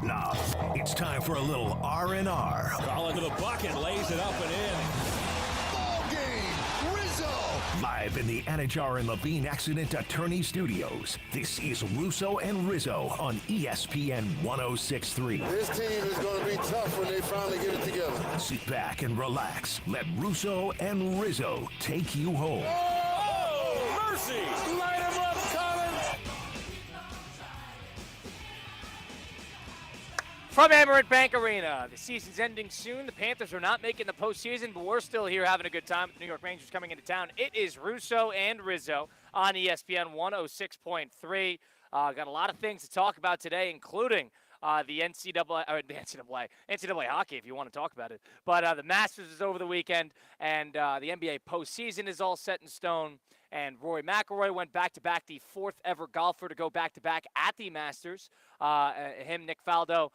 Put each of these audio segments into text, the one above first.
Now, it's time for a little R&R. Colin to the bucket, lays it up and in. Ball game, Rizzo! Live in the Anajar and Levine Accident Attorney Studios, this is Russo and Rizzo on ESPN 106.3. This team is going to be tough when they finally get it together. Sit back and relax. Let Russo and Rizzo take you home. Oh, mercy! Light him up, Colin! From Amerant Bank Arena, the season's ending soon. The Panthers are not making the postseason, but we're still here having a good time with the New York Rangers coming into town. It is Russo and Rizzo on ESPN 106.3. Got a lot of things to talk about today, including the NCAA hockey, if you want to talk about it. But the Masters is over the weekend, and the NBA postseason is all set in stone. And Rory McIlroy went back-to-back, the fourth ever golfer to go back-to-back at the Masters. Him, Nick Faldo,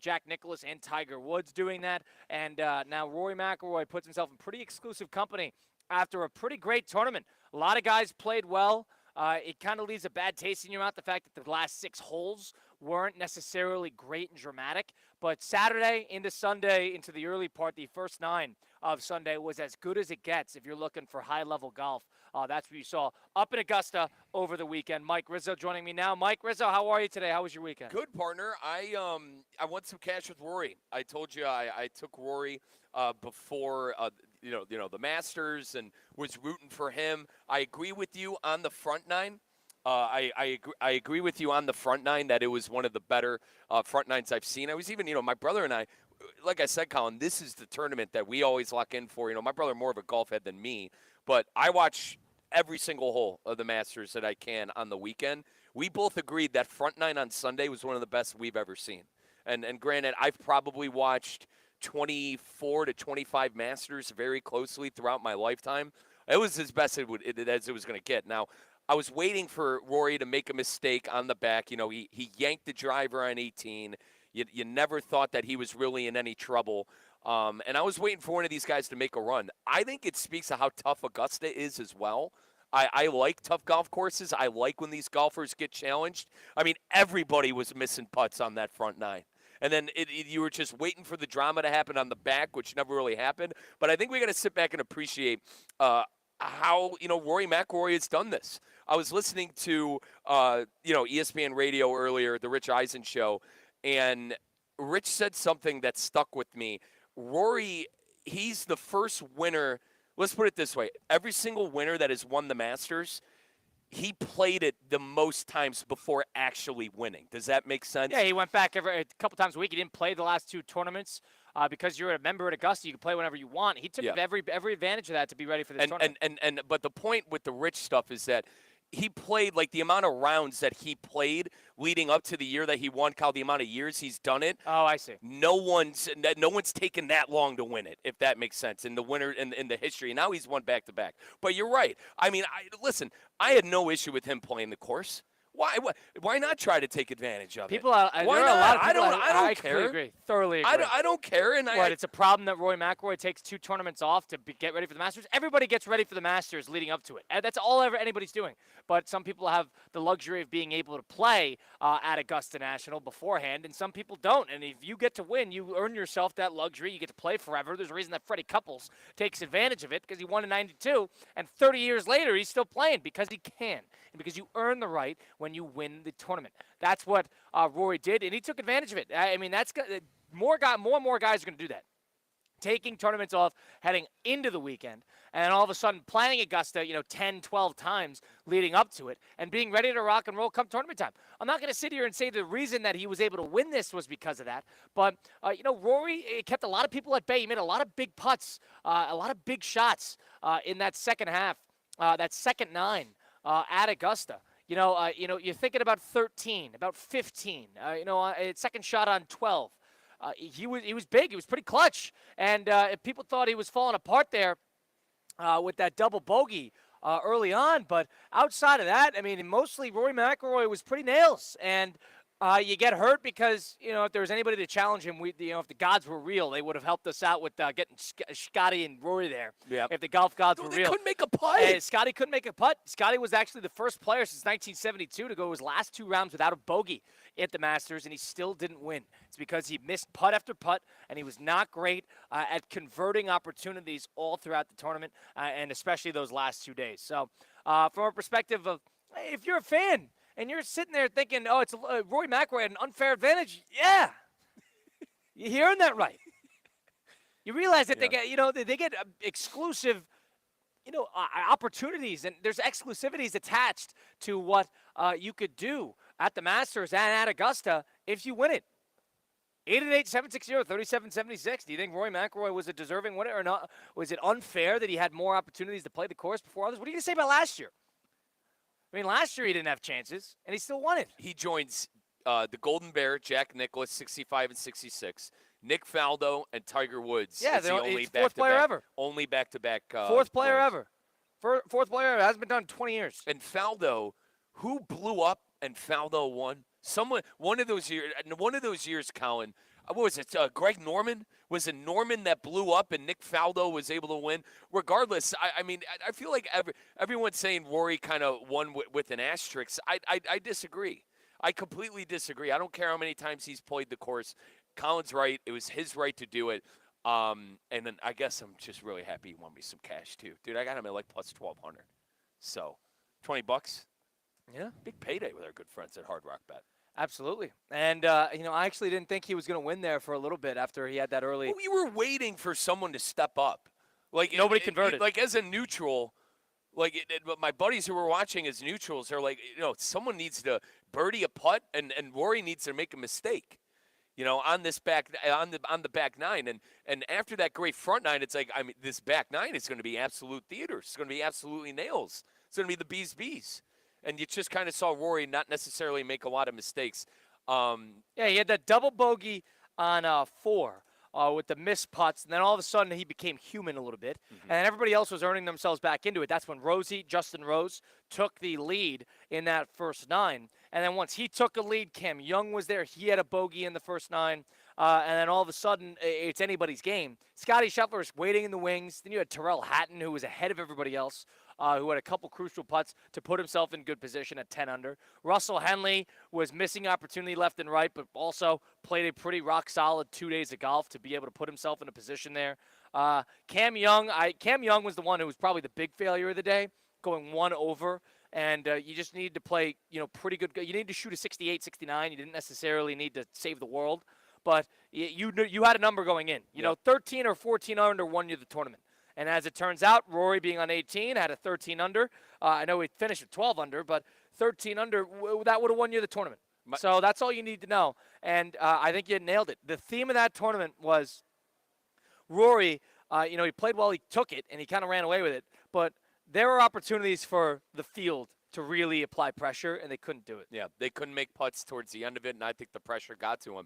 Jack Nicklaus, and Tiger Woods doing that. And now Rory McIlroy puts himself in pretty exclusive company after a pretty great tournament. A lot of guys played well. It kind of leaves a bad taste in your mouth, the fact that the last 6 holes weren't necessarily great and dramatic. But Saturday into Sunday, into the early part, the first 9 of Sunday was as good as it gets if you're looking for high-level golf. That's what you saw up in Augusta over the weekend. Mike Rizzo joining me now. Mike Rizzo, how are you today? How was your weekend? Good, partner. I won some cash with Rory. I told you I took Rory before the Masters and was rooting for him. I agree with you on the front 9. I agree with you on the front 9 that it was one of the better front 9s I've seen. I was even, my brother and I, like I said, Colin, this is the tournament that we always lock in for. My brother more of a golf head than me, but I watch every single hole of the Masters that I can on the weekend. We both agreed that front 9 on Sunday was one of the best we've ever seen. And granted, I've probably watched 24 to 25 Masters very closely throughout my lifetime. It was as best as it was going to get. Now, I was waiting for Rory to make a mistake on the back. He yanked the driver on 18. You never thought that he was really in any trouble. And I was waiting for one of these guys to make a run. I think it speaks to how tough Augusta is as well. I like tough golf courses. I like when these golfers get challenged. I mean, everybody was missing putts on that front 9. And then you were just waiting for the drama to happen on the back, which never really happened. But I think we got to sit back and appreciate how, Rory McIlroy has done this. I was listening to, ESPN Radio earlier, the Rich Eisen show, and Rich said something that stuck with me. Rory, he's the first winner. Let's put it this way. Every single winner that has won the Masters, he played it the most times before actually winning. Does that make sense? Yeah, he went back a couple times a week. He didn't play the last 2 tournaments because you're a member at Augusta. You can play whenever you want. He took every advantage of that to be ready for this tournament. But the point with the Rich stuff is that he played, like, the amount of rounds that he played leading up to the year that he won, Cal, the amount of years he's done it. Oh, I see. No one's taken that long to win it, if that makes sense, in the winner in the history. Now he's won back-to-back. But you're right. I mean, listen, I had no issue with him playing the course. Why not try to take advantage of it? Why not? There are a lot of people I don't care. Agree. Thoroughly agree. I don't care. And it's a problem that Rory McIlroy takes 2 tournaments off to get ready for the Masters. Everybody gets ready for the Masters leading up to it. And that's all anybody's doing. But some people have the luxury of being able to play at Augusta National beforehand, and some people don't. And if you get to win, you earn yourself that luxury. You get to play forever. There's a reason that Freddie Couples takes advantage of it because he won in '92, and 30 years later he's still playing because he can. Because you earn the right when you win the tournament. That's what Rory did, and he took advantage of it. I mean, more and more guys are going to do that. Taking tournaments off, heading into the weekend, and then all of a sudden playing Augusta, 10, 12 times leading up to it, and being ready to rock and roll come tournament time. I'm not going to sit here and say the reason that he was able to win this was because of that, but, Rory kept a lot of people at bay. He made a lot of big putts, a lot of big shots in that second half, that second 9. At Augusta, you're thinking about 13, about 15. Second shot on 12. He was big. He was pretty clutch, and if people thought he was falling apart there with that double bogey early on, but outside of that, I mean, mostly Rory McIlroy was pretty nails, and you get hurt because, if there was anybody to challenge him, if the gods were real, they would have helped us out with getting Scotty and Rory there. Yep. If the golf gods were They real. couldn't make a putt. Scotty couldn't make a putt. Scotty was actually the first player since 1972 to go his last 2 rounds without a bogey at the Masters, and he still didn't win. It's because he missed putt after putt, and he was not great at converting opportunities all throughout the tournament, and especially those last 2 days. So from a perspective of, if you're a fan and you're sitting there thinking, oh, it's Rory McIlroy had an unfair advantage, yeah. You're hearing that right. You realize that they get exclusive opportunities, and there's exclusivities attached to what you could do at the Masters and at Augusta if you win it. 888-760-3776. Do you think Rory McIlroy was a deserving winner or not? Was it unfair that he had more opportunities to play the course before others? What are you going to say about last year? I mean, last year he didn't have chances, and he still won it. He joins the Golden Bear, Jack Nicklaus, 65 and 66. Nick Faldo and Tiger Woods. Yeah, the only fourth player ever. Only back-to-back. Fourth player ever. Fourth player ever. It hasn't been done in 20 years. And Faldo, who blew up and Faldo won? One of those years, Colin. What was it? Greg Norman? Was it Norman that blew up and Nick Faldo was able to win? Regardless, I mean, I feel like everyone's saying Rory kind of won with an asterisk. I disagree. I completely disagree. I don't care how many times he's played the course. Colin's right. It was his right to do it. And then I guess I'm just really happy he won me some cash, too. Dude, I got him at like plus 1,200. So, $20. Yeah. Big payday with our good friends at Hard Rock Bet. Absolutely. And, I actually didn't think he was going to win there for a little bit after he had that early. We were waiting for someone to step up. Like nobody converted. Like, as a neutral, my buddies who were watching as neutrals are like, someone needs to birdie a putt, and Rory needs to make a mistake. On this on the back nine, and after that great front nine, it's like this back nine is going to be absolute theater. It's going to be absolutely nails. It's going to be the bees, and you just kind of saw Rory not necessarily make a lot of mistakes. Yeah, he had that double bogey on 4 with the missed putts, and then all of a sudden he became human a little bit, and then everybody else was earning themselves back into it. That's when Justin Rose, took the lead in that first 9. And then once he took a lead, Cam Young was there. He had a bogey in the first 9. And then all of a sudden, it's anybody's game. Scotty Scheffler is waiting in the wings. Then you had Tyrrell Hatton, who was ahead of everybody else, who had a couple crucial putts to put himself in good position at 10 under. Russell Henley was missing opportunity left and right, but also played a pretty rock-solid 2 days of golf to be able to put himself in a position there. Cam Young was the one who was probably the big failure of the day, going 1 over. And you just need to play, pretty good. You need to shoot a 68, 69. You didn't necessarily need to save the world. But you had a number going in. 13 or 14 under won you the tournament. And as it turns out, Rory being on 18 had a 13 under. I know he finished at 12 under, but 13 under, that would have won you the tournament. So that's all you need to know. And I think you nailed it. The theme of that tournament was Rory, he played well, he took it, and he kind of ran away with it. But there were opportunities for the field to really apply pressure, and they couldn't do it. Yeah, they couldn't make putts towards the end of it, and I think the pressure got to him.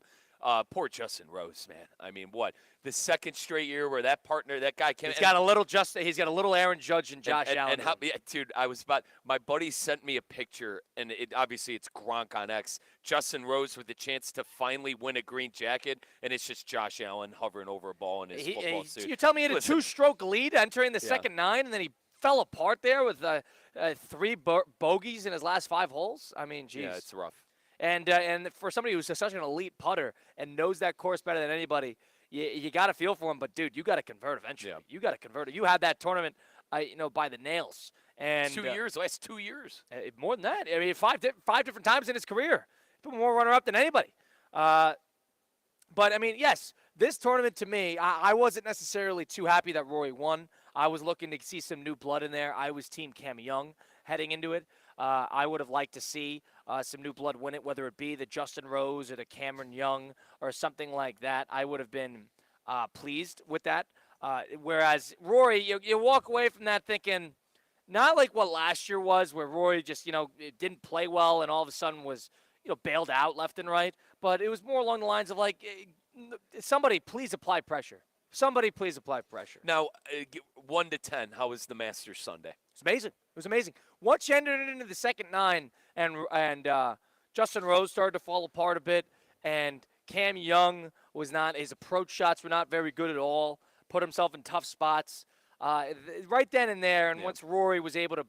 Poor Justin Rose, man. I mean, what? The second straight year where that guy can't. He's got a little Aaron Judge and Josh Allen. Dude, my buddy sent me a picture, and obviously it's Gronk on X. Justin Rose with the chance to finally win a green jacket, and it's just Josh Allen hovering over a ball in his football suit. You tell me he had a 2-stroke lead entering the second 9, and then he fell apart there with 3 bogeys in his last 5 holes. I mean, geez. Yeah, it's rough. And for somebody who's such an elite putter and knows that course better than anybody, you got to feel for him. But, dude, you got to convert eventually. Yeah. You got to convert it. You had that tournament, by the nails. And 2 years, last 2 years. More than that. I mean, five different times in his career. He's been more runner-up than anybody. But, I mean, yes, this tournament to me, I wasn't necessarily too happy that Rory won. I was looking to see some new blood in there. I was Team Cam Young heading into it. I would have liked to see some new blood win it, whether it be the Justin Rose or the Cameron Young or something like that. I would have been pleased with that. Whereas Rory, you walk away from that thinking, not like what last year was, where Rory just, didn't play well and all of a sudden was, bailed out left and right. But it was more along the lines of like, somebody please apply pressure. Somebody please apply pressure. Now, 1 to 10, how was the Masters Sunday? It's amazing. It was amazing. Once you entered into the second 9 and Justin Rose started to fall apart a bit, and Cam Young his approach shots were not very good at all, put himself in tough spots. Right then and there, and once Rory was able to,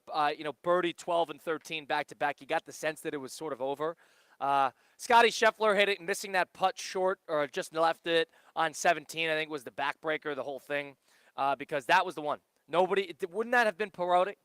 birdie 12 and 13 back-to-back, you got the sense that it was sort of over. Scotty Scheffler hit it, missing that putt short or just left it on 17. I think was the backbreaker, the whole thing, because that was the one. Wouldn't that have been poetic?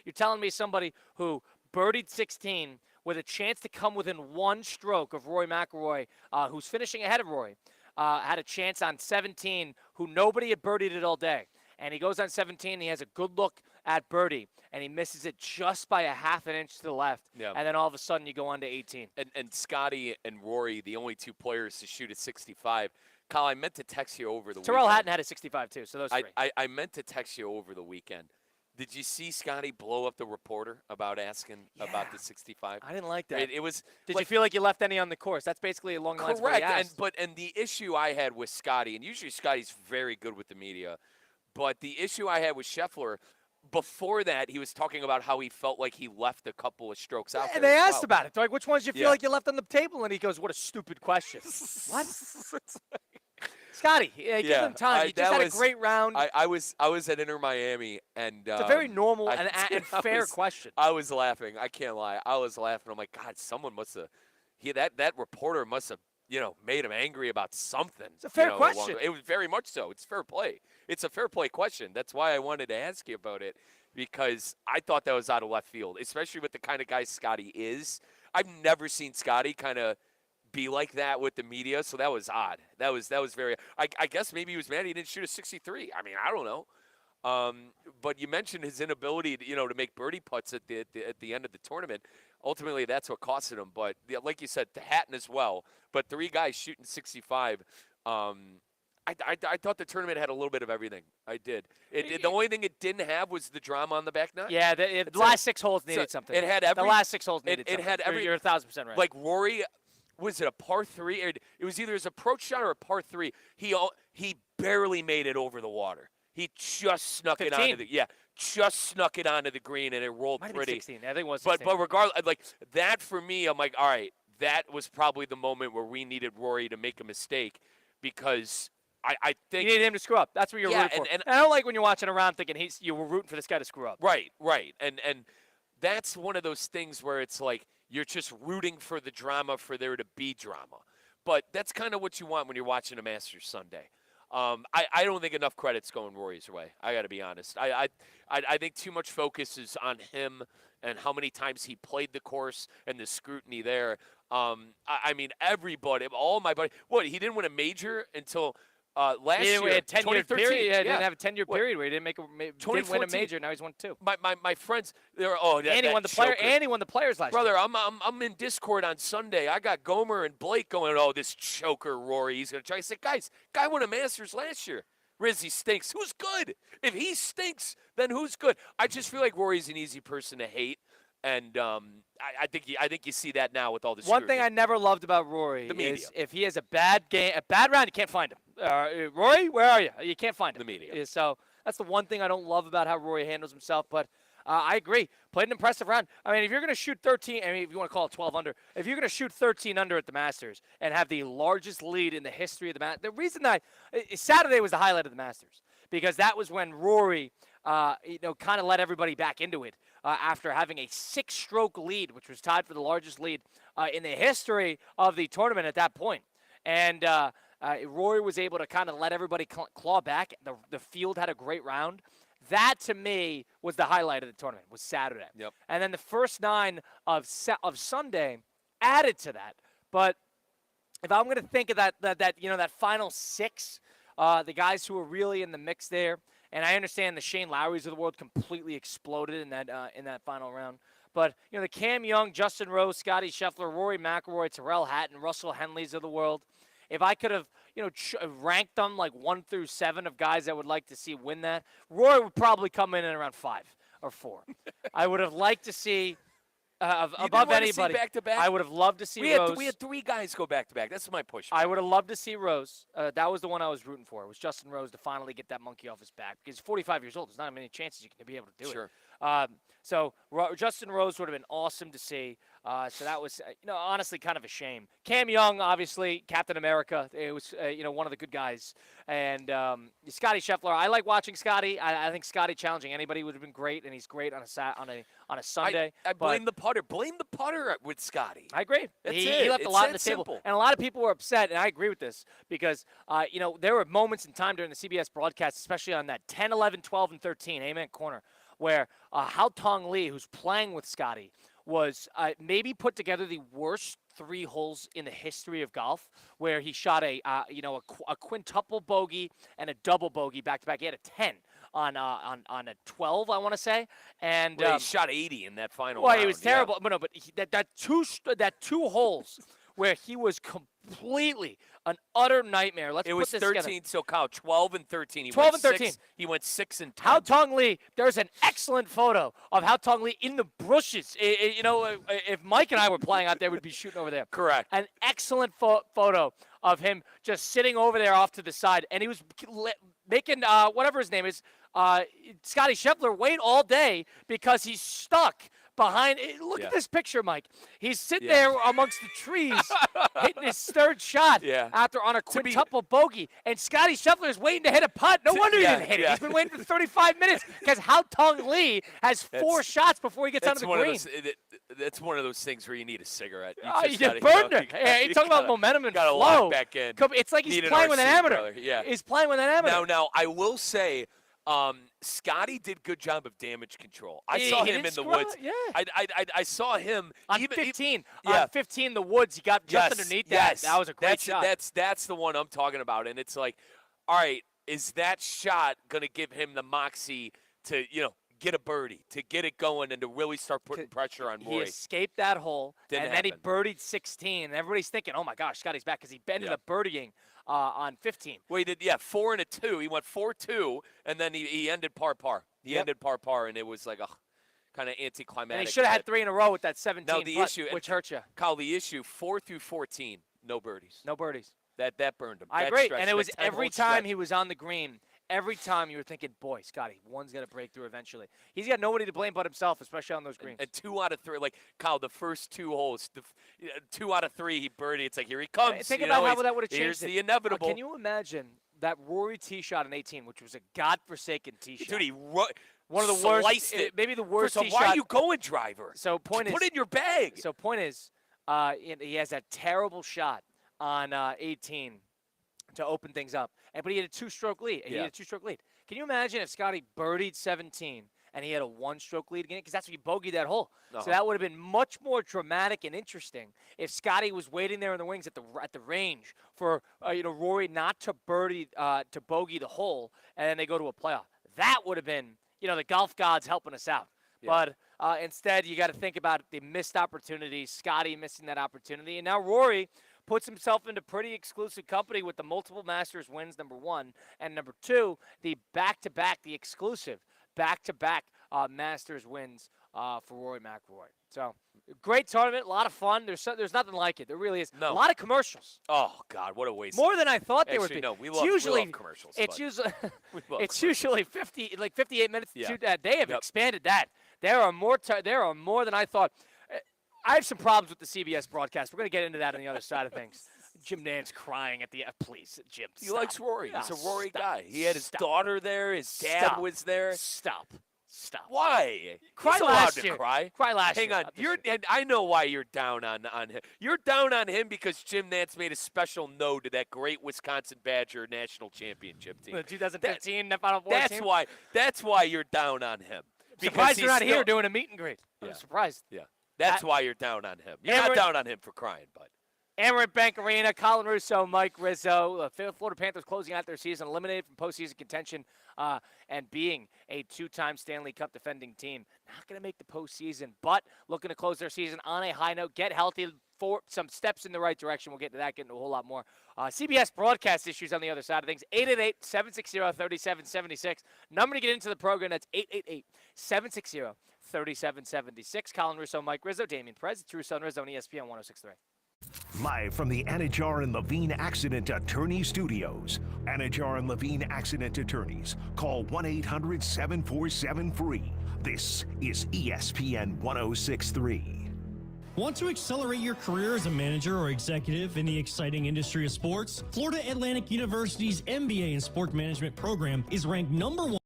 You're telling me somebody who birdied 16 with a chance to come within one stroke of Rory McIlroy, who's finishing ahead of Rory, had a chance on 17, who nobody had birdied it all day. And he goes on 17, he has a good look at birdie, and he misses it just by a half an inch to the left. Yeah. And then all of a sudden you go on to 18. And Scotty and Rory, the only two players to shoot at 65. Kyle, I meant to text you over the weekend. Terrell Hatton had a 65 too, so those three. I meant to text you over the weekend. Did you see Scotty blow up the reporter about asking about the 65? I didn't like that. It was. Did you feel like you left any on the course? That's basically along the lines of what he asked. And the issue I had with Scotty, and usually Scotty's very good with the media, but the issue I had with Scheffler, before that, he was talking about how he felt like he left a couple of strokes out there. And they asked about it. They're like, which ones do you feel like you left on the table? And he goes, what a stupid question. What? Scotty, give him time. He just had a great round. I was at Inter Miami, and it's a very normal and fair question. I was laughing. I can't lie. I was laughing. I'm like, God, someone must have. That reporter must have, made him angry about something. It's a fair question. It was very much so. It's fair play. It's a fair play question. That's why I wanted to ask you about it, because I thought that was out of left field, especially with the kind of guy Scotty is. I've never seen Scotty kind of be like that with the media, so that was odd. That was very. I guess maybe he was mad he didn't shoot a 63. I mean, I don't know. But you mentioned his inability to make birdie putts at the end of the tournament. Ultimately, that's what costed him. But like you said, to Hatton as well. But three guys shooting 65. I thought the tournament had a little bit of everything. I did. The only thing it didn't have was the drama on the back nine. Yeah, the last 6 holes needed something. It had the last 6 holes needed something. It had every. You're 1,000% right. Like Rory. Was it a par 3? It was either his approach shot or a par 3. He barely made it over the water. He just snuck 15. Just snuck it onto the green, and it rolled Might pretty. Have been 16. I think it was 16. But regardless, like that for me, I'm like, all right, that was probably the moment where we needed Rory to make a mistake, because I think you needed him to screw up. That's what you're rooting for. And I don't like when you're watching around thinking you were rooting for this guy to screw up. Right, and that's one of those things where it's like, you're just rooting for the drama, for there to be drama. But that's kind of what you want when you're watching a Masters Sunday. I don't think enough credit's going Rory's way. I got to be honest. I think too much focus is on him and how many times he played the course and the scrutiny there. I mean, everybody, all my buddies. What, he didn't win a major until last year, 10-year 2013. period. Yeah, didn't have a 10-year period where he didn't win a major. Now he's won 2. My friends, they're and he won the player. And he won the players last year. Brother, I'm in Discord on Sunday. I got Gomer and Blake going, oh, this choker Rory, he's gonna try. I said, guys, guy won a Masters last year. Rizzy stinks. Who's good? If he stinks, then who's good? I just feel like Rory's an easy person to hate. And I think you see that now with all this. One thing I never loved about Rory is if he has a bad round, you can't find him. Rory, where are you? You can't find him. The media. So that's the one thing I don't love about how Rory handles himself. But I agree. Played an impressive round. I mean, if you're going to shoot 13, I mean, if you want to call it 12 under, if you're going to shoot 13 under at the Masters and have the largest lead in the history of the Masters, the reason Saturday was the highlight of the Masters, because that was when Rory, kind of let everybody back into it after having a 6-stroke lead, which was tied for the largest lead in the history of the tournament at that point. And Rory was able to kind of let everybody claw back. The field had a great round. That, to me, was the highlight of the tournament, was Saturday. Yep. And then the first 9 of Sunday added to that. But if I'm going to think of that final 6, the guys who were really in the mix there, and I understand the Shane Lowrys of the world completely exploded in that final round. But, the Cam Young, Justin Rose, Scotty Scheffler, Rory McIlroy, Terrell Hatton, Russell Henleys of the world, if I could have, ranked them like 1 through 7 of guys I would like to see win that, Rory would probably come in at around 5 or 4. I would have liked to see above anybody. Back-to-back? I would have loved to see Rose. We had 3 guys go back-to-back. That's my push. I would have loved to see Rose. That was the one I was rooting for. It was Justin Rose to finally get that monkey off his back, because he's 45 years old. There's not many chances you can be able to do it. So Justin Rose would have been awesome to see. So that was, honestly kind of a shame. Cam Young, obviously, Captain America. It was, one of the good guys. And Scotty Scheffler, I like watching Scotty. I think Scotty challenging anybody would have been great, and he's great on a Sunday. I blame the putter. Blame the putter with Scotty. I agree. That's He left a lot on the simple. table. And a lot of people were upset, and I agree with this, because, there were moments in time during the CBS broadcast, especially on that 10, 11, 12, and 13, Amen Corner, where Hao Tong Lee, who's playing with Scotty, was maybe put together the worst 3 holes in the history of golf, where he shot a quintuple bogey and a double bogey back to back. He had a 10 on a 12, I want to say, and he shot 80 in that final. Well, round, he was terrible. Yeah. But that two holes where he was completely an utter nightmare. Let's It put was this 13, together. so Kyle, 12 and 13. 12 and 13. He went 6 and 10. Hao Tong Lee, there's an excellent photo of Hao Tong Lee in the bushes. If Mike and I were playing out there, we'd be shooting over there. Correct. An excellent photo of him just sitting over there off to the side, and he was making whatever his name is, Scotty Scheffler, wait all day because he's stuck behind. Look at this picture, Mike. He's sitting there amongst the trees, hitting his third shot after on a quintuple bogey, and Scotty Scheffler is waiting to hit a putt. No wonder he didn't hit it. He's been waiting for 35 minutes because Hao Tong Lee has 4 shots before he gets onto the green. That's one of those things where you need a cigarette. You just burned it. You talk about momentum and flow. lock back in. It's like he's playing with an amateur. Brother. Yeah. He's playing with an amateur. Now, I will say, Scotty did good job of damage control. I saw him in the woods. Yeah. I saw him on 15. On 15, the woods. He got just underneath that. That was a great shot. That's the one I'm talking about. And it's like, all right, is that shot going to give him the moxie to, get a birdie, to get it going, and to really start putting pressure on Rory? He escaped that hole, Didn't then he happen. birdied 16. And everybody's thinking, oh, my gosh, Scotty's back, because he ended up birdieing on 15. Well, he did, 4 and a 2. He went 4-2, and then he ended par. He ended par, and it was like a kind of anticlimactic. And he should have had 3 in a row with that 17 Now, the issue, which hurt you. Kyle, the issue, 4 through 14, no birdies. No birdies. That burned him. I that agree, stretch, and it was that every 10-hole time stretch. he was on the green. Every time you were thinking, boy, Scotty, one's going to break through eventually. He's got nobody to blame but himself, especially on those greens. And 2 out of 3, like, Kyle, the first 2 holes, 2 out of 3, he birdied. It's like, here he comes. Think about how that would have changed Here's it. the inevitable. Can you imagine that Rory tee shot in 18, which was a godforsaken tee shot? Dude, he one of the sliced worst, it. Maybe the worst So tee why shot. are you going driver? So point Put is, it in your bag. So point is, he has that terrible shot on 18 to open things up. But he had a 2-stroke lead. Can you imagine if Scotty birdied 17 and he had a 1-stroke lead again? Because that's what he bogeyed that hole. So that would have been much more dramatic and interesting if Scotty was waiting there in the wings at the range for Rory not to to bogey the hole, and then they go to a playoff. That would have been the golf gods helping us out. Yeah. But instead, you got to think about the missed opportunities. Scotty missing that opportunity, and now Rory puts himself into pretty exclusive company with the multiple Masters wins, number 1, and number 2, the back-to-back, the exclusive back-to-back Masters wins for Rory McIlroy. So, great tournament, a lot of fun. There's nothing like it. There really is. No. A lot of commercials. Oh, God, what a waste. More than I thought they would be. No, we love commercials. It's It's usually 58 minutes. Yeah. They have expanded that. There are more than I thought. I have some problems with the CBS broadcast. We're going to get into that on the other side of things. Jim Nantz crying at the please, Jim. He likes Rory. He's a Rory guy. He had his Stop. daughter there. His dad was there. Stop. Why? Cry He's allowed last to year. cry. Cry last Hang year. on. And I know why you're down on him. You're down on him because Jim Nantz made a special no to that great Wisconsin Badger national championship team. The 2015 Final Four That's team. That's why you're down on him. Surprised you're not here doing a meet and greet. Yeah. I'm surprised. Yeah. That's why you're down on him. You're Amaret- not down on him for crying, bud. Amaret Bank Arena, Colin Russo, Mike Rizzo. The Florida Panthers closing out their season, eliminated from postseason contention, and being a 2-time Stanley Cup defending team. Not going to make the postseason, but looking to close their season on a high note, get healthy, for some steps in the right direction. We'll get to that, get into a whole lot more. CBS broadcast issues on the other side of things. 888-760-3776. Number to get into the program, that's 888-760-3776. Colin Russo, Mike Rizzo, Damian Perez. It's Russo and Rizzo on ESPN 106.3. Live from the Anajar and Levine Accident Attorney Studios. Anajar and Levine Accident Attorneys. Call 1-800-747-FREE. This is ESPN 1063. Want to accelerate your career as a manager or executive in the exciting industry of sports? Florida Atlantic University's MBA in Sport Management program is ranked #1.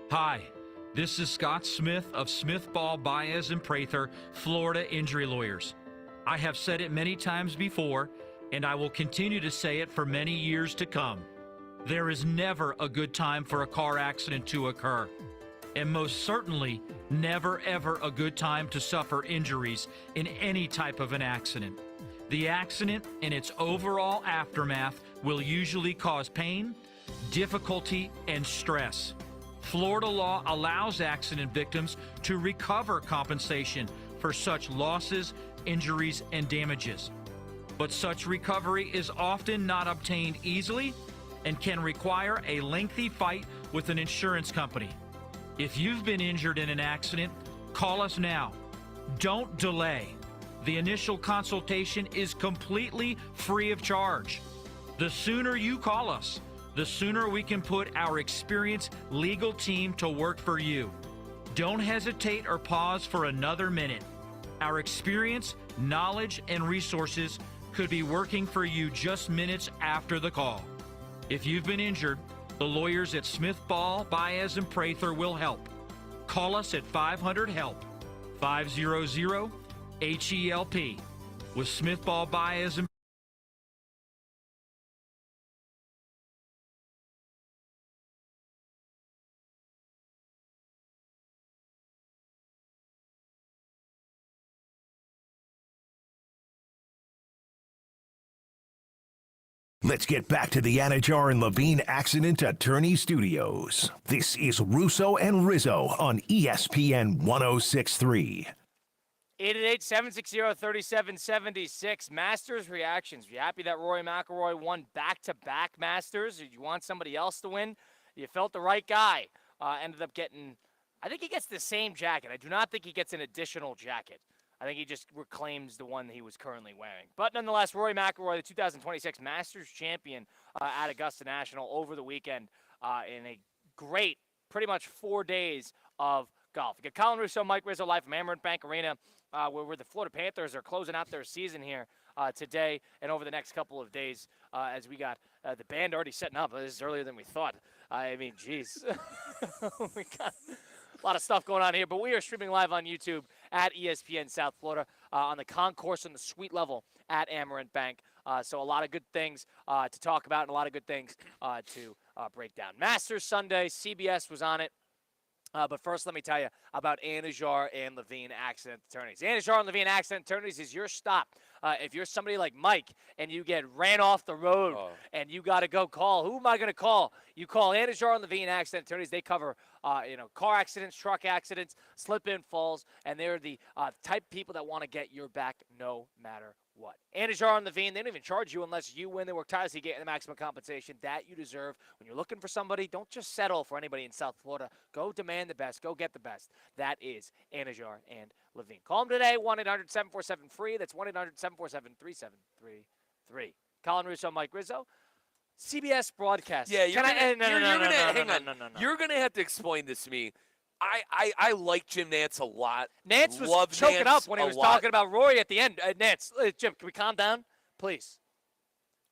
Hi, this is Scott Smith of Smith Ball, Baez and Prather, Florida Injury Lawyers. I have said it many times before, and I will continue to say it for many years to come. There is never a good time for a car accident to occur, and most certainly never ever a good time to suffer injuries in any type of an accident. The accident and its overall aftermath will usually cause pain, difficulty, and stress. Florida law allows accident victims to recover compensation for such losses, injuries, and damages. But such recovery is often not obtained easily and can require a lengthy fight with an insurance company. If you've been injured in an accident, call us now. Don't delay. The initial consultation is completely free of charge. The sooner you call us, the sooner we can put our experienced legal team to work for you. Don't hesitate or pause for another minute. Our experience, knowledge, and resources could be working for you just minutes after the call. If you've been injured, the lawyers at Smith Ball, Baez, and Prather will help. Call us at 500-HELP, 500-HELP. With Smith Ball, Baez, and Let's get back to the Anajar and Levine Accident Attorney Studios. This is Russo and Rizzo on ESPN 1063. 888-760-3776. Masters reactions. You happy that Rory McIlroy won back-to-back Masters? Or you want somebody else to win? You felt the right guy. Ended up getting, I think he gets the same jacket. I do not think he gets an additional jacket. I think he just reclaims the one he was currently wearing. But nonetheless, Rory McIlroy, the 2026 Masters champion at Augusta National over the weekend in a great, pretty much 4 days of golf. You got Colin, Russo, Mike Rizzo live from Amerant Bank Arena, where the Florida Panthers are closing out their season here today and over the next couple of days as we got the band already setting up. This is earlier than we thought. I mean, geez. We got a lot of stuff going on here, but we are streaming live on YouTube at ESPN South Florida on the concourse and the suite level at Amerant Bank. So a lot of good things to talk about and a lot of good things to break down. Masters Sunday, CBS was on it. But first, let me tell you about Anajar and Levine Accident Attorneys. Anajar and Levine Accident Attorneys is your stop. If you're somebody like Mike and you get ran off the road and you got to go call, who am I going to call? You call Anajar and Levine Accident Attorneys. They cover, car accidents, truck accidents, slip-in falls, and they're the type of people that want to get your back no matter what. Anajar and Levine, they don't even charge you unless you win. They work tirelessly to get the maximum compensation that you deserve. When you're looking for somebody, don't just settle for anybody in South Florida. Go demand the best. Go get the best. That is Anajar and Levine. Call them today, 1-800-747-FREE. That's 1-800-747-3733. Colin Russo, Mike Rizzo. CBS broadcast. Yeah, you're Can gonna, I? you're gonna hang on. No. You're gonna have to explain this to me. I like Jim Nantz a lot. Nance was Love choking Nance up when he a was lot. talking about Rory at the end. Nance, Jim, can we calm down, please?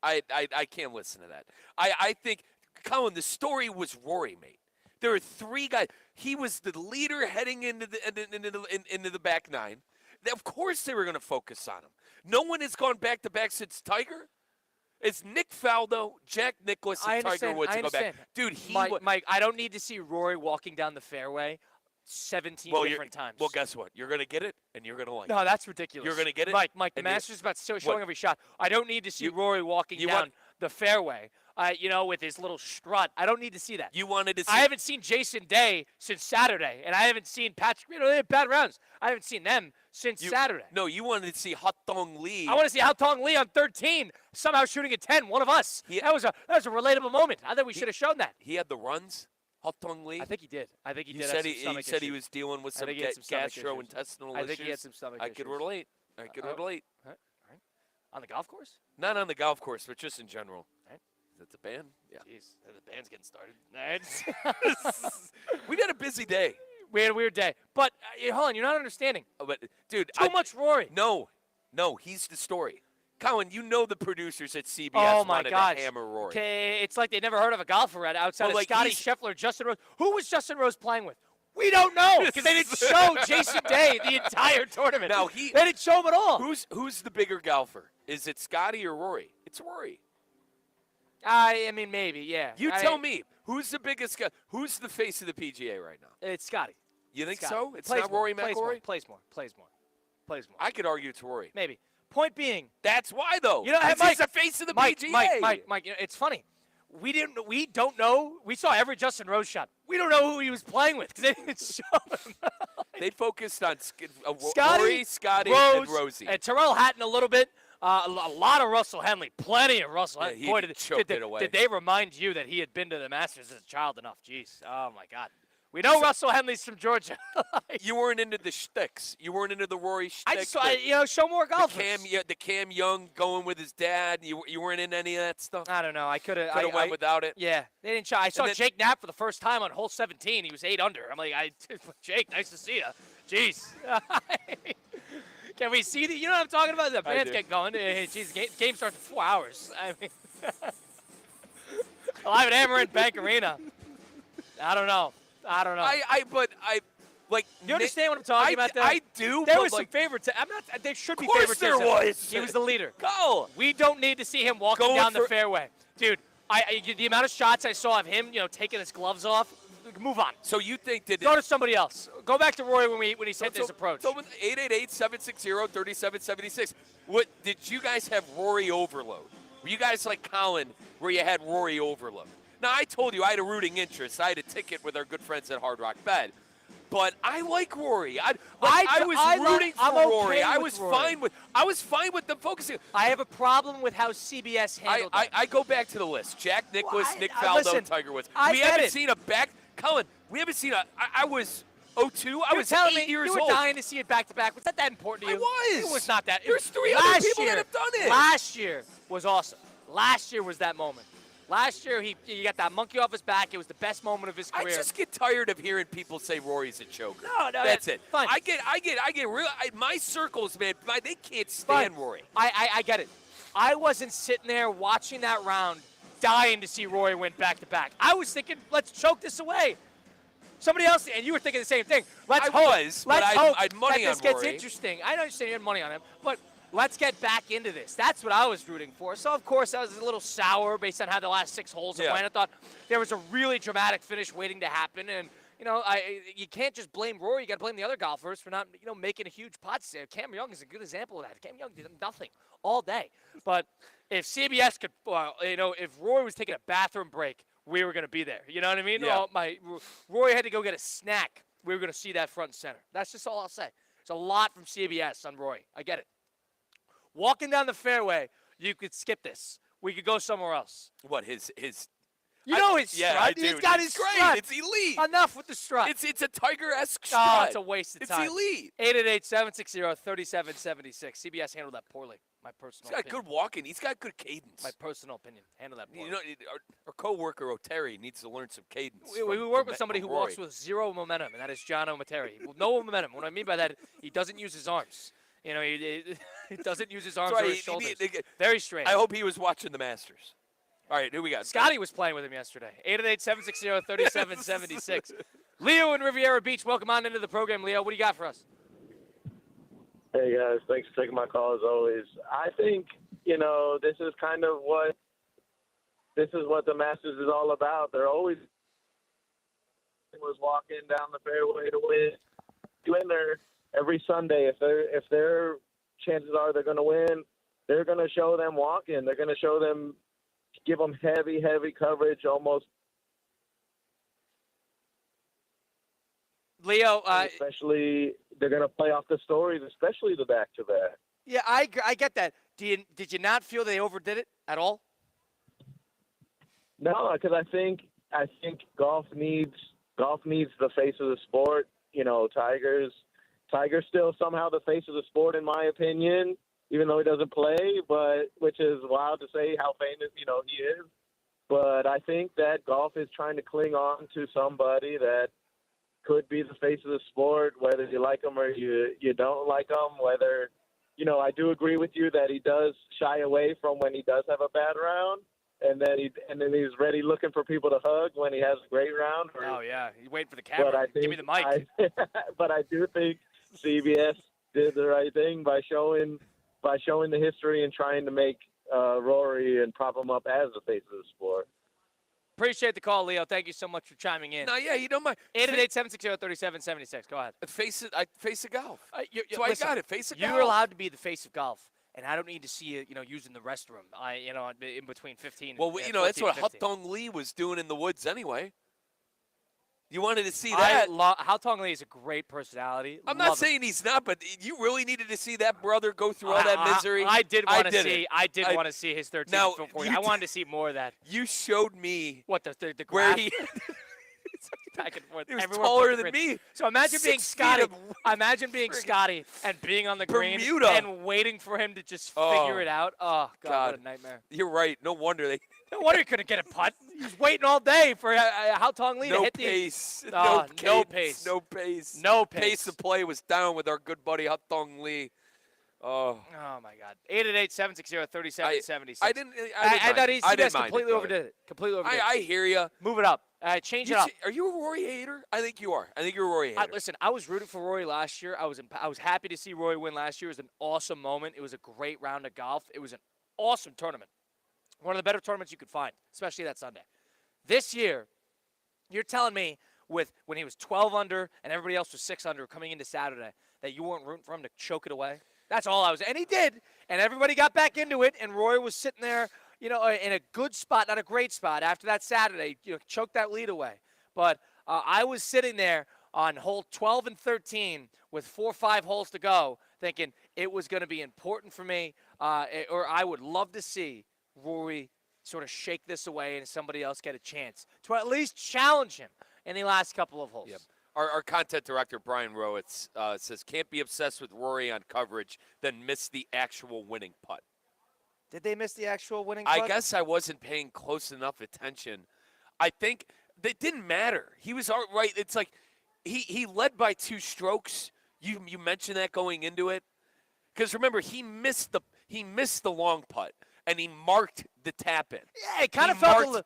I can't listen to that. I think, Colin, the story was Rory, mate. There are 3 guys. He was the leader heading into the back 9. Of course they were going to focus on him. No one has gone back-to-back since Tiger. It's Nick Faldo, Jack Nicklaus, and Tiger Woods to go back. Dude, Mike, I don't need to see Rory walking down the fairway 17 different times. Well, guess what? You're going to get it, and you're going to like it. No, that's ridiculous. You're going to get it? Mike, the Masters is about showing every shot. I don't need to see Rory walking down the fairway, with his little strut. I don't need to see that. You wanted to see. I haven't seen Jason Day since Saturday, and I haven't seen Patrick. They had bad rounds. I haven't seen them since Saturday. No, you wanted to see Hot Dong Lee. I want to see Hao Tong Lee on 13 somehow shooting a 10. One of us. That was a relatable moment. I think we should have shown that. He had the runs. Hot Dong Lee. I think he did. You said he was dealing with some gastrointestinal issues. I think he had some stomach issues. I could relate. All right. On the golf course? Not on the golf course, but just in general. Right. Is that the band? Yeah. Jeez, the band's getting started. We had a busy day. We had a weird day. But, hold on, you're not understanding. But, dude. Too much Rory. No, he's the story. Colin, you know the producers at CBS wanted to hammer Rory. Okay, it's like they never heard of a golfer outside of Scotty Scheffler, Justin Rose. Who was Justin Rose playing with? We don't know because they didn't show Jason Day the entire tournament. They didn't show him at all. Who's the bigger golfer? Is it Scotty or Rory? It's Rory. I mean, maybe, yeah. You tell me. Who's the biggest guy? Who's the face of the PGA right now? It's Scotty. You think Scotty. so? It's not Rory McIlroy? Plays more. I could argue it's Rory. Maybe. Point being. That's why, though. You know, he's the face of the PGA. Mike, it's funny. We don't know. We saw every Justin Rose shot. We don't know who he was playing with because they didn't show him. They focused on Scotty, Rose, and Rosie. And Terrell Hatton a little bit. A lot of Russell Henley. Plenty of Russell Henley. He Boy, choked it away. Did they remind you that he had been to the Masters as a child enough? Jeez. Oh, my God. We know Russell Henley's from Georgia. You weren't into the shticks. You weren't into the Rory shtick. I just show more golfers. The Cam Young going with his dad. You weren't in any of that stuff. I don't know. I could have went without it. Yeah, they didn't show. I saw Jake Knapp for the first time on hole 17. He was 8 under. I'm like, Jake, nice to see you. Jeez. Can we see the? You know what I'm talking about? The fans get going. Jeez, game starts in 4 hours. I mean, live at Amarin Bank Arena. I don't know. You understand what I'm talking about? Though? I do. There was some favoritism. I'm not. There should be favoritism. Of course there was. He was the leader. Go. We don't need to see him walking down the fairway, dude. The amount of shots I saw of him, taking his gloves off. Move on. So you think go to somebody else? Go back to Rory when he sent this approach. So 888-760-3776. What did you guys have Rory overload? Were you guys like Colin, where you had Rory overload? Now, I told you I had a rooting interest. I had a ticket with our good friends at Hard Rock Bet. But I like Rory. I was rooting for Rory. I was fine with them focusing. I have a problem with how CBS handled it. I go back to the list. Jack Nicklaus, Nick Faldo, Tiger Woods. We haven't seen a back. Colin, we haven't seen a. I was 02. I was 8 years old. You were dying to see it back to back. Was that important to you? I was. It was not that. There's 3 other people that have done it. Last year was awesome. Last year was that moment. Last year, he got that monkey off his back. It was the best moment of his career. I just get tired of hearing people say Rory's a choker. No, that's it. Fine. I get real. My circles, man. They can't stand Rory. I get it. I wasn't sitting there watching that round, dying to see Rory win back to back. I was thinking, let's choke this away. Somebody else, and you were thinking the same thing. I had money on this gets interesting. I understand you had money on him, but. Let's get back into this. That's what I was rooting for. So, of course, I was a little sour based on how the last 6 holes went. I thought there was a really dramatic finish waiting to happen. And, you can't just blame Rory. You got to blame the other golfers for not, making a huge pot save. Cam Young is a good example of that. Cam Young did nothing all day. But if CBS could, if Rory was taking a bathroom break, we were going to be there. You know what I mean? Yeah. Rory had to go get a snack. We were going to see that front and center. That's just all I'll say. It's a lot from CBS on Rory. I get it. Walking down the fairway, you could skip this. We could go somewhere else. What, his You know his yeah, strut. I do. He's got his great. strut. It's elite. Enough with the strut. It's a Tiger-esque strut. Oh, it's a waste of time. It's elite. 888-760-3776. CBS handled that poorly. My personal He's got opinion. good walking. He's got good cadence. My personal opinion. Handle that poorly. You know, our coworker O'Terry needs to learn some cadence. We work with somebody who walks with zero momentum, and that is John O'Materi. No momentum. What I mean by that, he doesn't use his arms. You know, he doesn't use his arms or his shoulders. Very strange. I hope he was watching the Masters. All right, who we got? Scotty was playing with him yesterday. 888-760-3776. Leo in Riviera Beach, welcome on into the program, Leo. What do you got for us? Hey, guys. Thanks for taking my call, as always. I think, this is kind of what the Masters is all about. They're always was walking down the fairway to win. Winner every Sunday. If their chances are they're going to win, they're going to show them walking. They're going to show them, give them heavy coverage, almost. Leo, especially they're going to play off the stories, especially the back-to-back. Yeah, I get that. Did you not feel they overdid it at all? No, because I think golf needs the face of the sport. Tiger's still somehow the face of the sport, in my opinion, even though he doesn't play. But which is wild to say how famous he is. But I think that golf is trying to cling on to somebody that could be the face of the sport, whether you like him or you don't like him. Whether I do agree with you that he does shy away from when he does have a bad round. And then he's ready looking for people to hug when he has a great round. Oh yeah, he's waiting for the camera. Give me the mic. But I do think CBS did the right thing by showing the history and trying to make Rory and prop him up as the face of the sport. Appreciate the call, Leo. Thank you so much for chiming in. No, yeah, you don't mind. 888-760-3776. Go ahead. Face of golf. Listen, I got it. Face of golf. You're allowed to be the face of golf. And I don't need to see you, using the restroom. In between 15. Well, that's what Haotong Lee was doing in the woods anyway. You wanted to see that. Haotong Lee is a great personality. I'm not saying he's not, but you really needed to see that brother go through all that misery. I did want to see. I did want to see his 13th. I wanted to see more of that. You showed me what the where graph? he. Back and forth. He was taller than me. So imagine being Scotty. Imagine being Scotty and being on the green and waiting for him to just figure it out. Oh, God, what a nightmare. You're right. No wonder he couldn't get a putt. He was waiting all day for Haotong Lee to hit pace. the... No pace. No pace. No pace. Pace of play was down with our good buddy Haotong Lee. Oh my God! 888-760-3776. I didn't completely overdid it. Completely overdid it. I hear you. Move it up. Change it up. Are you a Rory hater? I think you are. I think you're a Rory hater. Listen, I was rooting for Rory last year. I was happy to see Rory win last year. It was an awesome moment. It was a great round of golf. It was an awesome tournament. One of the better tournaments you could find, especially that Sunday. This year, you're telling me when he was 12 under and everybody else was 6 under coming into Saturday that you weren't rooting for him to choke it away? That's all I was. And he did. And everybody got back into it. And Rory was sitting there, in a good spot, not a great spot. After that Saturday, choked that lead away. But I was sitting there on hole 12 and 13 with 4 or 5 holes to go thinking it was going to be important for me or I would love to see Rory sort of shake this away and somebody else get a chance to at least challenge him in the last couple of holes. Yep. Our content director, Brian Rowitz, says, can't be obsessed with Rory on coverage, then miss the actual winning putt. Did they miss the actual winning putt? I guess I wasn't paying close enough attention. I think it didn't matter. He was all right. It's like he led by 2 strokes. You mentioned that going into it. Because remember, he missed the long putt. And he marked the tap-in. Yeah, it kind of felt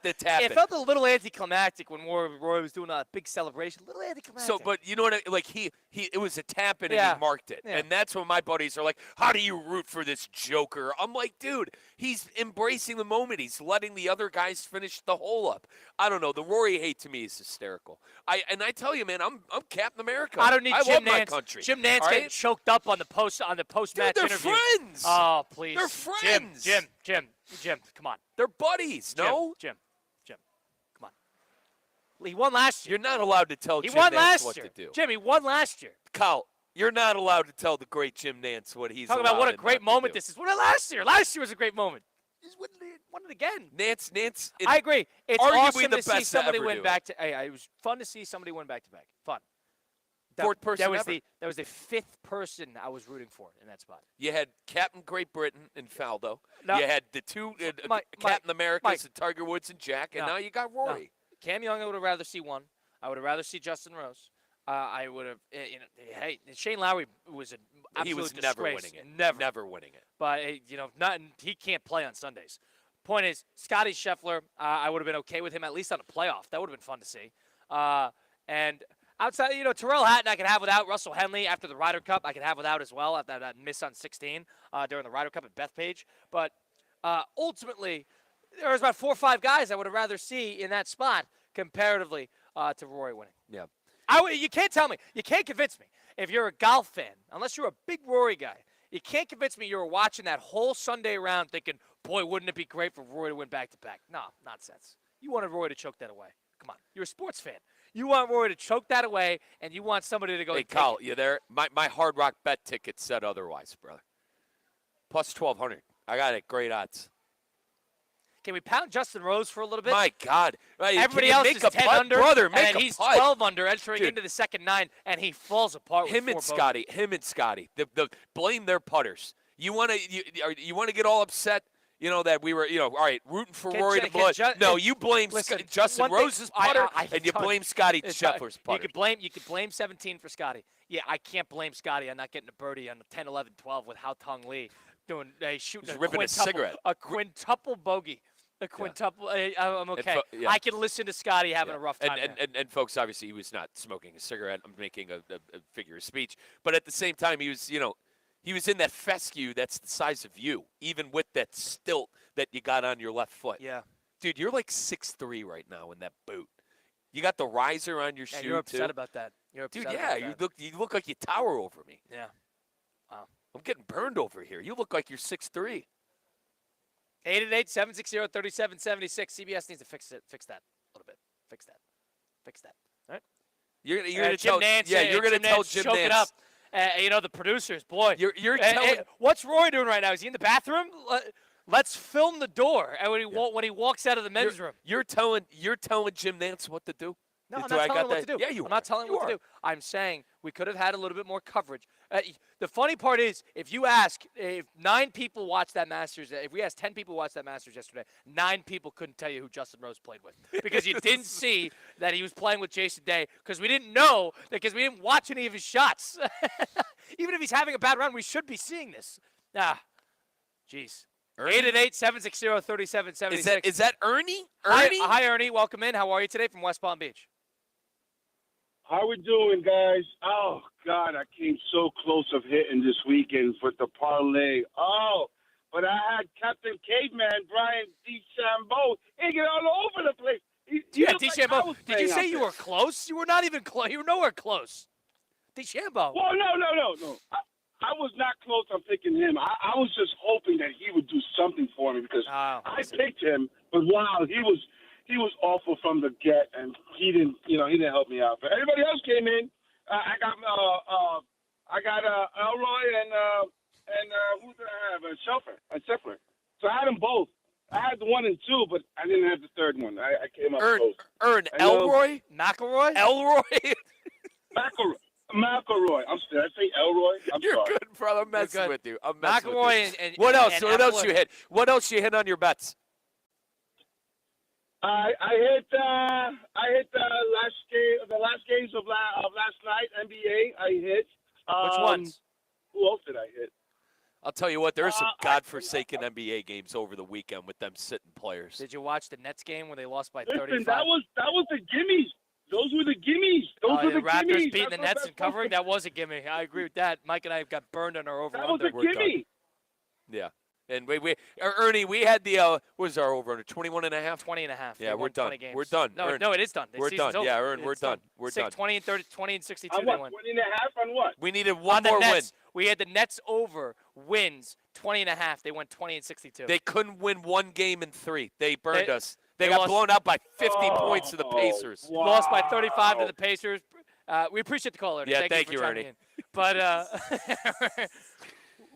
a little anticlimactic when Roy was doing a big celebration. A little anticlimactic. So, but you know what? It was a tap-in and he marked it. Yeah. And that's when my buddies are like, how do you root for this joker? I'm like, dude, he's embracing the moment. He's letting the other guys finish the hole up. I don't know. The Rory hate to me is hysterical. I tell you, man, I'm Captain America. I don't need Jim love Nance. my country. Jim Nance getting choked up on the post-match they're interview. Friends. Oh, please. They're friends. Jim, come on. They're buddies, no? Jim, come on. He won last year. You're not allowed to tell Jim Nance what to do. Jim, he won last year. Kyle, you're not allowed to tell the great Jim Nance what he's Talk about what a great moment this is. What last year? Last year was a great moment. He's won it again. Nance. I agree. It's arguably awesome the to see best to somebody ever win do it. back to. It was fun to see somebody win back to back. Fun. Fourth person that was ever. that was the fifth person I was rooting for in that spot. You had Captain Great Britain and Faldo. No. You had the two Captain Americas and Tiger Woods and Jack, and now you got Rory. No. Cam Young, I would have rather see one. I would have rather see Justin Rose. I would have. Hey, Shane Lowry was an absolute He was disgrace. never winning it. Never winning it. But he can't play on Sundays. Point is, Scotty Scheffler, I would have been okay with him at least on a playoff. That would have been fun to see. And outside, Terrell Hatton I could have without. Russell Henley after the Ryder Cup I could have without as well after that miss on 16 during the Ryder Cup at Bethpage. But ultimately, there was about 4 or 5 guys I would have rather see in that spot comparatively to Rory winning. Yeah. You can't tell me. You can't convince me. If you're a golf fan, unless you're a big Rory guy, you can't convince me you were watching that whole Sunday round thinking, boy, wouldn't it be great for Rory to win back-to-back. No, nonsense. You wanted Rory to choke that away. Come on. You're a sports fan. You want Rory to choke that away, and you want somebody to go. Hey, Kyle, you there? My Hard Rock bet ticket said otherwise, brother. Plus 1,200. I got it. Great odds. Can we pound Justin Rose for a little bit? My God. Everybody else is 10 under, brother, and he's 12 under entering into the second 9, and he falls apart with Him and Scotty. Blame their putters. You want to get all upset, that we were, all right, rooting for Rory to blow. No, you blame Justin Rose's putter, and you blame Scotty Scheffler's putter. You could blame 17 for Scotty. Yeah, I can't blame Scotty on not getting a birdie on the 10, 11, 12 with Hao Tong Lee shooting a quintuple bogey. A quintuple. I'm okay. I can listen to Scotty having a rough time. And folks, obviously, he was not smoking a cigarette. I'm making a figure of speech. But at the same time, he was in that fescue that's the size of you, even with that stilt that you got on your left foot. Yeah. Dude, you're like 6'3" right now in that boot. You got the riser on your shoe, you're upset too. about that. You're upset Dude, about that. You look like you tower over me. Yeah. Wow. I'm getting burned over here. You look like you're 6'3". 888-760-3776. CBS needs to fix that a little bit. Fix that. All right. You're going to tell Nance. Yeah, you're going to tell Jim choke Nance. it up. The producers, boy. You're telling. What's Roy doing right now? Is he in the bathroom? Let's film the door. And when he walks out of the men's room. You're telling Jim Nance what to do. No, I'm not telling him what to do. Yeah, I'm not telling him what to do. I'm saying we could have had a little bit more coverage. The funny part is, if 9 people watched that Masters, if we asked 10 people watched that Masters yesterday, 9 people couldn't tell you who Justin Rose played with because you didn't see that he was playing with Jason Day because we didn't know because we didn't watch any of his shots. Even if he's having a bad run, we should be seeing this. Jeez. 888-760-3776. Is that Ernie? Hi, Ernie. Welcome in. How are you today from West Palm Beach? How we doing, guys? Oh, God, I came so close of hitting this weekend with the parlay. Oh, but I had Captain Caveman, Brian DeChambeau. He get all over the place. DeChambeau. Did you say you were close? You were not even close. You were nowhere close. DeChambeau. Well, no. I was not close on picking him. I was just hoping that he would do something for me because I picked him, but wow, he was awful from the get, and he didn't help me out. But everybody else came in. I got Elroy and who did I have? Scheffler. So I had them both. I had the 1 and 2, but I didn't have the third one. I came up close. Elroy? McIlroy? Elroy? McIlroy. Did I say Elroy? You're sorry. good, brother. I'm messing with you. McIlroy and what else? And what else you hit? What else you hit on your bets? I hit the last games of last night NBA. I hit. Which ones? Who else did I hit? I'll tell you what. There are some godforsaken NBA games over the weekend with them sitting players. Did you watch the Nets game where they lost by 35? Listen, that was the gimmies. Those were the gimmies. Those were the Raptors gimmies. beating the Nets and covering. That was a gimme. I agree with that. Mike and I got burned on our over. That was a gimme. Yeah. And Ernie, we had the what was our over under 21.5? 20.5. Yeah, we're done. Games. We're done. No, it is done. We're done. Over. Yeah, we're done. We're done. 20 and 30, 20 and 62. On what? 20.5 on what? We needed one on more win. We had the Nets over wins 20.5. They went 20 and 62. They couldn't win one game in 3. They burned us. They got blown out by 50 points to the Pacers. Wow. Lost by 35 to the Pacers. We appreciate the call, Ernie. Yeah, thank you, Ernie. But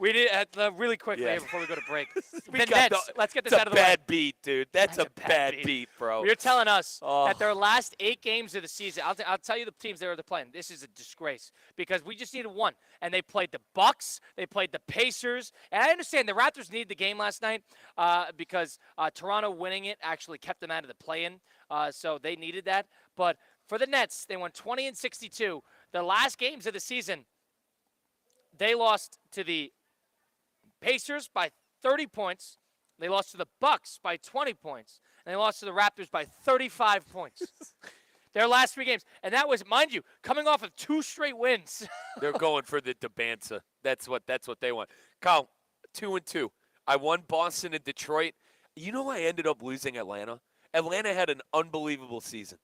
We need really quickly here before we go to break. The Nets. Let's get this out of the way. That's a bad beat, dude. That's a bad beat, bro. You're telling us that their last 8 games of the season, I'll tell you the teams they're playing. This is a disgrace because we just needed one. And they played the Bucks. They played the Pacers. And I understand the Raptors needed the game last night because Toronto winning it actually kept them out of the play-in. So they needed that. But for the Nets, they won 20-62. The last games of the season, they lost to the Pacers by 30 points. They lost to the Bucks by 20 points. And they lost to the Raptors by 35 points. Their last 3 games. And that was, mind you, coming off of 2 straight wins. They're going for the Debanza. That's what they want. Kyle, 2-2. I won Boston and Detroit. You know I ended up losing Atlanta? Atlanta had an unbelievable season.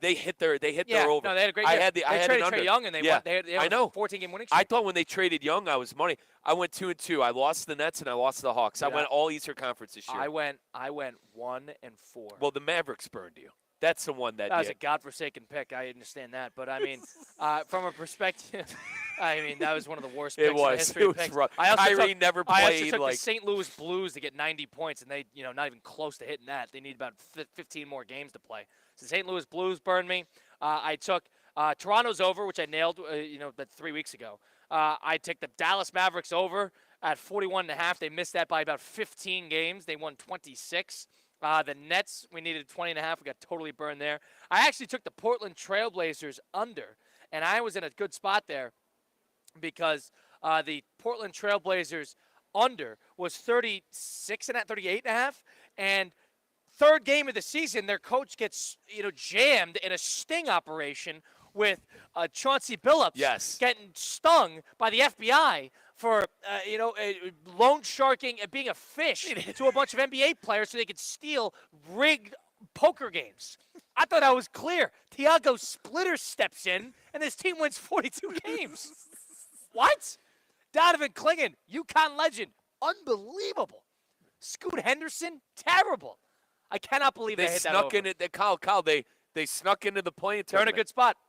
They hit their over. No, they had a great year. They traded Trae Young, and they won. They had I know. a 14-game winning streak. I thought when they traded Young, I was money. I went 2-2. I lost the Nets and I lost the Hawks. I went all Eastern Conference this year. I went 1-4. Well, the Mavericks burned you. That's the one that was a godforsaken pick. I understand that, but I mean, from a perspective, I mean that was one of the worst picks in the history of picks. Rough. Kyrie never played. I also took the St. Louis Blues to get 90 points, and they, not even close to hitting that. They need about 15 more games to play. So St. Louis Blues burned me. I took Toronto's over, which I nailed, that 3 weeks ago. I took the Dallas Mavericks over at 41.5. They missed that by about 15 games. They won 26. The Nets, we needed 20.5. We got totally burned there. I actually took the Portland Trailblazers under, and I was in a good spot there because the Portland Trailblazers under was 38.5, and third game of the season, their coach gets jammed in a sting operation with Chauncey Billups getting stung by the FBI for loan sharking and being a fish to a bunch of NBA players so they could steal rigged poker games. I thought I was clear. Thiago Splitter steps in, and this team wins 42 games. What? Donovan Clingan, UConn legend, unbelievable. Scoot Henderson, terrible. I cannot believe they hit that over. Kyle, they snuck into the play-in tournament.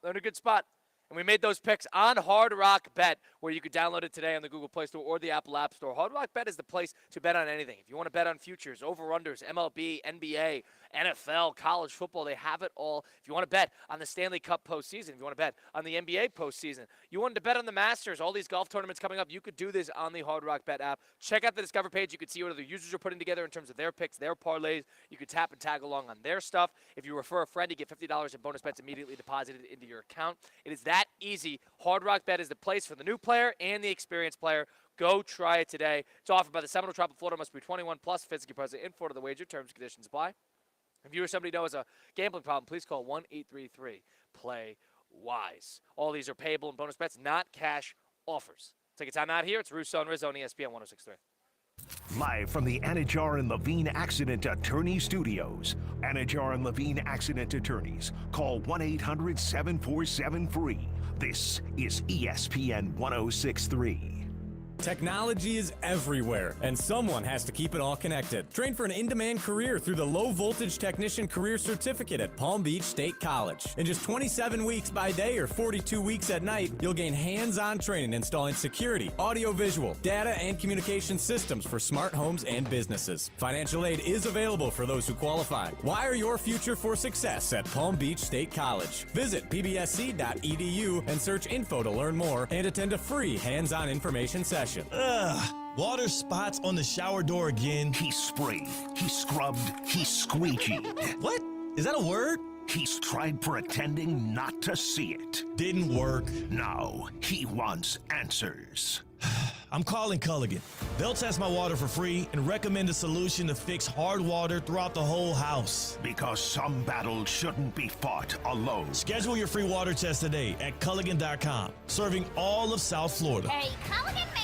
They're in a good spot. And we made those picks on Hard Rock Bet, where you could download it today on the Google Play Store or the Apple App Store. Hard Rock Bet is the place to bet on anything. If you want to bet on futures, over-unders, MLB, NBA, NFL, college football, they have it all. If you want to bet on the Stanley Cup postseason, if you want to bet on the NBA postseason, you wanted to bet on the Masters, all these golf tournaments coming up, you could do this on the Hard Rock Bet app. Check out the Discover page. You can see what other users are putting together in terms of their picks, their parlays. You can tap and tag along on their stuff. If you refer a friend, you get $50 in bonus bets immediately deposited into your account. It is that easy. Hard Rock Bet is the place for the new player and the experienced player. Go try it today. It's offered by the Seminole Tribe of Florida. Must be 21 plus, physically present in Florida. The wager, terms and conditions apply. If you or somebody knows a gambling problem, please call 1-833-PLAY-WISE. All these are payable in bonus bets, not cash offers. Take a time out here. It's Russo and Rizzo on ESPN 106.3. Live from the Anajar and Levine Accident Attorney Studios. Anajar and Levine Accident Attorneys. Call 1-800-747-FREE. This is ESPN 106.3. Technology is everywhere, and someone has to keep it all connected. Train for an in-demand career through the Low Voltage Technician Career Certificate at Palm Beach State College. In just 27 weeks by day or 42 weeks at night, you'll gain hands-on training installing security, audio-visual, data, and communication systems for smart homes and businesses. Financial aid is available for those who qualify. Wire your future for success at Palm Beach State College. Visit pbsc.edu and search info to learn more and attend a free hands-on information session. Ugh, water spots on the shower door again. He sprayed, he scrubbed, he squeegeed. What? Is that a word? He's tried pretending not to see it. Didn't work. Now he wants answers. I'm calling Culligan. They'll test my water for free and recommend a solution to fix hard water throughout the whole house. Because some battles shouldn't be fought alone. Schedule your free water test today at Culligan.com, serving all of South Florida. Hey, Culligan man!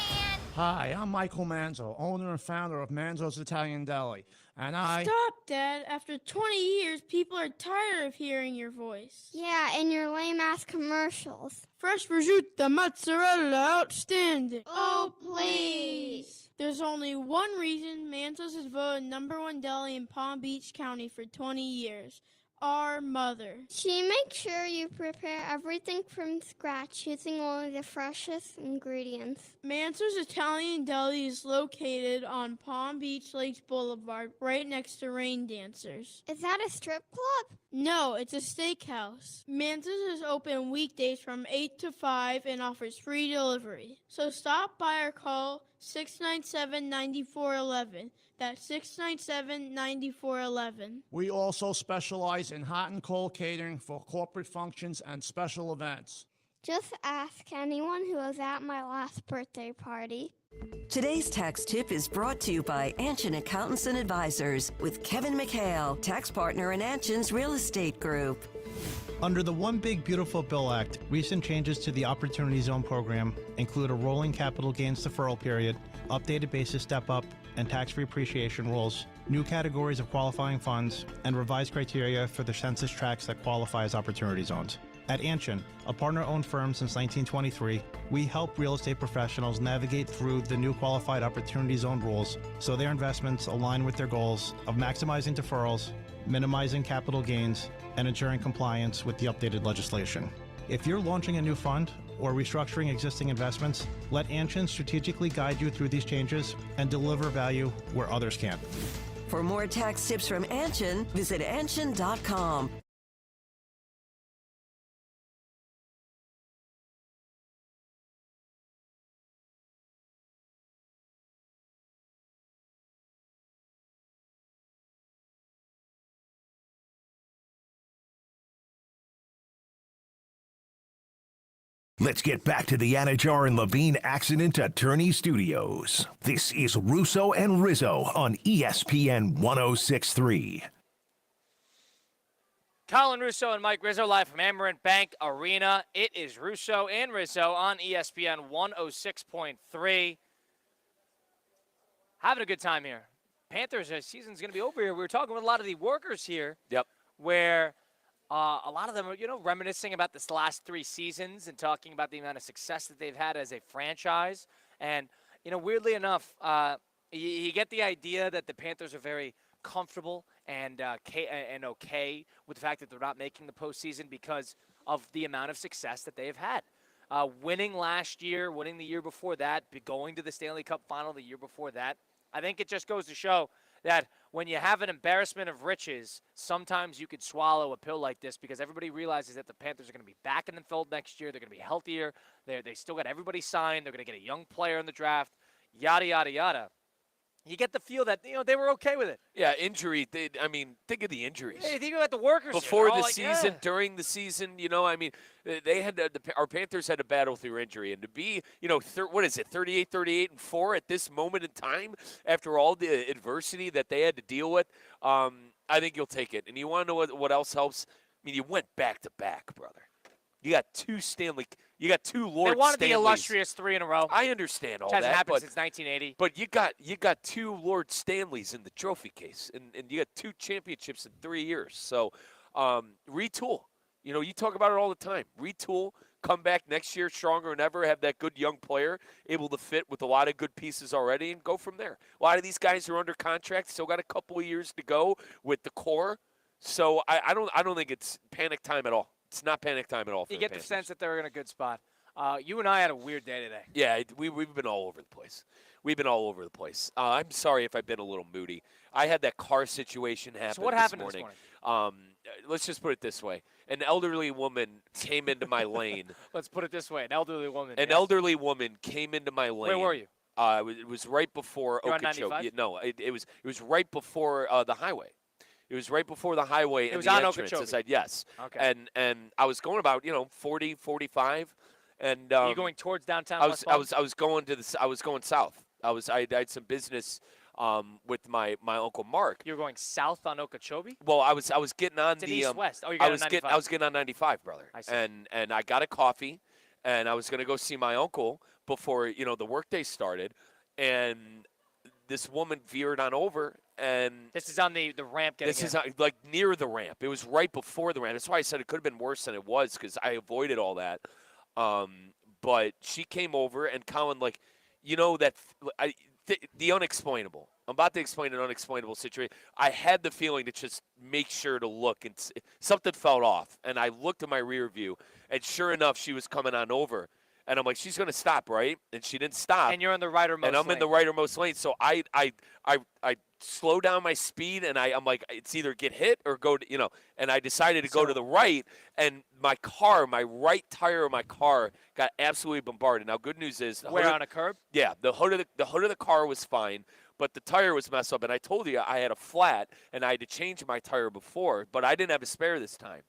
Hi, I'm Michael Manzo, owner and founder of Manzo's Italian Deli, and Stop, Dad. After 20 years, people are tired of hearing your voice. Yeah, and your lame-ass commercials. Fresh prosciutto, mozzarella, outstanding. Oh, please. There's only one reason Manzo's is voted #1 deli in Palm Beach County for 20 years. our mother. She makes sure you prepare everything from scratch using only the freshest ingredients. Manso's Italian Deli is located on Palm Beach Lakes Boulevard, right next to Rain Dancers. Is that a strip club? No, it's a steakhouse. Manso's is open weekdays from 8 to 5 and offers free delivery. So stop by or call 697-9411. That's 697-9411. We also specialize in hot and cold catering for corporate functions and special events. Just ask anyone who was at my last birthday party. Today's tax tip is brought to you by Anshin Accountants and Advisors with Kevin McHale, tax partner in Anshin's Real Estate Group. Under the One Big Beautiful Bill Act, recent changes to the Opportunity Zone program include a rolling capital gains deferral period, updated basis step-up, and tax-free appreciation rules, new categories of qualifying funds, and revised criteria for the census tracts that qualify as Opportunity Zones. At Anshin, a partner-owned firm since 1923, we help real estate professionals navigate through the new Qualified Opportunity Zone rules so their investments align with their goals of maximizing deferrals, minimizing capital gains, and ensuring compliance with the updated legislation. If you're launching a new fund or restructuring existing investments, let Anshin strategically guide you through these changes and deliver value where others can't. For more tax tips from Anshin, visit anshin.com. Let's get back to the Anajar and Levine Accident Attorney Studios. This is Russo and Rizzo on ESPN 106.3. Colin Russo and Mike Rizzo live from Amarant Bank Arena. It is Russo and Rizzo on ESPN 106.3. Having a good time here. Panthers' season's going to be over here. We were talking with a lot of the workers here. Yep. Where a lot of them are, reminiscing about this last 3 seasons and talking about the amount of success that they've had as a franchise. And, weirdly enough, you get the idea that the Panthers are very comfortable and okay with the fact that they're not making the postseason because of the amount of success that they have had. Winning last year, winning the year before that, going to the Stanley Cup final the year before that. I think it just goes to show that when you have an embarrassment of riches, sometimes you could swallow a pill like this because everybody realizes that the Panthers are going to be back in the fold next year. They're going to be healthier. They still got everybody signed. They're going to get a young player in the draft, yada, yada, yada. You get the feel that, they were okay with it. Yeah, injury. Think of the injuries. Hey, think about the workers before the like, season, during the season. They had our Panthers had to battle through injury, and to be, 38-38-4 at this moment in time after all the adversity that they had to deal with. I think you'll take it. And you want to know what else helps? You went back to back, brother. You got 2 Stanley. You got 2 Lord Stanleys. They wanted the illustrious 3 in a row. I understand all that. Hasn't happened but, since 1980. But you got 2 Lord Stanleys in the trophy case, and you got 2 championships in 3 years. So retool. You talk about it all the time. Retool. Come back next year stronger than ever. Have that good young player able to fit with a lot of good pieces already, and go from there. A lot of these guys are under contract. Still got a couple of years to go with the core. So I don't think it's panic time at all. It's not panic time at all. You get the sense that they're in a good spot. You and I had a weird day today. Yeah, we've been all over the place. I'm sorry if I've been a little moody. I had that car situation happen. So what happened this morning? Let's just put it this way: an elderly woman came into my lane. Let's put it this way: an elderly woman. Elderly woman came into my lane. Where were you? It was right before Okeechobee. No, it was right before the highway. It was right before the highway. It was and the on entrance. Okeechobee. I said yes. Okay. And I was going about 40, 45, and Are you going towards downtown? I was going south. I had some business with my uncle Mark. You were going south on Okeechobee? Well, I was getting on it's the east-west. Oh, you got on 95. I was getting on 95, brother. I see. And I got a coffee, and I was going to go see my uncle before the workday started, and this woman veered on over. And this is on the ramp getting This is like near the ramp. It was right before the ramp. That's why I said it could have been worse than it was because I avoided all that. But she came over, and Colin, you know that the unexplainable. I'm about to explain an unexplainable situation. I had the feeling to just make sure to look, and something fell off. And I looked at my rear view, and sure enough, she was coming on over. And I'm like, she's going to stop, right? And she didn't stop. And you're in the rightermost lane. And I'm in the rightermost lane. So I slow down my speed, and I'm like, it's either get hit or go to, and I decided to go to the right. And my right tire of my car got absolutely bombarded. Now, good news is. On a curb? Yeah, the hood of the car was fine, but the tire was messed up. And I told you I had a flat, and I had to change my tire before, but I didn't have a spare this time.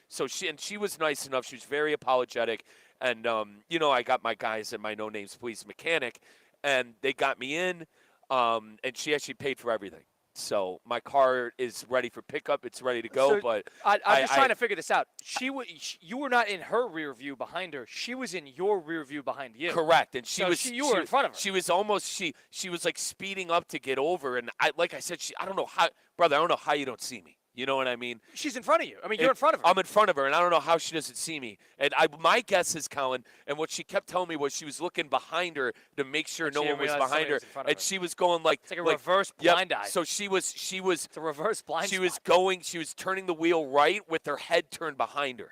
So she was nice enough. She was very apologetic. And, I got my guys at my No Names Please mechanic, and they got me in, and she actually paid for everything. So my car is ready for pickup. It's ready to go. So but I'm just trying to figure this out. You were not in her rear view behind her. She was in your rear view behind you. Correct. And you were in front of her. She was almost she was like speeding up to get over. And like I said, I don't know how, brother. I don't know how you don't see me. You know what I mean? She's in front of you. I mean, you're in front of her. I'm in front of her, and I don't know how she doesn't see me. And my guess is, Colin, and what she kept telling me was she was looking behind her to make sure no one was behind her. And she was going like. It's like a reverse blind eye. So she was. It's a reverse blind She was going. She was turning the wheel right with her head turned behind her.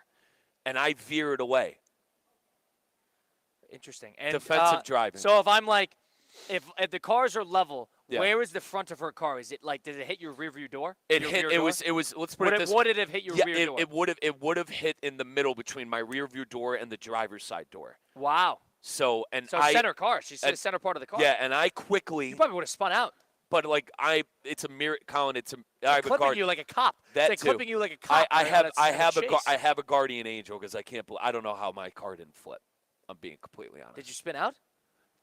And I veered away. Interesting. And, defensive driving. So if I'm like, if the cars are level, yeah. Where is the front of her car? Is it like, does it hit your rear view door? It was. Let's put it this way. Would it have hit your rear door? It would have hit in the middle between my rear view door and the driver's side door. Wow. So center car. She's the center part of the car. Yeah, and I quickly. You probably would have spun out. But it's a mirror, Colin. I have clipping you like a cop. It's clipping you like a cop. I have a guardian angel because I don't know how my car didn't flip. I'm being completely honest. Did you spin out?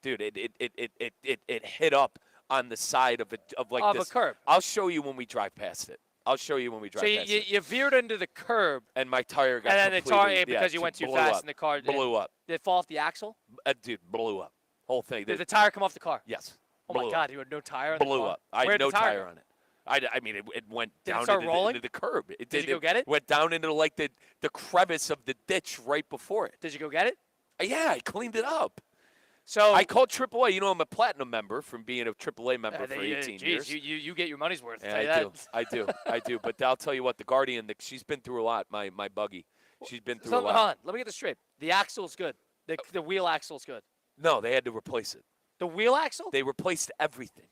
Dude, it hit up on the side of a curb. I'll show you when we drive past it. So you veered into the curb. And my tire got and then the tire, because you went too fast and the car blew up. Did it fall off the axle? Dude, blew up. Whole thing. Did the tire come off the car? Yes. Oh, my God. You had no tire on the car? Blew up. I had no tire on it. I mean, it went down into the curb. Did you go get it? Went down into like the crevice of the ditch right before it. Did you go get it? Yeah, I cleaned it up. So I called AAA. You know, I'm a platinum member from being a AAA member for 18 years. You get your money's worth. Yeah, I do. But I'll tell you what, the Guardian, she's been through a lot. My buggy, she's been through a lot. Hold on, let me get this straight. The axle's good. The wheel axle's good. No, they had to replace it. The wheel axle? They replaced everything.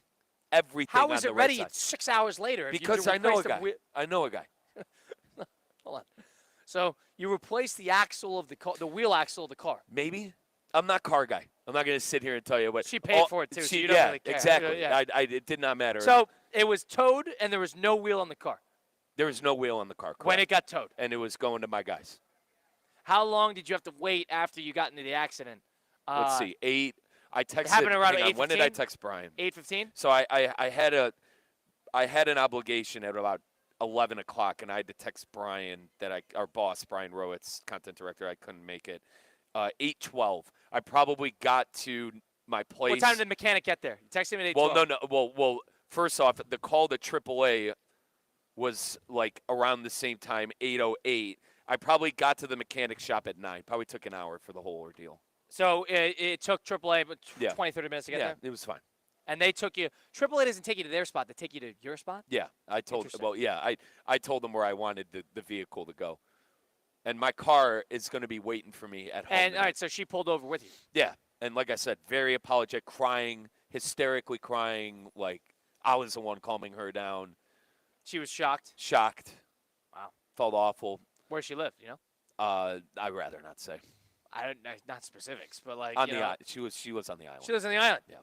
Everything. How was it ready right 6 hours later? Because I know a guy. I know a guy. Hold on. So you replaced the axle of the car, the wheel axle of the car. Maybe. I'm not car guy. I'm not going to sit here and tell you what. She paid for it too. So you don't really care. Exactly. Yeah. It did not matter. So it was towed, and there was no wheel on the car. There was no wheel on the car. Correct. When it got towed. And it was going to my guys. How long did you have to wait after you got into the accident? Let's see. 8. I texted. It happened around 8:15? When did I text Brian? 8:15. So I had an obligation at about 11 o'clock, and I had to text Brian our boss, Brian Rowitz, content director. I couldn't make it. 8:12. I probably got to my place. What time did the mechanic get there? You texted him at 8:12. Well, no. Well, first off, the call to AAA was like around the same time, 8:08. I probably got to the mechanic shop at 9. Probably took an hour for the whole ordeal. So it took AAA 20, 30 minutes to get there? Yeah, it was fine. And they took you – AAA doesn't take you to their spot. They take you to your spot? Yeah. I told them where I wanted the vehicle to go. And my car is going to be waiting for me at home. And, all right, so she pulled over with you. Yeah. And like I said, very apologetic, crying, hysterically crying. Like, I was the one calming her down. She was shocked? Shocked. Wow. Felt awful. Where she lived, you know? I'd rather not say. I don't know, not specifics, but like, on the island. She lives on the island. She lives on the island. Yeah.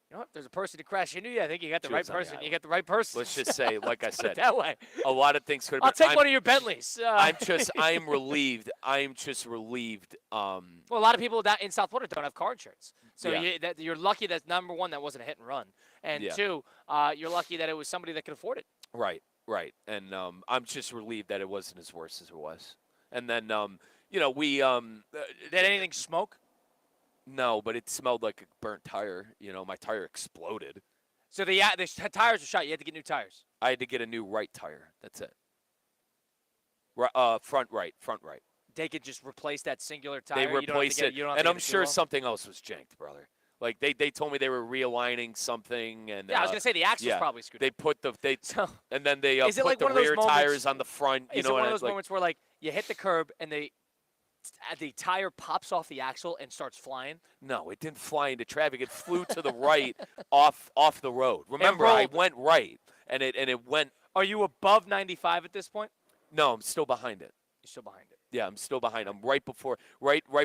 You know what? There's a person to crash into you. I think you got the right person. You got the right person. Let's just say, like I said, that way. A lot of things could have been. I'll take one of your Bentleys. I am relieved. I am just relieved. Well, a lot of people in South Florida don't have car insurance. So yeah. You're lucky that, number one, that wasn't a hit and run. And two, you're lucky that it was somebody that could afford it. Right. And I'm just relieved that it wasn't as worse as it was. And then, we did anything smoke? No, but it smelled like a burnt tire. My tire exploded. So the tires were shot. You had to get new tires. I had to get a new right tire. That's it. Front right. They could just replace that singular tire. They replaced it, and I'm sure something else was janked, brother. Like they told me they were realigning something, and Yeah, I was gonna say the axle's yeah, probably screwed. They put the and then they is it put like the one of those rear moments- tires on the front. You Is know, it one and of those moments where like you hit the curb and the tire pops off the axle and starts flying? No, it didn't fly into traffic. It flew to the right off the road. Remember, I went right, and it went. Are you above 95 at this point? No, I'm still behind it. You're still behind it. Yeah, I'm still behind. I'm right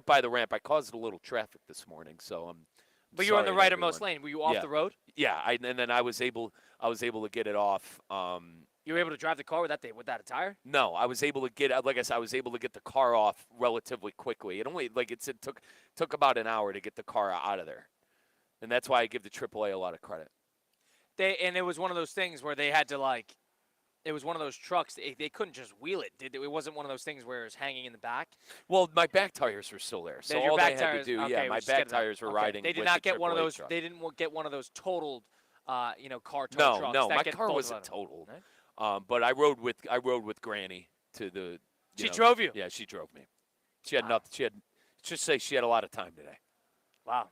by the ramp. I caused a little traffic this morning, so I'm. But you were on the sorry to rightermost everyone. lane. Were you off Yeah. the road? Yeah, and then I was able to get it off. You were able to drive the car without a tire? No, I was able to get, like I said, I was able to get the car off relatively quickly. It only it took about an hour to get the car out of there, and that's why I give the AAA a lot of credit. And it was one of those things where they had to it was one of those trucks. They couldn't just wheel it. It wasn't one of those things where it was hanging in the back. Well, my back tires were still there, so all they had to do, okay, my back tires were riding. They did with not the get one of AAA those. truck. They didn't get one of those totaled, car tow trucks. No, that my get car both wasn't of them. totaled. But I rode with Granny to the. She drove you? Yeah, she drove me. She had nothing. Just say she had a lot of time today. Wow,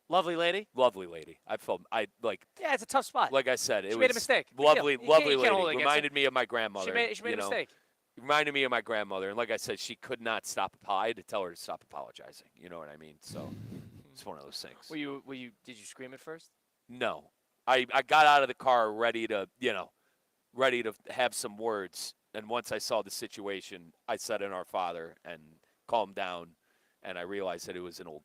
lovely lady. Lovely lady. Yeah, it's a tough spot. Like I said, She made a mistake. Big Lovely, deal. lovely You can't hold it lady. against Reminded me of my grandmother. She made a mistake. Reminded me of my grandmother, and like I said, she could not stop. I had to tell her to stop apologizing. You know what I mean? So it's one of those things. Did you scream at first? No, I got out of the car ready to have some words, and once I saw the situation, I said in Our Father and calmed down, and I realized that it was an old,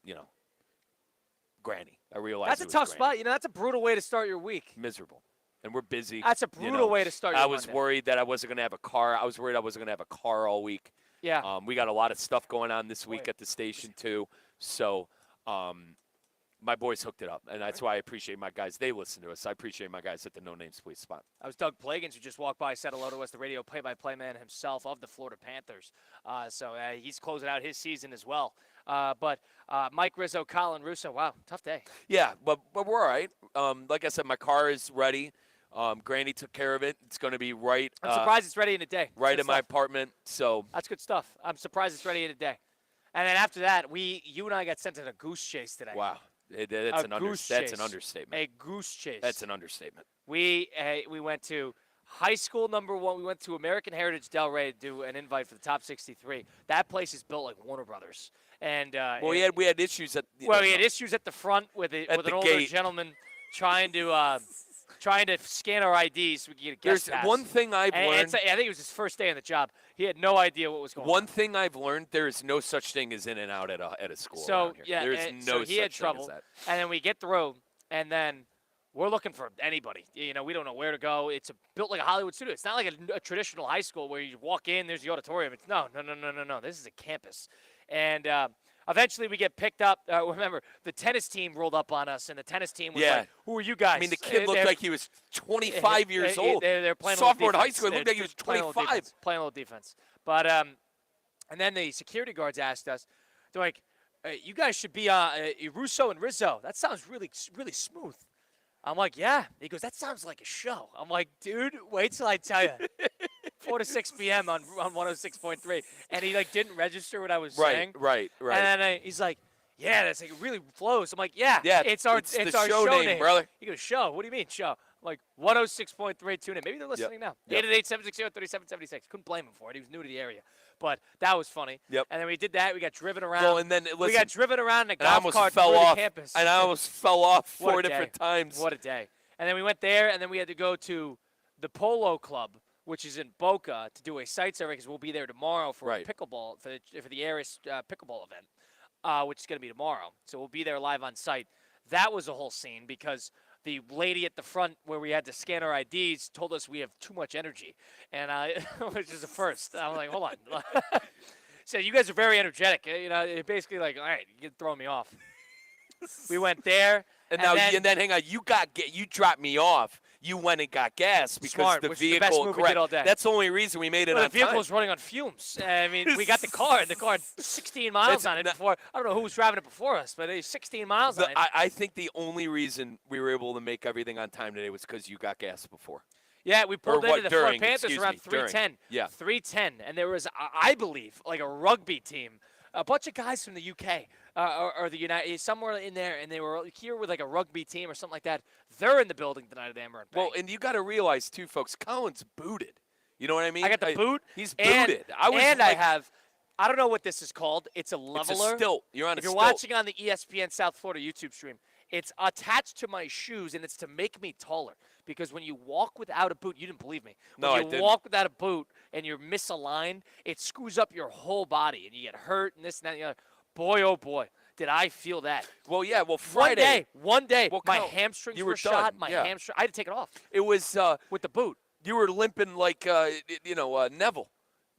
Granny. I realized That's a tough spot. That's a brutal way to start your week. Miserable. And we're busy. That's a brutal way to start your I was Monday. worried that I wasn't going to have a car. I was worried I wasn't going to have a car all week. Yeah. We got a lot of stuff going on this week at the station, too. So my boys hooked it up, and that's why I appreciate my guys. They listen to us. I appreciate my guys at the No Names Please spot. That was Doug Plagans, who just walked by, said hello to us, the radio play-by-play man himself of the Florida Panthers. So he's closing out his season as well. But Mike Rizzo, Colin Russo, wow, tough day. Yeah, but we're all right. Like I said, my car is ready. Granny took care of it. It's going to be right. I'm surprised it's ready in a day. Right in my apartment. So that's good stuff. I'm surprised it's ready in a day. And then after that, you and I got sent on a goose chase today. Wow. That's an understatement. A goose chase. That's an understatement. We went to high school number 1. We went to American Heritage Delray to do an invite for the top 63. That place is built like Warner Brothers. And we had issues at. We had issues at the front with an older gate. gentleman trying to scan our IDs so we could get a guest pass. One thing I've learned. I think it was his first day on the job. He had no idea what was going on. One thing I've learned: there is no such thing as in and out at a school. So yeah, there's no so he such had trouble, thing as that. and then we get through, and then we're looking for anybody. We don't know where to go. It's built like a Hollywood studio. It's not like a traditional high school where you walk in, there's the auditorium. It's no. This is a campus, and eventually we get picked up. Remember, the tennis team rolled up on us, and the tennis team was like, "Who are you guys?" I mean, the kid looked like he was 25 years old. They're playing sophomore in defense. high school. It looked like he was 25. Playing a little defense. But and then the security guards asked us, they're like, "You guys should be Russo and Rizzo. That sounds really, really smooth." I'm like, "Yeah." He goes, "That sounds like a show." I'm like, "Dude, wait till I tell you." 4 to 6 p.m. on 106.3, and he didn't register what I was saying. Right. And then he's like, "Yeah, that's it really flows." I'm like, "Yeah, it's our the show name, brother." He goes, "Show? What do you mean show?" I'm like, 106.3 tune in. Maybe they're listening now. 888-760-3776. Couldn't blame him for it. He was new to the area, but that was funny. Yep. And then we did that. We got driven around. Well, and then we got driven around in a and I golf almost cart fell through off. the campus. And I almost fell off What a 4 day. different times. What a day! And then we went there, and then we had to go to the Polo Club, which is in Boca, to do a site survey because we'll be there tomorrow for a pickleball for the Aris pickleball event, which is going to be tomorrow. So we'll be there live on site. That was a whole scene because the lady at the front where we had to scan our IDs told us we have too much energy, and which is a first. I'm like, hold on. So you guys are very energetic. Basically like, all right, you're throwing me off. We went there. And then hang on, you dropped me off. You went and got gas because Smart, the which vehicle. is the best move we did all day. That's the only reason we made it on the vehicle time. was running on fumes. I mean, we got the car, and the car had 16 miles on it before. I don't know who was driving it before us, but it was 16 miles on it. I think the only reason we were able to make everything on time today was because you got gas before. Yeah, we pulled into the Florida Panthers excuse around me, 3:10. Yeah. 3:10, and there was, I believe, like a rugby team, a bunch of guys from the UK or the United, somewhere in there, and they were here with like a rugby team or something like that. They're in the building tonight at Amaranth Bank. Well, and you got to realize too, folks, Colin's booted. You know what I mean? I got the boot. He's booted. I don't know what this is called. It's a leveler. It's a stilt. You're on if a you're stilt. watching on the ESPN South Florida YouTube stream, it's attached to my shoes, and it's to make me taller. Because when you walk without a boot, you didn't believe me. When I you didn't. walk without a boot and you're misaligned, it screws up your whole body, and you get hurt and this and that and the other. Boy, oh boy, did I feel that. Well, yeah, well, Friday. One day, well, my Kyle, hamstrings you were were shot. done. My Yeah. hamstring, I had to take it off. It was with the boot. You were limping like Neville,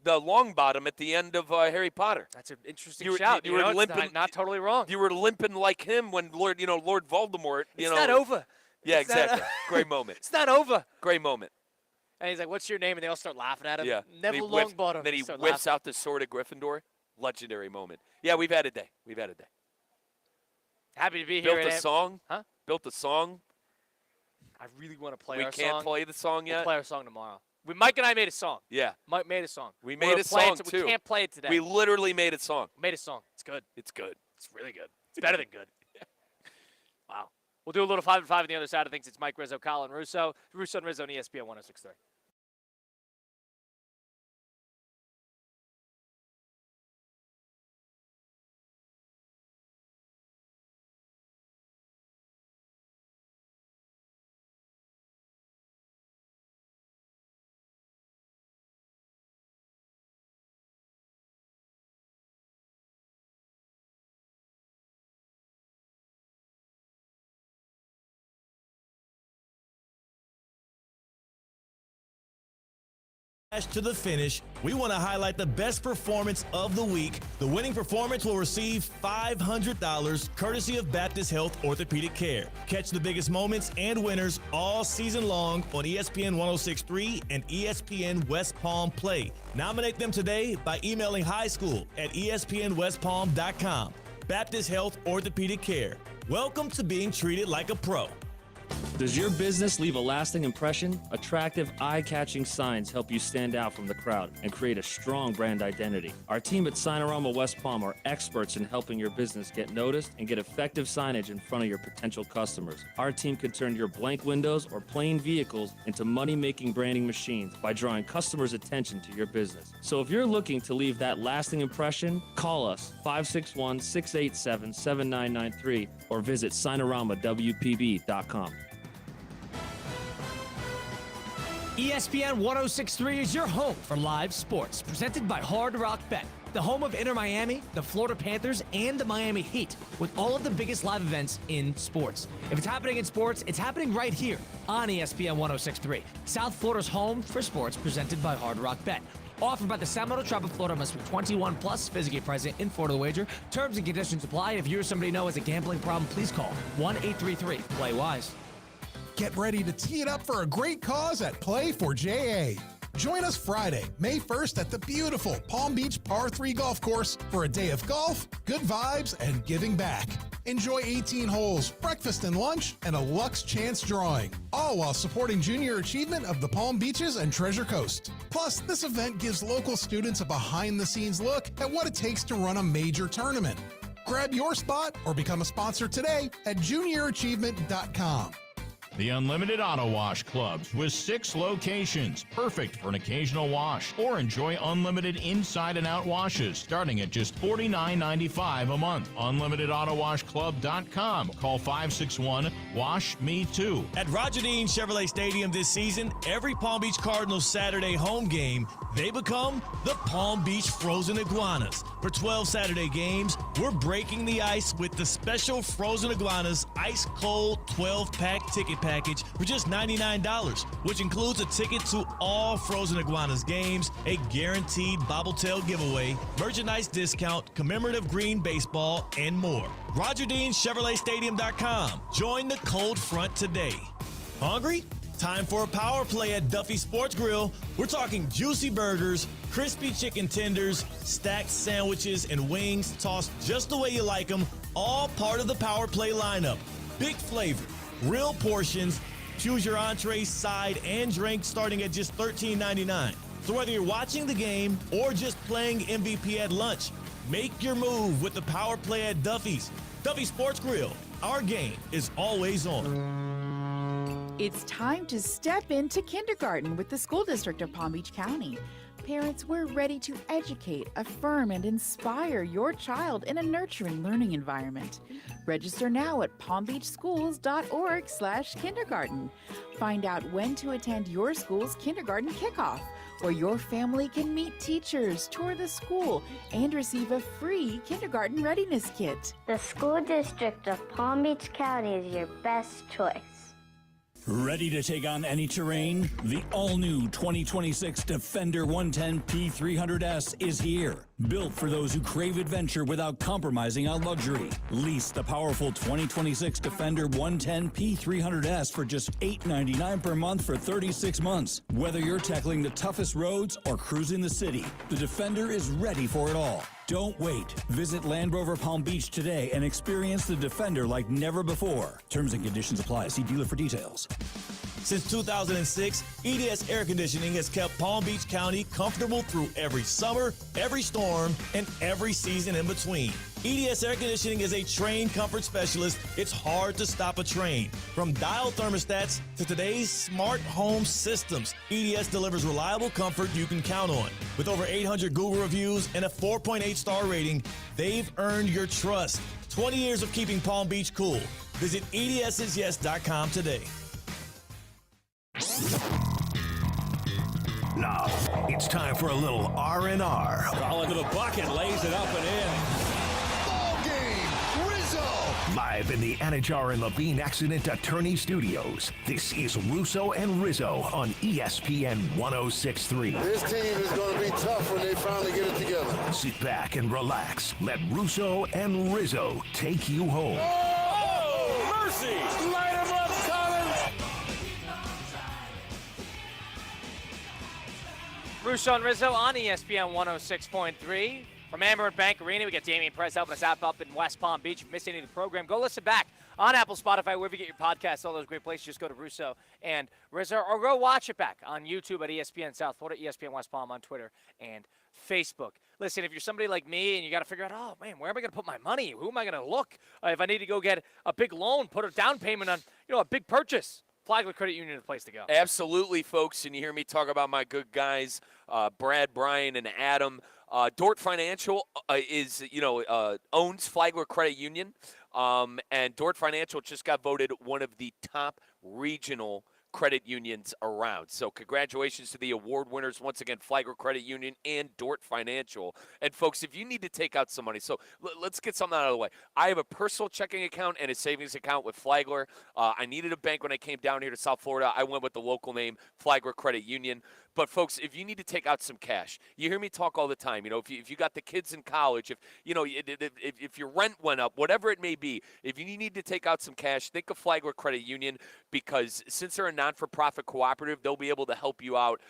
the long bottom at the end of Harry Potter. That's an interesting shout. You were limping, not totally wrong. You were limping like him when Lord Voldemort. It's not over. Yeah, It's exactly. not, Great moment. It's not over. Great moment. And he's like, "What's your name?" And they all start laughing at him. Yeah. Neville Longbottom. Then he start whips laughing. out the sword of Gryffindor. Legendary moment. Yeah, we've had a day. Happy to be here. Built a song. Huh? Built a song. I really want to play We our can't song. play the song yet. We'll play our song tomorrow. Mike and I made a song. Yeah. Mike made a song. We made a song, too. We can't play it today. We literally made a song. Made a song. It's good. It's good. It's really good. It's better than good. Wow. We'll do a little 5 and 5 on the other side of things. It's Mike Rizzo, Colin Russo and Rizzo on ESPN 106.3. To the finish, we want to highlight the best performance of the week. The winning performance will receive $500 courtesy of Baptist Health Orthopedic Care. Catch the biggest moments and winners all season long on ESPN 106.3 and ESPN West Palm Play. Nominate them today by emailing highschool@espnwestpalm.com. Baptist Health Orthopedic Care. Welcome to being treated like a pro. Does your business leave a lasting impression? Attractive, eye-catching signs help you stand out from the crowd and create a strong brand identity. Our team at Signorama West Palm are experts in helping your business get noticed and get effective signage in front of your potential customers. Our team can turn your blank windows or plain vehicles into money-making branding machines by drawing customers' attention to your business. So if you're looking to leave that lasting impression, call us 561-687-7993 or visit signoramawpb.com. ESPN 106.3 is your home for live sports, presented by Hard Rock Bet, the home of Inter Miami, the Florida Panthers, and the Miami Heat, with all of the biggest live events in sports. If it's happening in sports, it's happening right here on ESPN 106.3, South Florida's home for sports, presented by Hard Rock Bet. Offered by the Seminole Tribe of Florida, must be 21 plus, physically present in Florida to wager. Terms and conditions apply. If you or somebody you know has a gambling problem, please call 1-833-PLAY-WISE. Get ready to tee it up for a great cause at Play4JA. Join us Friday, May 1st at the beautiful Palm Beach Par 3 Golf Course for a day of golf, good vibes, and giving back. Enjoy 18 holes, breakfast and lunch, and a Lux Chance drawing, all while supporting junior achievement of the Palm Beaches and Treasure Coast. Plus, this event gives local students a behind-the-scenes look at what it takes to run a major tournament. Grab your spot or become a sponsor today at juniораchievement.com. The Unlimited Auto Wash Clubs with 6 locations, perfect for an occasional wash, or enjoy unlimited inside and out washes starting at just $49.95 a month. UnlimitedAutoWashClub.com. Call 561-WASH-ME-TOO. At Roger Dean Chevrolet Stadium this season, every Palm Beach Cardinals Saturday home game, they become the Palm Beach Frozen Iguanas. For 12 Saturday games, we're breaking the ice with the special Frozen Iguanas Ice Cold 12-pack ticket package for just $99, which includes a ticket to all Frozen Iguanas games, a guaranteed Bobbletail giveaway, merchandise discount, commemorative green baseball, and more. RogerDeanChevroletStadium.com. Join the cold front today. Hungry? Time for a power play at Duffy Sports Grill. We're talking juicy burgers, crispy chicken tenders, stacked sandwiches, and wings tossed just the way you like them, all part of the power play lineup. Big flavor, real portions, choose your entree, side, and drink starting at just $13.99. So whether you're watching the game or just playing MVP at lunch, Make your move with the power play at Duffy's. Duffy Sports Grill. Our game is always on. It's time to step into kindergarten with the School District of Palm Beach County. Parents, we're ready to educate, affirm, and inspire your child in a nurturing learning environment. Register now at palmbeachschools.org/kindergarten. Find out when to attend your school's kindergarten kickoff, where your family can meet teachers, tour the school, and receive a free kindergarten readiness kit. The School District of Palm Beach County is your best choice. Ready to take on any terrain? The all-new 2026 Defender 110 P300S is here. Built for those who crave adventure without compromising on luxury. Lease the powerful 2026 Defender 110 P300S for just $899 per month for 36 months. Whether you're tackling the toughest roads or cruising the city, the Defender is ready for it all. Don't wait. Visit Land Rover Palm Beach today and experience the Defender like never before. Terms and conditions apply. See dealer for details. Since 2006, EDS Air Conditioning has kept Palm Beach County comfortable through every summer, every storm, and every season in between. EDS Air Conditioning is a trained comfort specialist. It's hard to stop a train. From dial thermostats to today's smart home systems, EDS delivers reliable comfort you can count on. With over 800 Google reviews and a 4.8 star rating, they've earned your trust. 20 years of keeping Palm Beach cool. Visit EDSisyes.com today. Now, it's time for a little R&R. Colin to the bucket, lays it up and in. Ball game, Rizzo! Live in the Anajar and Levine Accident Attorney Studios, this is Russo and Rizzo on ESPN 106.3. This team is going to be tough when they finally get it together. Sit back and relax. Let Russo and Rizzo take you home. Oh, mercy! Light him up, Colin! Russo and Rizzo on ESPN 106.3. From Amerant Bank Arena, we got Damian Perez helping us out up in West Palm Beach. If you missed any of the program, go listen back on Apple, Spotify, wherever you get your podcasts, all those great places. Just go to Russo and Rizzo, or go watch it back on YouTube at ESPN South Florida, ESPN West Palm on Twitter and Facebook. Listen, if you're somebody like me and you got to figure out, oh, man, where am I going to put my money? Who am I going to look? If I need to go get a big loan, put a down payment on, a big purchase. Flagler Credit Union is the place to go. Absolutely, folks. And you hear me talk about my good guys, Brad, Brian, and Adam. Dort Financial owns Flagler Credit Union. And Dort Financial just got voted one of the top regional credit unions around. So congratulations to the award winners once again, Flagler Credit Union and Dort Financial. And folks, if you need to take out some money, so let's get something out of the way. I have a personal checking account and a savings account with Flagler. I needed a bank when I came down here to South Florida. I went with the local name, Flagler Credit Union. But folks, if you need to take out some cash, you hear me talk all the time. If you got the kids in college, if your rent went up, whatever it may be, if you need to take out some cash, think of Flagler Credit Union, because since they're a non-for-profit cooperative, they'll be able to help you out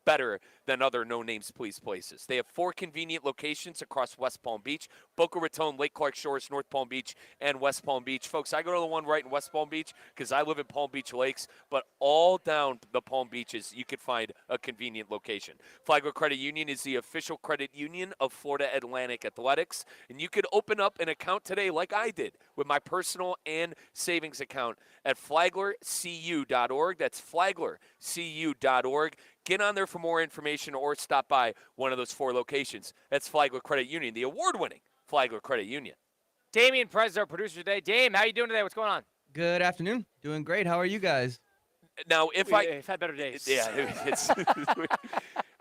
better than other no-names please places. They have 4 convenient locations across West Palm Beach: Boca Raton, Lake Clark Shores, North Palm Beach, and West Palm Beach. Folks, I go to the one right in West Palm Beach because I live in Palm Beach Lakes, but all down the Palm Beaches, you could find a convenient location. Flagler Credit Union is the official credit union of Florida Atlantic Athletics, and you could open up an account today like I did with my personal and savings account at flaglercu.org. That's flaglercu.org. Get on there for more information or stop by one of those 4 locations. That's Flagler Credit Union, the award-winning Flagler Credit Union. Damian Perez, our producer today. Dame, how you doing today? What's going on? Good afternoon. Doing great. How are you guys? Now, I've had better days. Yeah,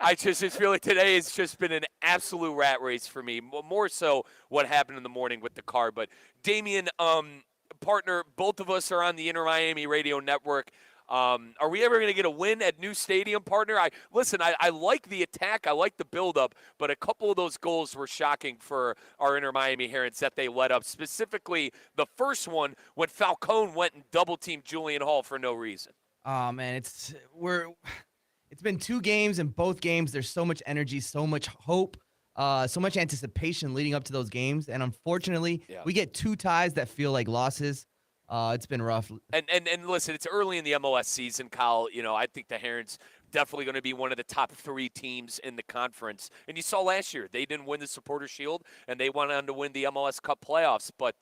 I just feel like today has just been an absolute rat race for me. More so what happened in the morning with the car. But Damian, partner, both of us are on the Inter Miami Radio Network. Are we ever going to get a win at new stadium, partner? I like the attack. I like the buildup, but a couple of those goals were shocking for our Inter Miami Herons that they let up. Specifically, the first one when Falcone went and double-teamed Julian Hall for no reason. Oh, man, it's been 2 games, and both games there's so much energy, so much hope, so much anticipation leading up to those games, and unfortunately, we get 2 ties that feel like losses. It's been rough. And listen, it's early in the MLS season, Kyle. I think the Herons definitely going to be one of the top 3 teams in the conference. And you saw last year, they didn't win the Supporter Shield, and they went on to win the MLS Cup playoffs. But,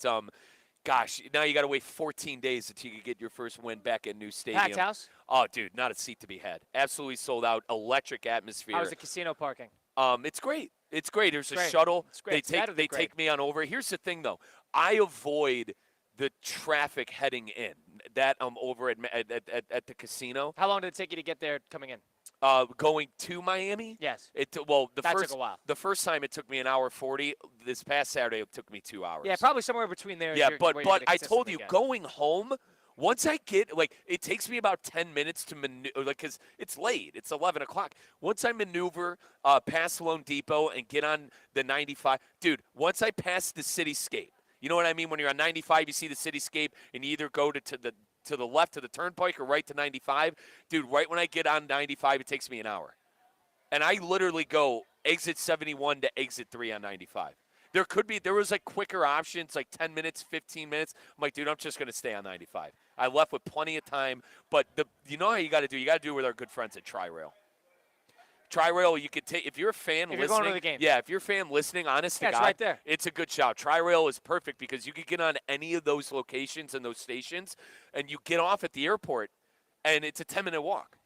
gosh, now you got to wait 14 days until you can get your first win back at new stadium. Packed house? Oh, dude, not a seat to be had. Absolutely sold out. Electric atmosphere. How's the casino parking? It's great. It's great. There's a Great. shuttle. It's great. They take me on over. Here's the thing, though. I avoid the traffic heading in. That I'm over at the casino. How long did it take you to get there coming in? Going to Miami? Yes. That took a while. The first time it took me an hour 40. This past Saturday it took me 2 hours. Yeah, probably somewhere between there. Yeah, but I told consistently you, get. going home, once I get, it takes me about 10 minutes to maneuver, because it's late. It's 11 o'clock. Once I maneuver past Lone Depot and get on the 95, dude, once I pass the cityscape, you know what I mean? When you're on 95, you see the cityscape, and you either go to the left to the turnpike or right to 95. Dude, right when I get on 95, it takes me an hour. And I literally go exit 71 to exit 3 on 95. There was quicker options, 10 minutes, 15 minutes. I'm like, dude, I'm just going to stay on 95. I left with plenty of time. But you know how you got to do? You got to do it with our good friends at Tri-Rail. Tri-Rail, you could take, if you're a fan if listening. You're going to the game. Yeah, if you're a fan listening, honest to God, it's right there. It's a good shout. Tri-Rail is perfect because you could get on any of those locations and those stations, and you get off at the airport, and it's a 10-minute walk.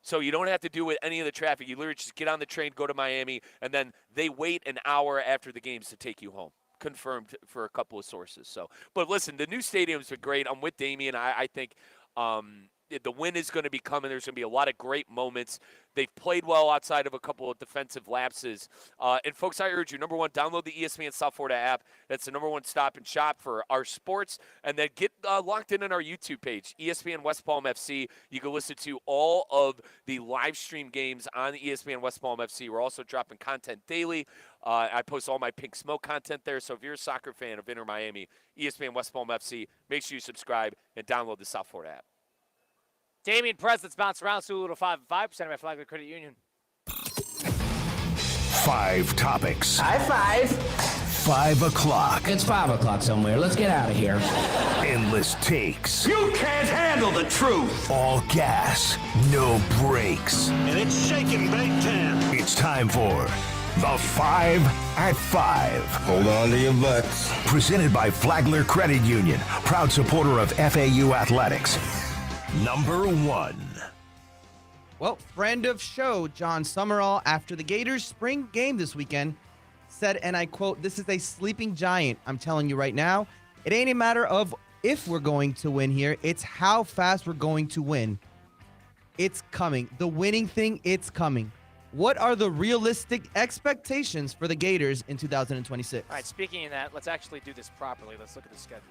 So you don't have to do with any of the traffic. You literally just get on the train, go to Miami, and then they wait an hour after the games to take you home. Confirmed for a couple of sources. So, but listen, the new stadiums are great. I'm with Damien. I think the win is going to be coming. There's going to be a lot of great moments. They've played well outside of a couple of defensive lapses. And, folks, I urge you, number one, download the ESPN South Florida app. That's the number one stop and shop for our sports. And then get locked in on our YouTube page, ESPN West Palm FC. You can listen to all of the live stream games on ESPN West Palm FC. We're also dropping content daily. I post all my Pink Smoke content there. So if you're a soccer fan of Inter Miami, ESPN West Palm FC, make sure you subscribe and download the South Florida app. Damien Perez, let's bounce around. Sulu to 5 by Flagler Credit Union. 5 topics. High five. 5 o'clock. It's 5 o'clock somewhere. Let's get out of here. Endless takes. You can't handle the truth. All gas, no brakes. And it's shaking big time. It's time for the 5 at 5. Hold on to your butts. Presented by Flagler Credit Union, proud supporter of FAU Athletics. Number 1. Well, friend of show John Summerall, after the Gators' spring game this weekend, said, and I quote, "This is a sleeping giant. I'm telling you right now, it ain't a matter of if we're going to win here. It's how fast we're going to win. It's coming. The winning thing, it's coming." What are the realistic expectations for the Gators in 2026? All right, speaking of that, let's actually do this properly. Let's look at the schedule.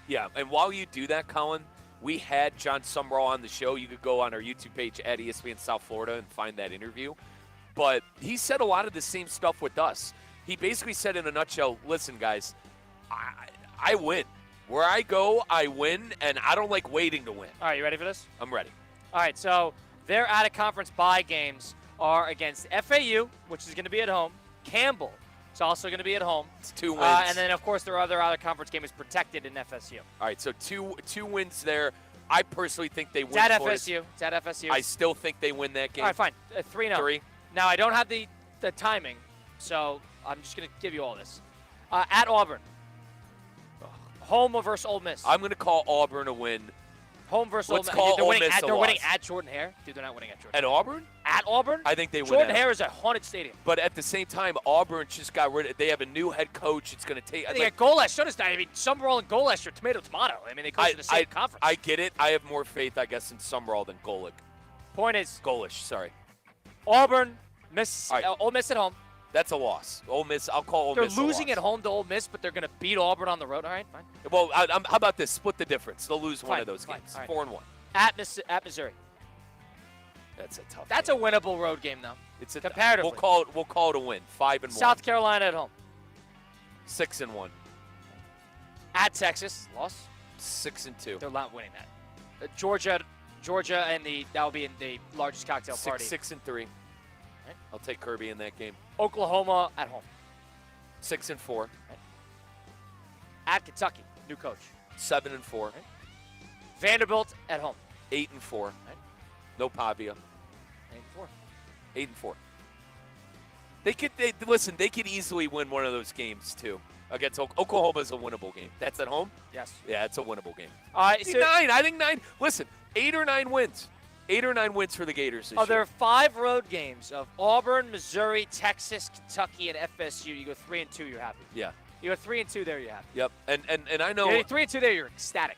Yeah, and while you do that, Colin, we had John Summerall on the show. You could go on our YouTube page at ESPN South Florida and find that interview. But he said a lot of the same stuff with us. He basically said in a nutshell, listen, guys, I win. Where I go, I win, and I don't like waiting to win. All right, you ready for this? I'm ready. All right, so their out-of-conference bye games are against FAU, which is going to be at home, Campbell, it's also going to be at home. It's 2 wins. And then, of course, their other out-of-conference game is protected in FSU. All right, so two wins there. I personally think they win. It's at FSU. It's at FSU. I still think they win that game. All right, fine. 3-0. 3. Now, I don't have the timing, so I'm just going to give you all this. At Auburn. Home versus Ole Miss. I'm going to call Auburn a win. Home versus Let's Ole Miss. call They're Ole winning Miss at, a they're winning loss. at Jordan Hare. Dude, they're not winning at Jordan At Auburn? At Auburn? I think they win. Jordan Hare is a haunted stadium. But at the same time, Auburn just got rid of. They have a new head coach. It's going to take. They got Golesh. So does that. I mean, Summerall and Golesh are tomato. I mean, they coach in the same conference. I get it. I have more faith, I guess, in Summerall than Golick. Point is, Golish, sorry. Auburn, Miss, All right. Ole Miss at home. That's a loss. Ole Miss. I'll call Ole They're Miss a losing loss. at home to Ole Miss, but they're going to beat Auburn on the road. All right, fine. Well, how about this? Split the difference. They'll lose one Fine, of those fine. games. All right. 4-1. At Missouri. That's a tough. That's game. a winnable road game, though. It's a comparatively. We'll call it a win. 5-1. South Carolina at home. 6-1. At Texas, loss. 6-2. They're not winning that. Georgia, and that will be in the largest cocktail party. 6-3. Right. I'll take Kirby in that game. Oklahoma at home. 6-4. Right. At Kentucky, new coach. 7-4. Vanderbilt at home. 8-4. Right. No Pavia. 8-4. 8-4. They could easily win one of those games too. Against Oklahoma's a winnable game. That's at home? Yes. Yeah, it's a winnable game. So 9. I think 9. Listen, 8 or 9 wins. 8 or 9 wins for the Gators this year. There are 5 road games of Auburn, Missouri, Texas, Kentucky, and FSU. You go 3-2, you're happy. Yeah. You go 3-2 there, you're happy. Yep. And I know. Yeah, 3-2 there, you're ecstatic.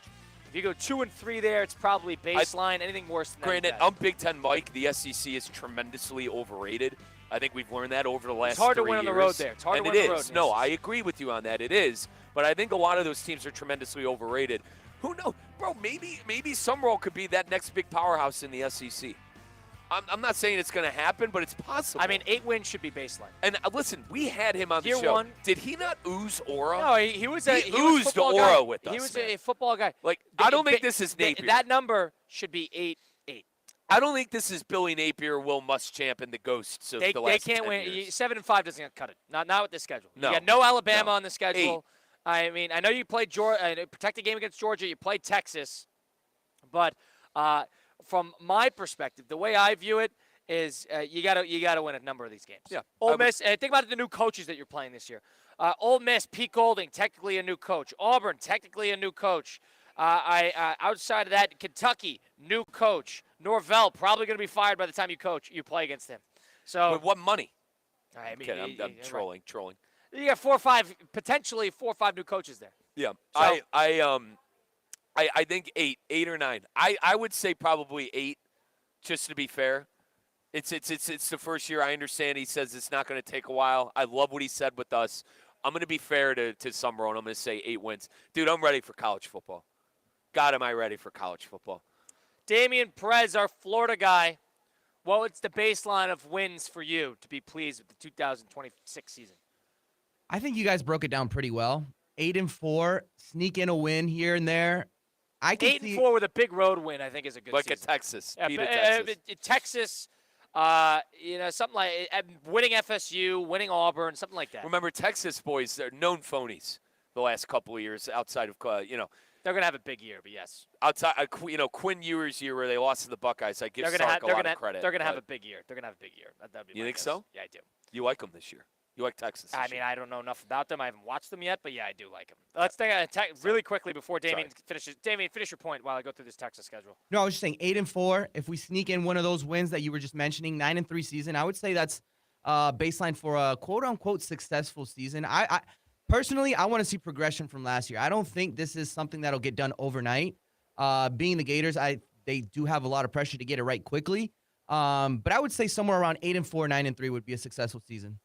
If you go 2-3 there, it's probably baseline. Anything worse than that. Granted, I'm Big Ten Mike. The SEC is tremendously overrated. I think we've learned that over the last 3 years. It's hard to win on the road there. It's hard to win on the road. No, I agree with you on that. It is. But I think a lot of those teams are tremendously overrated. Who knows? Bro, maybe Summerall could be that next big powerhouse in the SEC. I'm not saying it's going to happen, but it's possible. I mean, 8 wins should be baseline. And listen, we had him on the Year show. 1. Did he not ooze aura? No, he was a he oozed football aura guy. with us. He was man. a football guy. Like, I don't think this is Napier. That number should be 8-8. I don't think this is Billy Napier, Will Muschamp, and the Ghosts of the last They can't 10 win. years. 7-5 doesn't cut it. Not with this schedule. No. You got no Alabama No. on the schedule. 8. I mean, I know you played Georgia, protect a game against Georgia. You played Texas, but from my perspective, the way I view it is you gotta win a number of these games. Yeah. Ole Miss. Think about the new coaches that you're playing this year. Ole Miss, Pete Golding, technically a new coach. Auburn, technically a new coach. Outside of that, Kentucky, new coach. Norvell probably going to be fired by the time you play against him. So with what money? I mean, Okay, I'm trolling. You got 4 or 5, potentially 4 or 5 new coaches there. Yeah, So, I think 8 or 9. I would say probably 8, just to be fair. It's the first year. I understand he says it's not going to take a while. I love what he said with us. I'm going to be fair to Summerall, and I'm going to say 8 wins. Dude, I'm ready for college football. God, am I ready for college football. Damian Perez, our Florida guy. What's the baseline of wins for you to be pleased with the 2026 season? I think you guys broke it down pretty well. 8-4, sneak in a win here and there. I can 8-4 with a big road win, I think, is a good like season. a Texas. Yeah, Beat a Texas. Texas, something like winning FSU, winning Auburn, something like that. Remember, Texas boys, they're known phonies the last couple of years outside of, They're going to have a big year, but yes. Outside, Quinn Ewers' year where they lost to the Buckeyes, I give Sark a lot of credit. They're going to have a big year. That'd be You my think guess. so? Yeah, I do. You like them this year? You like Texas? I mean, I don't know enough about them. I haven't watched them yet, but yeah, I do like them. Let's think really quickly before Damien finishes. Damien, finish your point while I go through this Texas schedule. No, I was just saying 8-4. If we sneak in one of those wins that you were just mentioning, 9-3 season, I would say that's baseline for a quote unquote successful season. I personally, I want to see progression from last year. I don't think this is something that'll get done overnight. Being the Gators, they do have a lot of pressure to get it right quickly. But I would say somewhere around 8-4, 9-3 would be a successful season.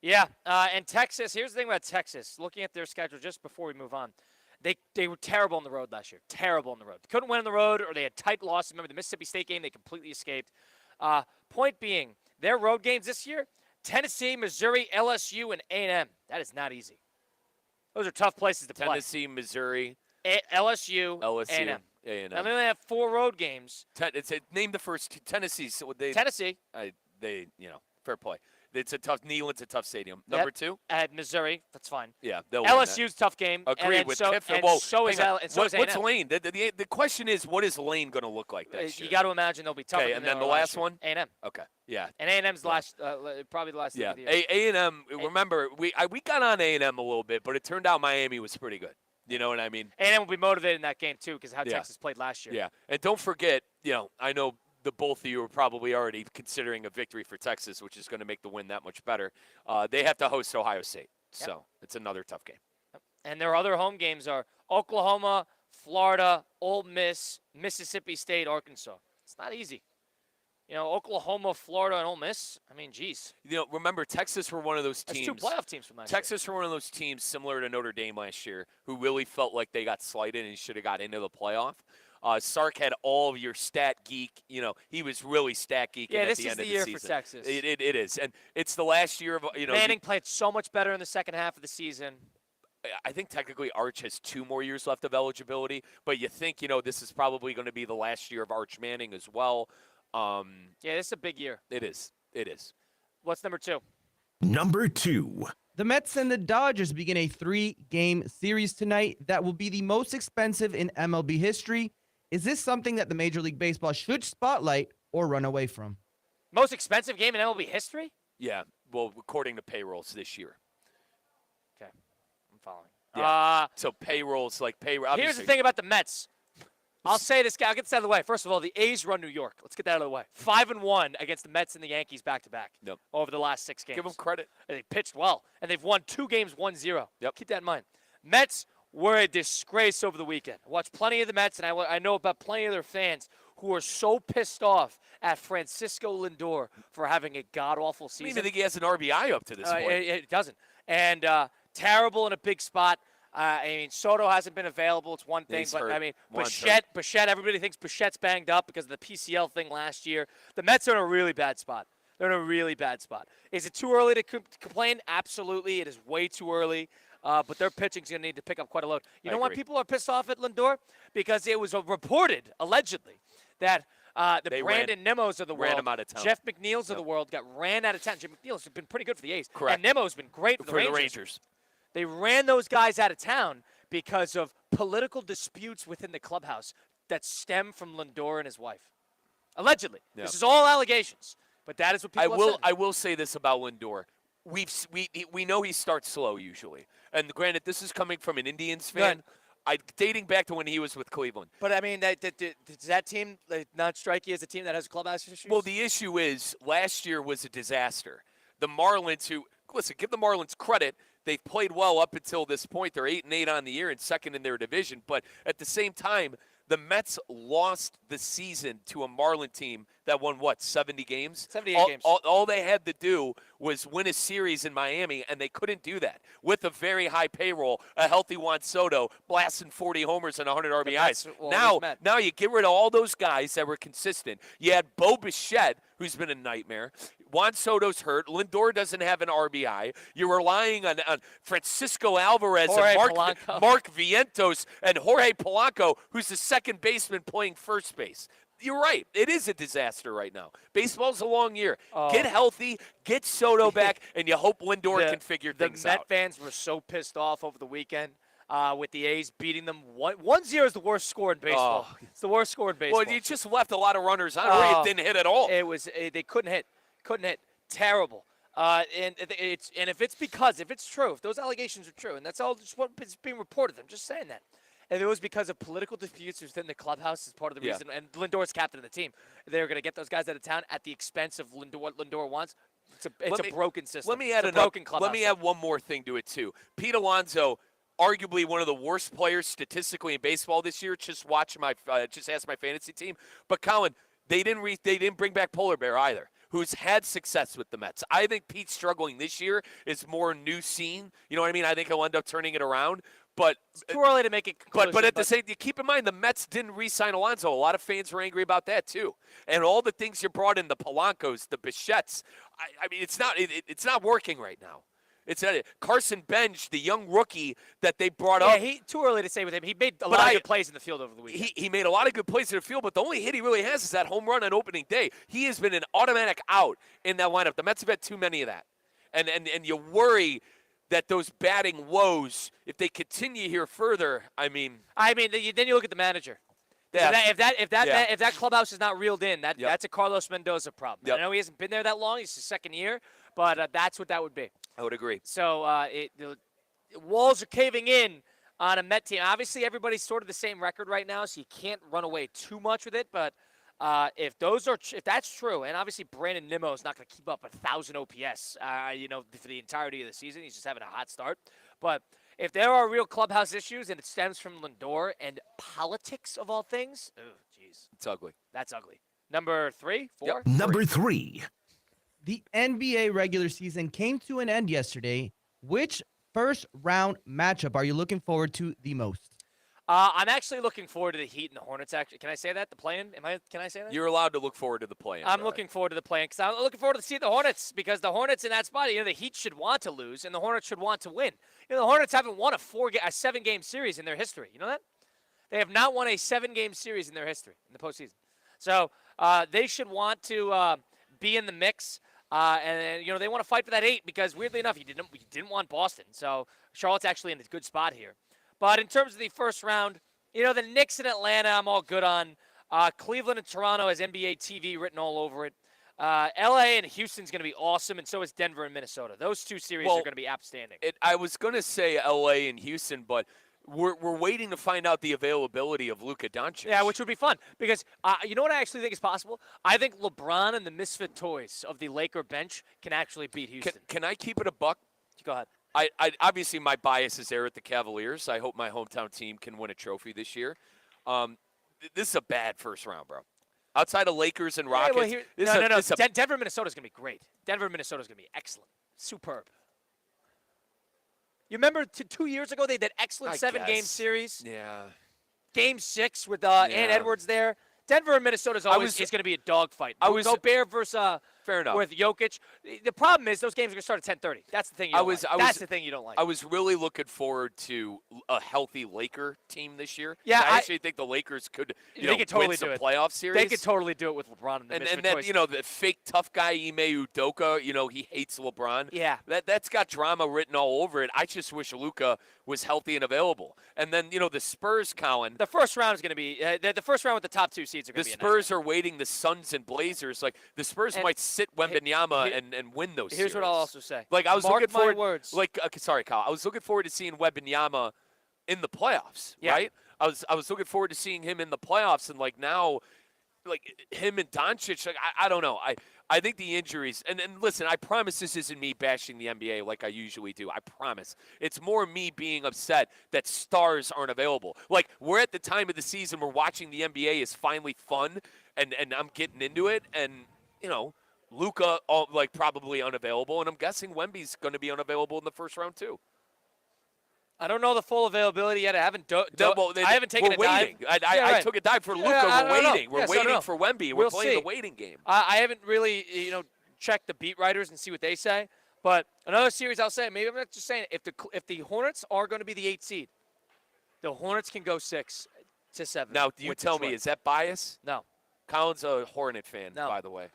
Yeah, and Texas, here's the thing about Texas. Looking at their schedule just before we move on, they were terrible on the road last year. Terrible on the road. They couldn't win on the road, or they had tight losses. Remember the Mississippi State game, they completely escaped. Point being, their road games this year, Tennessee, Missouri, LSU, and A&M. That is not easy. Those are tough places to play. Tennessee, Missouri, LSU, A&M. A&M. Now, they only have 4 road games. Name the first two. Tennessee. Tennessee. Fair play. It's a tough. Neyland's a tough stadium. Number 2. At Missouri, that's fine. Yeah, LSU's tough game. Agreed with Kiffin. So is A&M. What's Lane? The question is, what is Lane going to look like next year? You got to imagine they'll be tougher. Okay, and then the last one, A&M. Okay, yeah. And A&M's probably the last. Yeah, thing of the year. A&M. Remember, we got on A&M a little bit, but it turned out Miami was pretty good. You know what I mean? A&M will be motivated in that game too, because how Texas played last year. Yeah, and don't forget, I know the both of you are probably already considering a victory for Texas, which is going to make the win that much better. They have to host Ohio State, so it's another tough game. And their other home games are Oklahoma, Florida, Ole Miss, Mississippi State, Arkansas. It's not easy. Oklahoma, Florida, and Ole Miss. I mean, geez. Remember, Texas were one of those teams. That's 2 playoff teams from last year. Texas were one of those teams similar to Notre Dame last year who really felt like they got slighted and should have got into the playoff. Sark had all of your stat geek. He was really stat geeking at the end of the season. Yeah, this is the year for Texas. It is. And it's the last year of, Manning played so much better in the second half of the season. I think technically Arch has 2 more years left of eligibility, but you think, this is probably going to be the last year of Arch Manning as well. Yeah, this is a big year. It is. What's number 2? Number 2. The Mets and the Dodgers begin a 3-game series tonight that will be the most expensive in MLB history. Is this something that the Major League Baseball should spotlight or run away from? Most expensive game in MLB history? Yeah, well, according to payrolls this year. Okay, I'm following. Yeah. So payrolls, like payroll. Here's the thing about the Mets. I'll say this, I'll get this out of the way. First of all, the A's run New York. Let's get that out of the way. 5-1 against the Mets and the Yankees back-to-back over the last 6 games. Give them credit. And they pitched well, and they've won 2 games 1-0. Yep. Keep that in mind. Mets were a disgrace over the weekend. I watched plenty of the Mets, and I know about plenty of their fans who are so pissed off at Francisco Lindor for having a god-awful season. I don't even think he has an RBI up to this point. It doesn't. And terrible in a big spot. I mean, Soto hasn't been available. It's one thing, but I mean, Bichette. Everybody thinks Bichette's banged up because of the PCL thing last year. The Mets are in a really bad spot. They're in a really bad spot. Is it too early to complain? Absolutely, it is way too early. But their pitching's going to need to pick up quite a load. You know why people are pissed off at Lindor? Because it was reported, allegedly, that the Brandon Nemos of the world, Jeff McNeil's of the world, got ran out of town. Jeff McNeil's been pretty good for the A's. Correct. And Nemo's been great for the Rangers. They ran those guys out of town because of political disputes within the clubhouse that stem from Lindor and his wife. Allegedly. Yeah. This is all allegations, but that is what people have said. I will say this about Lindor. We know he starts slow usually. And granted, this is coming from an Indians fan. Dating back to when he was with Cleveland. But, I mean, does that team not strike you as a team that has clubhouse issues? Well, the issue is last year was a disaster. The Marlins, give the Marlins credit. They've played well up until this point. They're 8-8 on the year and second in their division. But at the same time, the Mets lost the season to a Marlin team that won, 70 games? 78 games. All they had to do was win a series in Miami, and they couldn't do that. With a very high payroll, a healthy Juan Soto blasting 40 homers and 100 RBIs. Now you get rid of all those guys that were consistent. You had Bo Bichette, who's been a nightmare. Juan Soto's hurt. Lindor doesn't have an RBI. You're relying on Francisco Alvarez and Mark Vientos and Jorge Polanco, who's the second baseman playing first base. You're right. It is a disaster right now. Baseball's a long year. Get healthy, get Soto back, and you hope Lindor can figure things out. The Met fans were so pissed off over the weekend with the A's beating them. 1-0 is the worst score in baseball. It's the worst score in baseball. Well, you just left a lot of runners on where it didn't hit at all. It was they couldn't hit. Terrible. And if it's true, if those allegations are true, and that's all just what is being reported, I'm just saying that. And it was because of political disputes within the clubhouse as part of the reason. And Lindor's captain of the team. They were going to get those guys out of town at the expense of what Lindor wants. It's a broken system. Let me add one more thing to it too. Pete Alonso, arguably one of the worst players statistically in baseball this year. Just ask my fantasy team. But Colin, they didn't bring back Polar Bear either, who's had success with the Mets. I think Pete struggling this year is more new scene. You know what I mean? I think he'll end up turning it around. But it's too early to make it conclusive. But at the same time, keep in mind the Mets didn't re-sign Alonso. A lot of fans were angry about that too. And all the things you brought in, the Polancos, the Bichettes, I mean, it's not working right now. It's not Carson Bench, the young rookie that they brought up. Yeah, too early to say with him. He made a lot of good plays in the field over the weekend. He made a lot of good plays in the field, but the only hit he really has is that home run on opening day. He has been an automatic out in that lineup. The Mets have had too many of that. And you worry that those batting woes, if they continue here further, I mean, then you look at the manager. Yeah. If that clubhouse is not reeled in, that's a Carlos Mendoza problem. Yep. I know he hasn't been there that long; it's his second year, but that's what that would be. I would agree. So the walls are caving in on a Met team. Obviously, everybody's sort of the same record right now, so you can't run away too much with it. But if that's true, and obviously Brandon Nimmo is not going to keep up 1,000 OPS, for the entirety of the season. He's just having a hot start. But if there are real clubhouse issues and it stems from Lindor and politics of all things, oh, jeez. It's ugly. That's ugly. Number 3, 4? Yep. Number 3. The NBA regular season came to an end yesterday. Which first-round matchup are you looking forward to the most? I'm actually looking forward to the Heat and the Hornets. Actually, can I say that? The play-in? Can I say that? You're allowed to look forward to the play-in. I'm looking forward to the play-in because I'm looking forward to see the Hornets because the Hornets in that spot, the Heat should want to lose and the Hornets should want to win. The Hornets haven't won a 7-game series in their history. You know that? They have not won a 7-game series in their history in the postseason. So they should want to be in the mix. And they want to fight for that 8 because weirdly enough, you didn't want Boston. So Charlotte's actually in a good spot here. But in terms of the first round, the Knicks in Atlanta, I'm all good on. Cleveland and Toronto has NBA TV written all over it. LA and Houston's going to be awesome, and so is Denver and Minnesota. Those two series are going to be outstanding. I was going to say LA and Houston, but we're waiting to find out the availability of Luka Doncic. Yeah, which would be fun because you know what I actually think is possible? I think LeBron and the misfit toys of the Laker bench can actually beat Houston. Can I keep it a buck? Go ahead. I obviously my bias is there at the Cavaliers. I hope my hometown team can win a trophy this year. This is a bad first round, bro. Outside of Lakers and Rockets. Denver, Minnesota's going to be great. Denver, Minnesota's going to be excellent. Superb. You remember 2 years ago they did excellent seven-game series? Yeah. Game 6 with Ant Edwards there. Denver and Minnesota's always is going to be a dogfight. Gobert versus fair enough. With Jokic. The problem is those games are going to start at 10:30. That's the thing you don't like. That's the thing you don't like. I was really looking forward to a healthy Laker team this year. Yeah, I actually think the Lakers could totally win some do it. playoff series. They could totally do it with LeBron and the and then the fake tough guy Ime Udoka, he hates LeBron. Yeah. That's got drama written all over it. I just wish Luka was healthy and available. And then, the Spurs, Colin. The first round is going to be the first round with the top 2 seeds are going to be the Spurs are waiting the Suns and Blazers. Like the Spurs might sit Wembanyama and win those Here's series. what I'll also say. Like I was looking forward words. Sorry, Kyle. I was looking forward to seeing Wembanyama in the playoffs, right? I was looking forward to seeing him in the playoffs, and now him and Doncic, I don't know. I think the injuries, and listen, I promise this isn't me bashing the NBA like I usually do. I promise. It's more me being upset that stars aren't available. Like, we're at the time of the season where watching the NBA is finally fun, and I'm getting into it, and, Luka, probably unavailable, and I'm guessing Wemby's going to be unavailable in the first round, too. I don't know the full availability yet. I haven't I haven't taken a dive. I took a dive for Luka. We're waiting. We're waiting for Wemby. We're playing the waiting game. I haven't really, checked the beat writers and see what they say. But another series I'll say, maybe I'm not just saying it, if the Hornets are going to be the 8th seed, the Hornets can go 6 to 7. Now, you tell me, is that bias? No. Colin's a Hornet fan, by the way.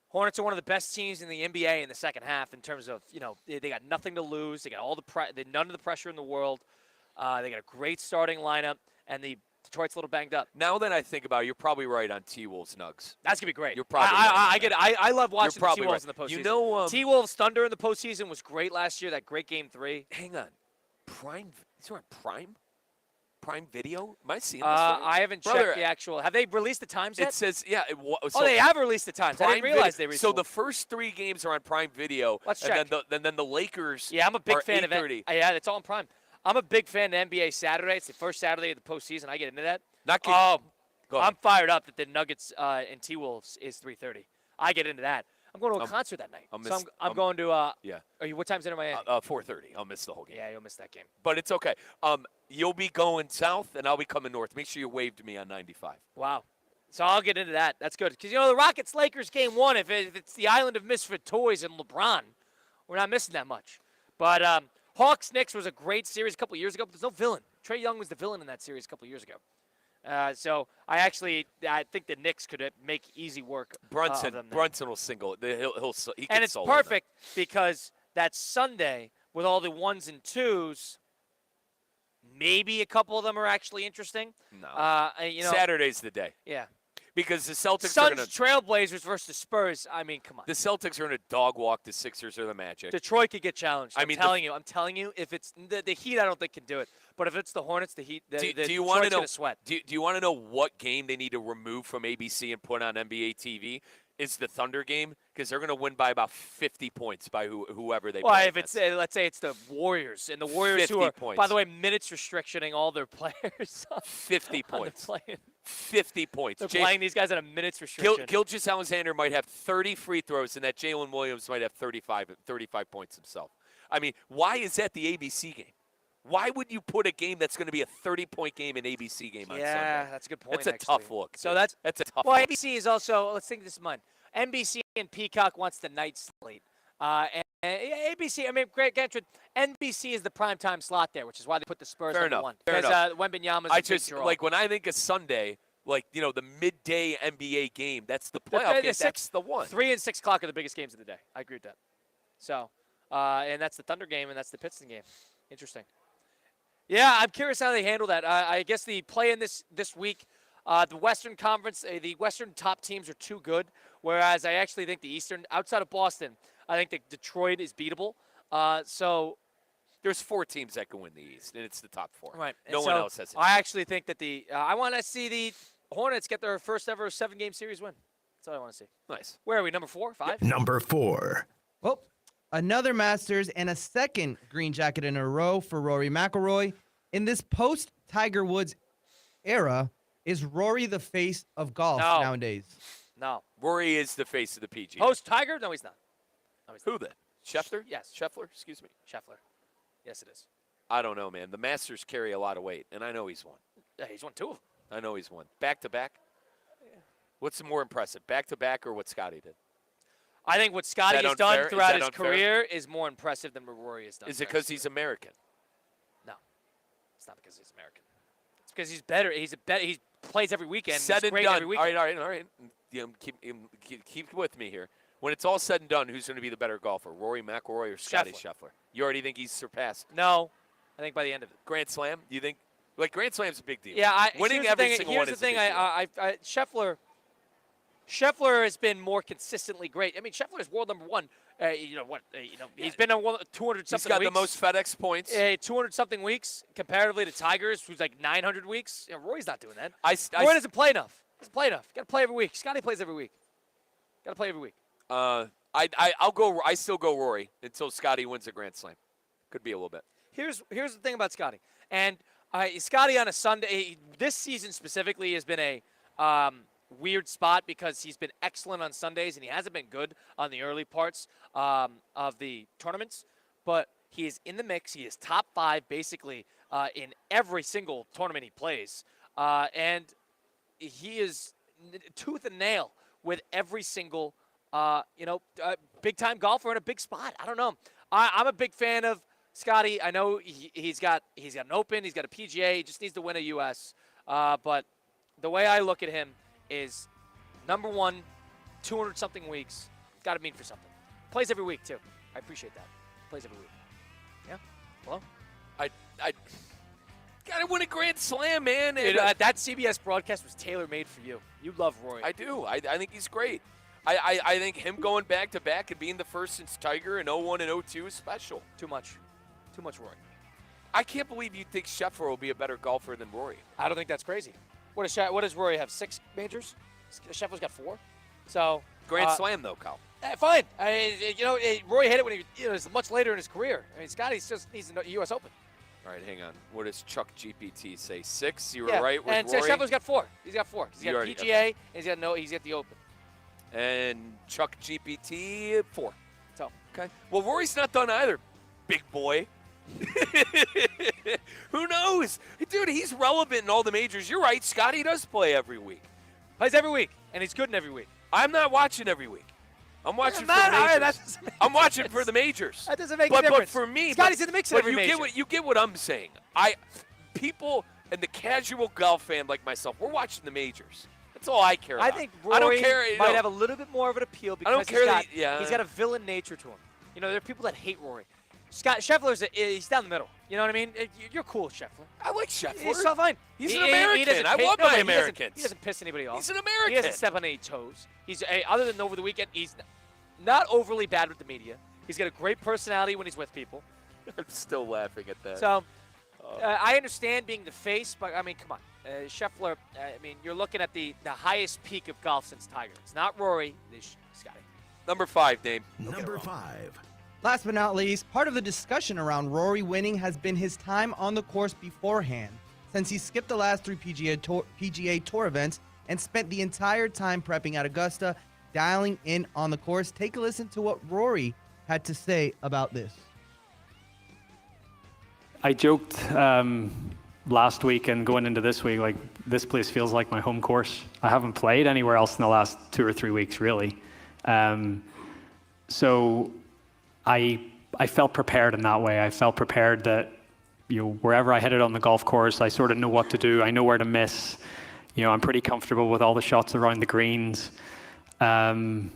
Hornets are one of the best teams in the NBA in the second half in terms of, they got nothing to lose. They got none of the pressure in the world. They got a great starting lineup, and the Detroit's a little banged up. Now that I think about it, you're probably right on T-Wolves Nugs. That's going to be great. You're probably right. I love watching the T-Wolves in the postseason. T-Wolves Thunder in the postseason was great last year, that great Game 3. Hang on. Prime? Is it on Prime? Prime Video? Am I seeing this right? I haven't checked the actual. Have they released the times yet? It says, yeah. They have released the times. I didn't realize they released. So the first 3 games are on Prime Video. Let's check. check. And then the Lakers. Yeah, I'm a big fan of it. Yeah, it's all on Prime. I'm a big fan of NBA Saturday. It's the first Saturday of the postseason. I get into that. I'm fired up that the Nuggets and T-Wolves is 3:30. I get into that. I'm going to a concert that night. I'm going to what time's it in Miami? 4:30. I'll miss the whole game. Yeah, you'll miss that game. But it's okay. You'll be going south, and I'll be coming north. Make sure you wave to me on 95. Wow. So I'll get into that. That's good. Because, the Rockets-Lakers game 1, if it's the island of misfit toys and LeBron, we're not missing that much. But Hawks-Knicks was a great series a couple years ago, but there's no villain. Trae Young was the villain in that series a couple years ago. So I think the Knicks could make easy work. Brunson will single it. He and it's perfect because that Sunday with all the 1s and 2s, maybe a couple of them are actually interesting. No. Saturday's the day. Yeah. Because the Celtics Suns, are going to Trailblazers versus Spurs. I mean, come on. The Celtics are going to dog walk the Sixers or the Magic. Detroit could get challenged. I'm telling you, if it's the Heat, I don't think can do it. But if it's the Hornets, the Heat, do you want to know? Sweat. Do you want to know what game they need to remove from ABC and put on NBA TV? It's the Thunder game because they're going to win by about 50 points by whoever they play. Well, if it's let's say it's the Warriors and the Warriors who are, points. By the way, minutes restricting all their players. 50 points. 50 points. They're playing these guys at a minutes restriction. Gilgeous-Alexander might have 30 free throws, and that Jalen Williams might have 35 points himself. I mean, why is that the ABC game? Why would you put a game that's going to be a 30-point game in ABC game on Sunday? Yeah, that's a good point. It's a tough look. So that's a tough look. look. ABC is also, let's think this in mind. NBC and Peacock wants the night slate. And ABC, I mean, great, NBC is the primetime slot there, which is why they put the Spurs on one. Fair enough. Wembanyama's a big draw. When I think of Sunday, the midday NBA game, that's the playoff game. That's the one. 3 and 6 o'clock are the biggest games of the day. I agree with that. So, and that's the Thunder game, and that's the Pistons game. Interesting. Yeah, I'm curious how they handle that. I guess the play in this week The Western Conference, the Western top teams are too good, whereas I actually think the Eastern, outside of Boston, I think that Detroit is beatable. So there's 4 teams that can win the East, and it's the top 4. Right. No one else has it. I actually think that I want to see the Hornets get their first ever 7-game series win. That's all I want to see. Nice. Where are we? Number 4, 5? Number 4. Well, another Masters and a second green jacket in a row for Rory McIlroy. In this post-Tiger Woods era, is Rory the face of golf nowadays? No. Rory is the face of the PGA. Post-Tiger? No, he's not. Who then? Scheffler? Yes. Scheffler, excuse me. Scheffler. Yes, it is. I don't know, man. The Masters carry a lot of weight, and I know he's won. Yeah, he's won 2 of them. I know he's won. Back-to-back? What's more impressive, back-to-back or what Scotty did? I think what Scotty has done throughout his career is more impressive than what Rory has done. Is it because he's American? No. It's not because he's American. It's because he's better. He plays every weekend. Said he's and great done. every weekend. All right. Keep with me here. When it's all said and done, who's going to be the better golfer, Rory McIlroy or Scotty Scheffler? You already think he's surpassed? No. I think by the end of it. Grand Slam? You think? Like, Grand Slam's a big deal. Yeah. Winning every single one is a big deal. Scheffler has been more consistently great. I mean, Scheffler is world number 1. He's been on 200-something weeks. He's got the most FedEx points. 200-something weeks comparatively to Tigers, who's like 900 weeks. Rory's not doing that. Roy doesn't play enough. Doesn't play enough. Got to play every week. Scotty plays every week. Got to play every week. I'll go. I still go Rory until Scotty wins a Grand Slam. Could be a little bit. Here's the thing about Scotty. And Scotty on a Sunday, this season specifically has been a weird spot because he's been excellent on Sundays and he hasn't been good on the early parts of the tournaments. But he is in the mix. He is top 5 basically in every single tournament he plays. And he is tooth and nail with every single, big-time golfer in a big spot. I don't know. I'm a big fan of Scotty. I know he's got an Open. He's got a PGA. He just needs to win a U.S. But the way I look at him is number 1, 200-something weeks. Got to mean for something. Plays every week, too. I appreciate that. Plays every week. Yeah? Hello? I got to win a Grand Slam, man. Dude, that CBS broadcast was tailor-made for you. You love Rory. I do. I think he's great. I think him going back-to-back and being the first since Tiger in 01 and 02 is special. Too much Rory. I can't believe you think Scheffler will be a better golfer than Rory. I don't think that's crazy. What does Rory have? 6 majors? Scheffler's got 4. So Grand Slam though, Kyle. Fine. Rory hit it when he was much later in his career. I mean, Scotty just needs a U.S. Open. All right, hang on. What does Chuck GPT say? 6? You were right with and Rory. And Scheffler's got 4. He's got 4. He's got PGA and he's got the Open. And Chuck GPT 4. So okay. Well, Rory's not done either. Big boy. Who knows? Dude, he's relevant in all the majors. You're right. Scotty does play every week. Plays every week, and he's good in every week. I'm not watching every week. I'm watching for the majors. I'm watching for the majors. That doesn't make a difference. But for me, Scotty's in the mix of every major. You get what I'm saying. People and the casual golf fan like myself, we're watching the majors. That's all I care about. I think Rory might have a little bit more of an appeal because he's got a villain nature to him. There are people that hate Rory. Scheffler's he's down the middle. You know what I mean? You're cool, Scheffler. I like Scheffler. He's so fine. He's an American. I love my Americans. He doesn't piss anybody off. He's an American. He doesn't step on any toes. He's other than over the weekend, he's not overly bad with the media. He's got a great personality when he's with people. I'm still laughing at that. So I understand being the face, but I mean, come on, Scheffler. You're looking at the highest peak of golf since Tiger. It's not Rory. It's Scotty. Number 5, Dave. Number 5. Last but not least, part of the discussion around Rory winning has been his time on the course beforehand, since he skipped the last 3 PGA Tour events and spent the entire time prepping at Augusta, dialing in on the course. Take a listen to what Rory had to say about this. I joked last week and going into this week, like, this place feels like my home course. I haven't played anywhere else in the last 2 or 3 weeks, really. So I felt prepared in that way. I felt prepared that, wherever I headed on the golf course, I sort of know what to do. I know where to miss. I'm pretty comfortable with all the shots around the greens. And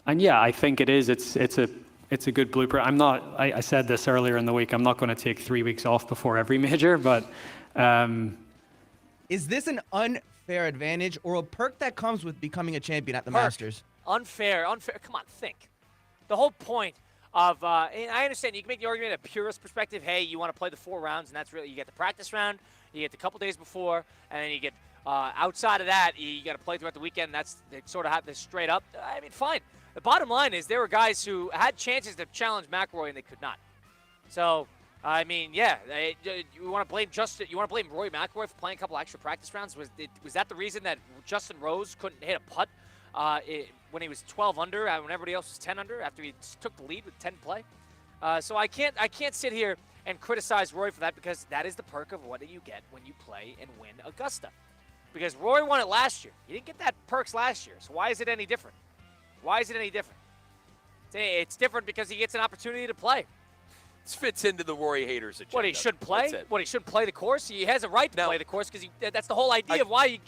yeah, I think it is. It's a good blueprint. I said this earlier in the week, I'm not going to take 3 weeks off before every major, but is this an unfair advantage or a perk that comes with becoming a champion at the Masters? Unfair. Come on, think. The whole point of, and I understand you can make the argument at a purist perspective. Hey, you want to play the 4 rounds, and that's really, you get the practice round, you get the couple days before, and then you get, outside of that, you got to play throughout the weekend. They sort of have this straight up. I mean, fine. The bottom line is there were guys who had chances to challenge McIlroy, and they could not. So, I mean, yeah, you want to blame Rory McIlroy for playing a couple extra practice rounds? Was that the reason that Justin Rose couldn't hit a putt when he was 12 under, when everybody else was 10 under after he took the lead with 10 play? So I can't sit here and criticize Rory for that, because that is the perk of what you get when you play and win Augusta. Because Rory won it last year. He didn't get that perks last year, so why is it any different? Why is it any different? It's different because he gets an opportunity to play. This fits into the Rory haters agenda. What, he shouldn't play? What, he shouldn't play the course? He has a right to play the course, because that's the whole idea of why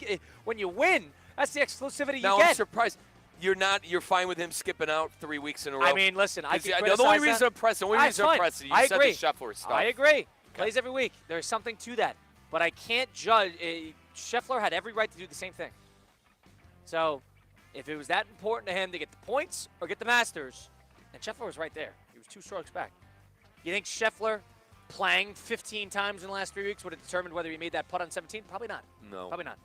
when you win, that's the exclusivity you get. Now, I'm surprised. You're fine with him skipping out 3 weeks in a row? I mean, listen, I can criticize the only reason I'm pressing, you said the Scheffler stuff. I agree. Plays every week. There's something to that. But I can't judge. Scheffler had every right to do the same thing. So, if it was that important to him to get the points or get the Masters, and Scheffler was right there. He was 2 strokes back. You think Scheffler playing 15 times in the last 3 weeks would have determined whether he made that putt on 17? Probably not. No. Probably not.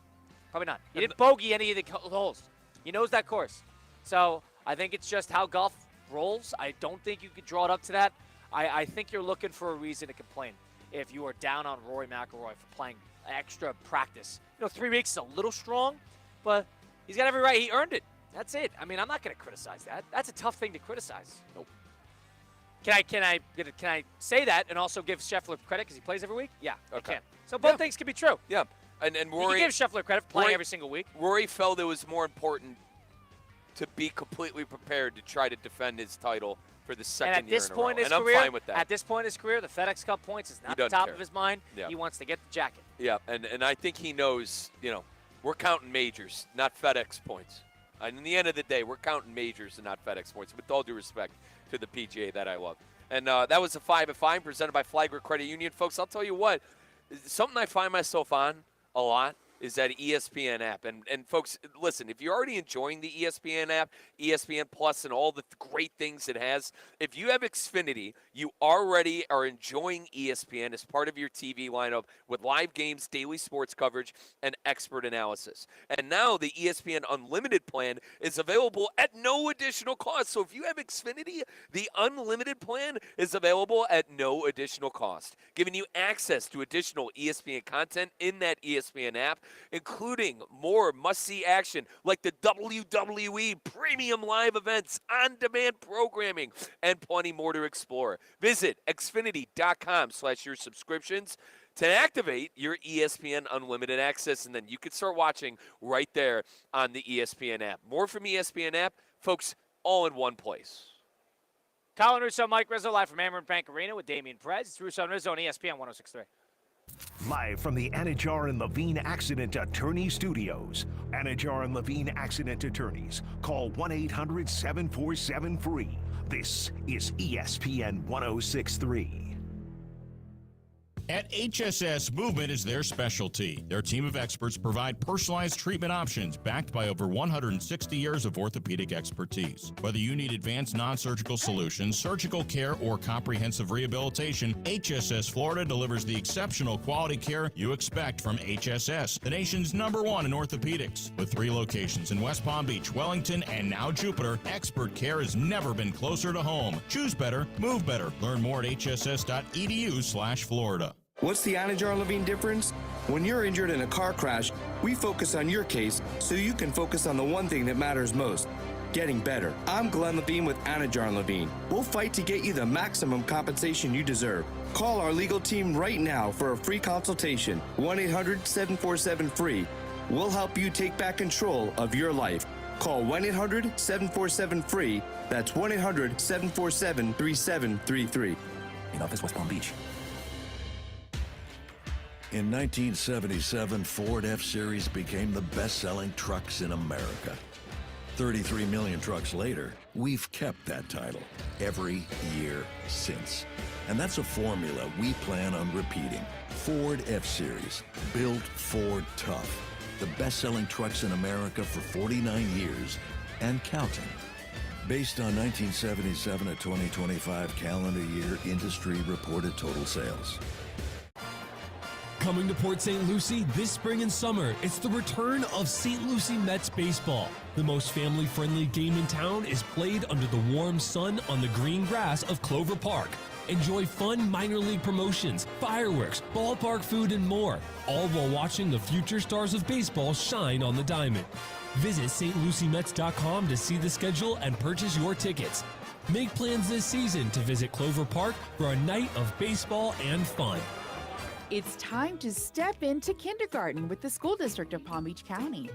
Probably not. He didn't bogey any of the holes. He knows that course. So I think it's just how golf rolls. I don't think you could draw it up to that. I think you're looking for a reason to complain if you are down on Rory McIlroy for playing extra practice. 3 weeks is a little strong, but he's got every right. He earned it. That's it. I mean, I'm not going to criticize that. That's a tough thing to criticize. Nope. Can I say that and also give Scheffler credit because he plays every week? Yeah, okay. I can. So both things can be true. Yeah, and Rory. You can give Scheffler credit for playing every single week. Rory felt it was more important to be completely prepared to try to defend his title for the second year in a row. And I'm fine with that. At this point in his career, the FedEx Cup points is not the top of his mind. Yeah. He wants to get the jacket. Yeah, and I think he knows, we're counting majors, not FedEx points. And in the end of the day, we're counting majors and not FedEx points, with all due respect to the PGA that I love. And that was a 5 at 5 presented by Flagler Credit Union. Folks, I'll tell you what, something I find myself on a lot is that ESPN app. And folks, listen, if you're already enjoying the ESPN app, ESPN Plus, and all the great things it has, if you have Xfinity, you already are enjoying ESPN as part of your TV lineup with live games, daily sports coverage, and expert analysis. And now the ESPN Unlimited plan is available at no additional cost. So if you have Xfinity, the Unlimited plan is available at no additional cost, giving you access to additional ESPN content in that ESPN app, including more must-see action like the WWE premium live events, on-demand programming, and plenty more to explore. Visit Xfinity.com/your subscriptions to activate your ESPN Unlimited access, and then you can start watching right there on the ESPN app. More from ESPN app, folks, all in one place. Colin, Russo, Mike Rizzo, live from Amerant Bank Arena with Damian Perez. It's Russo and Rizzo on ESPN 106.3. Live from the Anajar and Levine Accident Attorney Studios. Anajar and Levine Accident Attorneys. Call 1-800-747-FREE. This is ESPN 106.3. At HSS, movement is their specialty. Their team of experts provide personalized treatment options backed by over 160 years of orthopedic expertise. Whether you need advanced non-surgical solutions, surgical care, or comprehensive rehabilitation, HSS Florida delivers the exceptional quality care you expect from HSS, the nation's #1 in orthopedics. With 3 locations in West Palm Beach, Wellington, and now Jupiter, expert care has never been closer to home. Choose better, move better. Learn more at hss.edu/Florida. What's the Anajar Levine difference? When you're injured in a car crash, we focus on your case so you can focus on the one thing that matters most, getting better. I'm Glenn Levine with Anajar Levine. We'll fight to get you the maximum compensation you deserve. Call our legal team right now for a free consultation, 1-800-747-FREE. We'll help you take back control of your life. Call 1-800-747-FREE. That's 1-800-747-3733. In office, West Palm Beach. In 1977, Ford F-Series became the best-selling trucks in America. 33 million trucks later, we've kept that title every year since. And that's a formula we plan on repeating. Ford F-Series, built Ford tough. the best-selling trucks in America for 49 years and counting. Based on 1977 to 2025 calendar year industry reported total sales. Coming to Port St. Lucie this spring and summer, it's the return of St. Lucie Mets baseball. The most family-friendly game in town is played under the warm sun on the green grass of Clover Park. Enjoy fun minor league promotions, fireworks, ballpark food, and more, all while watching the future stars of baseball shine on the diamond. Visit stluciemets.com to see the schedule and purchase your tickets. Make plans this season to visit Clover Park for a night of baseball and fun. It's time to step into kindergarten with the School District of Palm Beach County.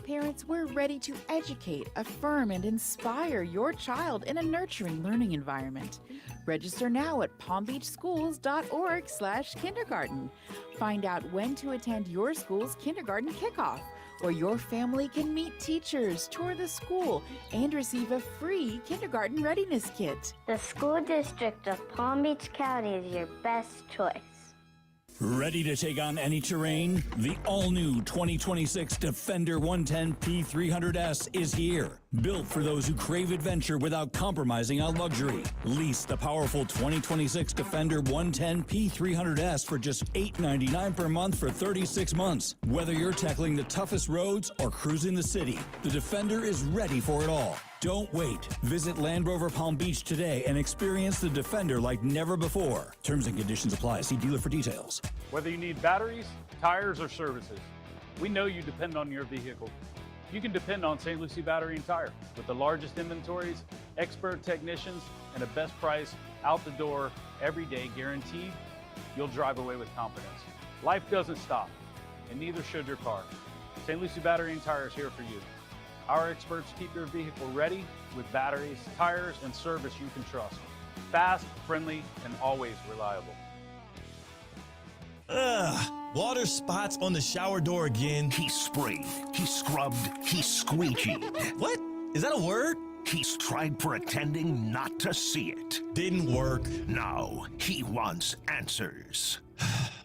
Parents, we're ready to educate, affirm, and inspire your child in a nurturing learning environment. Register now at palmbeachschools.org/kindergarten. Find out when to attend your school's kindergarten kickoff, or your family can meet teachers, tour the school, and receive a free kindergarten readiness kit. The School District of Palm Beach County is your best choice. Ready to take on any terrain? The all-new 2026 Defender 110 P300S is here. Built for those who crave adventure without compromising on luxury. Lease the powerful 2026 Defender 110 P300S for just $899 per month for 36 months. Whether you're tackling the toughest roads or cruising the city, the Defender is ready for it all. Don't wait. Visit Land Rover Palm Beach today and experience the Defender like never before. Terms and conditions apply. See dealer for details. Whether you need batteries, tires, or services, we know you depend on your vehicle. You can depend on St. Lucie Battery and Tire. With the largest inventories, expert technicians, and a best price out the door every day guaranteed, you'll drive away with confidence. Life doesn't stop, and neither should your car. St. Lucie Battery and Tire is here for you. Our experts keep your vehicle ready with batteries, tires, and service you can trust. Fast, friendly, and always reliable. Ugh, water spots on the shower door again. He sprayed, he scrubbed, he squeegeed. What? Is that a word? He's tried pretending not to see it. Didn't work. Now he wants answers.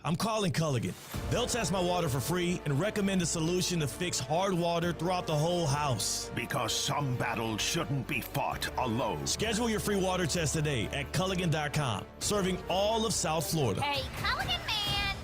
I'm calling Culligan. They'll test my water for free and recommend a solution to fix hard water throughout the whole house. Because some battles shouldn't be fought alone. Schedule your free water test today at Culligan.com, serving all of South Florida. Hey, Culligan man!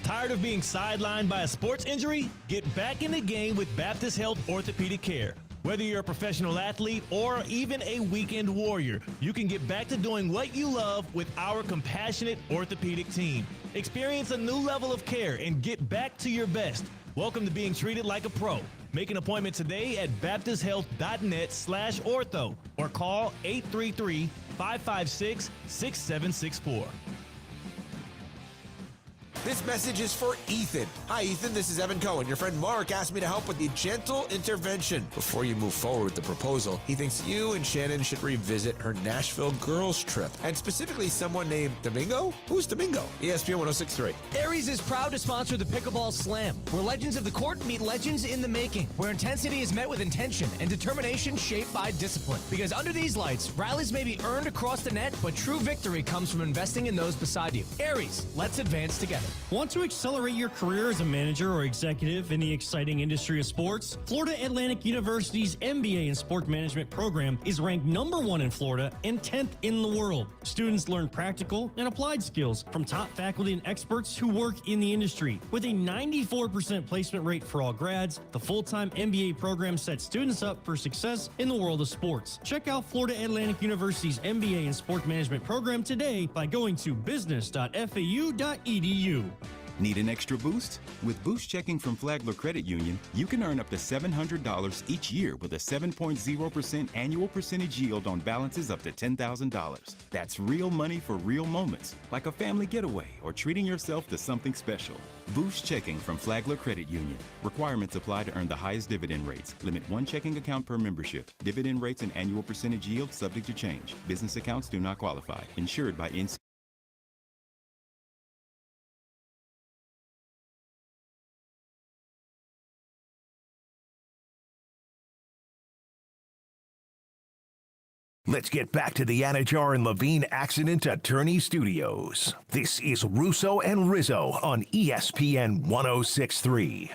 Tired of being sidelined by a sports injury? Get back in the game with Baptist Health Orthopedic Care. Whether you're a professional athlete or even a weekend warrior, you can get back to doing what you love with our compassionate orthopedic team. Experience a new level of care and get back to your best. Welcome to being treated like a pro. Make an appointment today at baptisthealth.net/ortho or call 833-556-6764. This message is for Ethan. Hi, Ethan. This is Evan Cohen. Your friend Mark asked me to help with the gentle intervention. Before you move forward with the proposal, he thinks you and Shannon should revisit her Nashville girls trip, and specifically someone named Domingo? Who's Domingo? ESPN 1063. Aries is proud to sponsor the Pickleball Slam, where legends of the court meet legends in the making, where intensity is met with intention and determination shaped by discipline. Because under these lights, rallies may be earned across the net, but true victory comes from investing in those beside you. Aries, let's advance together. Want to accelerate your career as a manager or executive in the exciting industry of sports? Florida Atlantic University's MBA in Sport Management program is ranked #1 in Florida and 10th in the world. Students learn practical and applied skills from top faculty and experts who work in the industry. With a 94% placement rate for all grads, the full-time MBA program sets students up for success in the world of sports. Check out Florida Atlantic University's MBA in Sport Management program today by going to business.fau.edu. Need an extra boost? With Boost Checking from Flagler Credit Union, you can earn up to $700 each year with a 7.0% annual percentage yield on balances up to $10,000. That's real money for real moments, like a family getaway or treating yourself to something special. Boost Checking from Flagler Credit Union. Requirements apply to earn the highest dividend rates. Limit one checking account per membership. Dividend rates and annual percentage yield subject to change. Business accounts do not qualify. Insured by NC. Let's get back to the Anajar and Levine Accident Attorney Studios. This is Russo and Rizzo on ESPN 1063.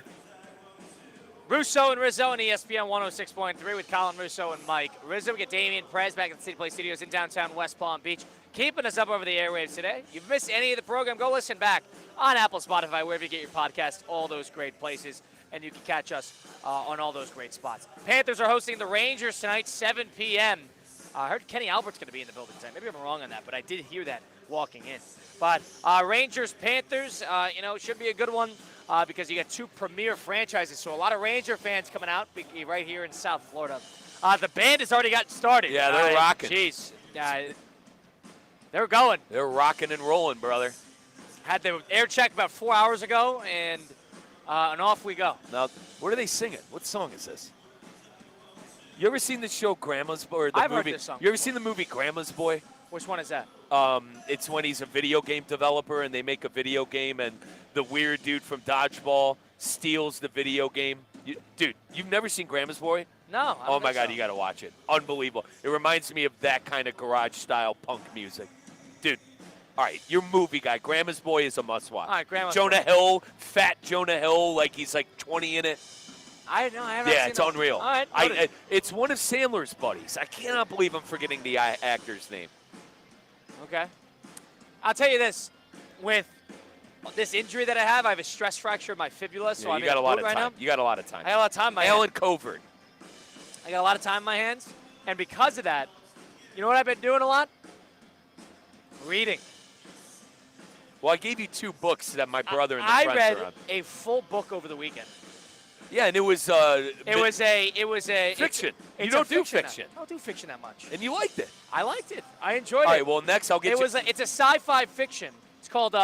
Russo and Rizzo on ESPN 106.3 with Colin, Russo, and Mike Rizzo. We get Damian Perez back at the City Play Studios in downtown West Palm Beach, keeping us up over the airwaves today. If you've missed any of the program, go listen back on Apple, Spotify, wherever you get your podcasts, all those great places, and you can catch us on all those great spots. Panthers are hosting the Rangers tonight, 7 p.m. I heard Kenny Albert's going to be in the building tonight. Maybe I'm wrong on that, but I did hear that walking in. But Rangers-Panthers, should be a good one. Because you got two premier franchises, so a lot of Ranger fans coming out right here in South Florida. The band has already gotten started. Yeah, they're rocking. Jeez. They're going. They're rocking and rolling, brother. Had the air check about 4 hours ago, and off we go. Now, what are they singing? What song is this? You ever seen the show Grandma's Boy? Or the I've movie? heard this song. You ever seen the movie Grandma's Boy? Which one is that? It's when he's a video game developer and they make a video game and the weird dude from Dodgeball steals the video game. Dude, you've never seen Grandma's Boy? No. Oh, my God, you got to watch it. Unbelievable. It reminds me of that kind of garage-style punk music. Dude, all right, you're a movie guy. Grandma's Boy is a must-watch. All right, Grandma's Jonah Boy. Hill, fat Jonah Hill, like he's like 20 in it. I haven't seen Yeah, it's unreal. All right, it's one of Sandler's buddies. I cannot believe I'm forgetting the actor's name. Okay. I'll tell you this. With this injury that I have a stress fracture in my fibula, so I'm you got a lot of right time. now. You got a lot of time. I got a lot of time in my Alan hands. Covert. I got a lot of time in my hands, and because of that, you know what I've been doing a lot? Reading. Well, I gave you 2 books that my brother and the I friends read are on. a full book over the weekend. Yeah, and it was It's fiction. You a don't do fiction. fiction. I don't do fiction that much. And you liked it. I liked it. I enjoyed All it. right, well, next I'll get you. It's a sci-fi fiction. It's called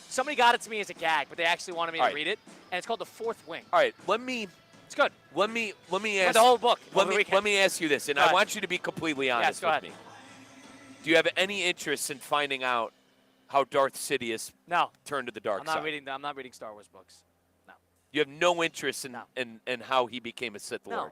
somebody got it to me as a gag, but they actually wanted me to read it, and it's called The Fourth Wing. All right, It's good. let me Read ask the whole book. let me ask you this, and Go I ahead. want you to be completely honest go with ahead. me. Do you have any interest in finding out how Darth Sidious No, turned to the dark I'm side? not reading Star Wars books. No. You have no interest in, No. in how he became a Sith No. Lord.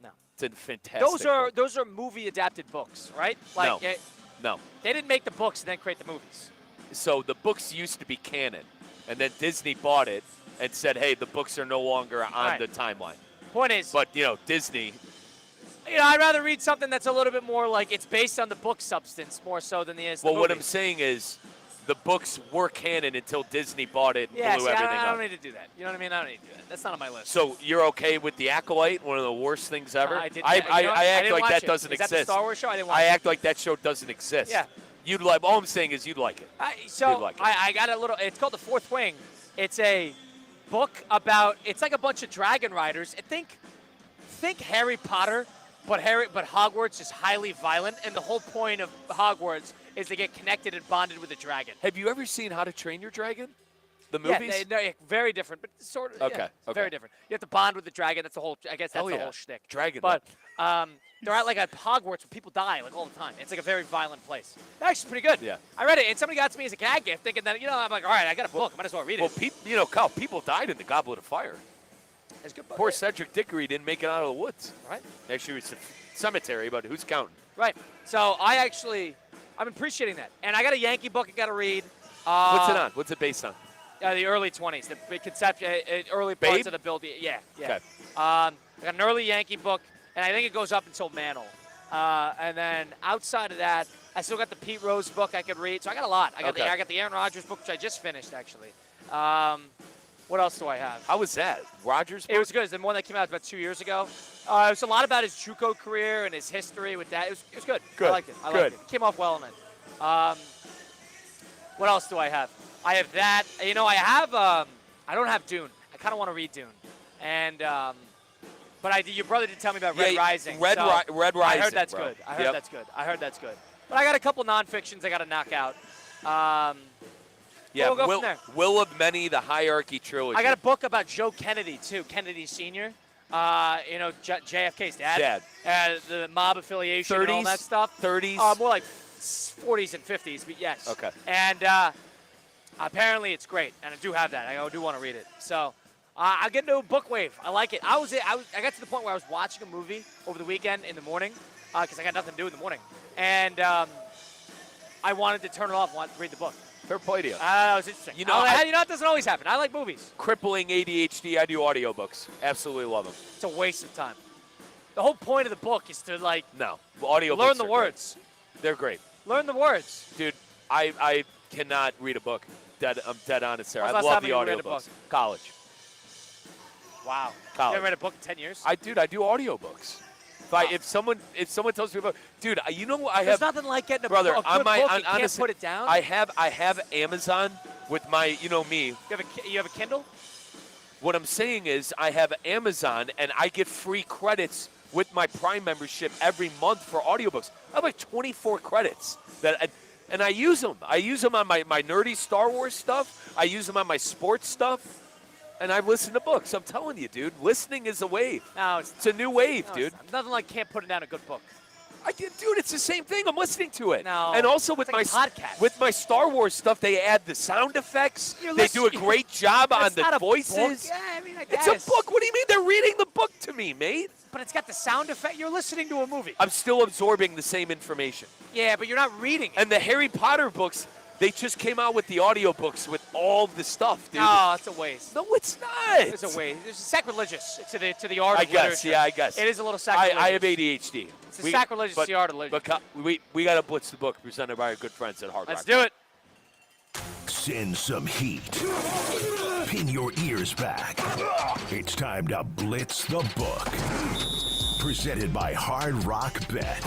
No. It's a fantastic. book. Those are movie adapted books, right? Like No. No. they didn't make the books and then create the movies. So the books used to be canon, and then Disney bought it and said, "Hey, the books are no longer on Right. the timeline." Point is, But Disney. I'd rather read something that's a little bit more like it's based on the book substance more so than the Well, what I'm movie. saying is, the books were canon until Disney bought it and Yeah, blew see, everything I up. don't need to do that. You know what I mean? I don't need to do that. That's not on my list. So you're okay with The Acolyte, one of the worst things ever? I didn't- I you know what? I act didn't like watch that it. doesn't Is that exist. the Star Wars show? I didn't watch I it. act like that show doesn't exist. Yeah. You'd like. All I'm saying is you'd like it. So You'd like it. I got a little. It's called The Fourth Wing. It's a book about. It's like a bunch of dragon riders. Think Harry Potter, but Hogwarts is highly violent, and the whole point of Hogwarts is to get connected and bonded with a dragon. Have you ever seen How to Train Your Dragon? The Yeah, movies? they're very different, but sort of. Okay, Yeah, it's okay. very different. You have to bond with the dragon. That's the whole. I guess that's Hell the yeah. whole shtick. Dragon. But they're at like a Hogwarts where people die like all the time. It's like a very violent place. Actually, pretty good. Yeah. I read it, and somebody got to me as a gag gift, thinking that I'm like, all right, I got a book. I might as well read it. Well, Kyle, people died in the Goblet of Fire. It's a good book. Poor Cedric Diggory didn't make it out of the woods. Right. Actually, it's a cemetery, but who's counting? Right. So I'm appreciating that, and I got a Yankee book I got to read. What's it on? What's it based on? The early 20s, the big conception, early parts Babe? of the build. Yeah. Okay. I got an early Yankee book, and I think it goes up until Mantle. And then outside of that, I still got the Pete Rose book I could read. So I got a lot. I got the Aaron Rodgers book, which I just finished, actually. What else do I have? How was that? Rodgers? It was good. It's the one that came out about 2 years ago. It was a lot about his JUCO career and his history with that. It was good. Good. I liked it. Good. It came off well in it. What else do I have? I have that. I don't have Dune. I kind of want to read Dune. And but your brother did tell me about Red Rising. Red so Rising. I heard that's bro. good. I Yep. heard that's good. But I got a couple non-fictions I got to knock out. Yeah, we'll go from there. Will of Many, the Hierarchy trilogy. I got a book about Joe Kennedy, too, Kennedy Sr. JFK's dad. The mob affiliation and all that stuff. 30s? More like 40s and 50s, but yes. Okay. And apparently it's great, and I do have that. I do want to read it. So I get into a book wave. I like it. I got to the point where I was watching a movie over the weekend in the morning because I got nothing to do in the morning. And I wanted to turn it off and wanted to read the book. Fair play to you. That was interesting. You know, it doesn't always happen. I like movies. Crippling ADHD, I do audiobooks. Absolutely love them. It's a waste of time. The whole point of the book is to, like, No, audiobooks learn the are words. Great. They're great. Learn the words. Dude, I cannot read a book. I'm dead honest there. When's I the last love time the you read a audiobooks. book? College. Wow. College. You haven't read a book in 10 years? I do audiobooks. If someone tells me about, dude, you know what I There's have. nothing like getting a Brother, book. on my You honestly, can't put it down. I have Amazon with my, me. You have a Kindle? What I'm saying is I have Amazon and I get free credits with my Prime membership every month for audiobooks. I have like 24 credits and I use them. I use them on my nerdy Star Wars stuff. I use them on my sports stuff. And I listen to books. I'm telling you, dude, listening is a wave. No, it's a new wave, dude. Nothing like can't put down a good book. Dude, it's the same thing. I'm listening to it. No, and also with like with my Star Wars stuff, they add the sound effects. They do a great job on the voices. Book. Yeah, I mean, I guess. It's a book. What do you mean? They're reading the book to me, mate. But it's got the sound effect. You're listening to a movie. I'm still absorbing the same information. Yeah, but you're not reading it. And the Harry Potter books, they just came out with the audiobooks with all the stuff, dude. No, it's a waste. No, it's not. It's a waste. It's sacrilegious to the art of literature. literature. Yeah, I guess. It is a little sacrilegious. I have ADHD. It's sacrilegious to the art of literature. But we got to blitz the book presented by our good friends at Hard Rock. Let's do it. Send some heat. Pin your ears back. It's time to blitz the book. Presented by Hard Rock Bet.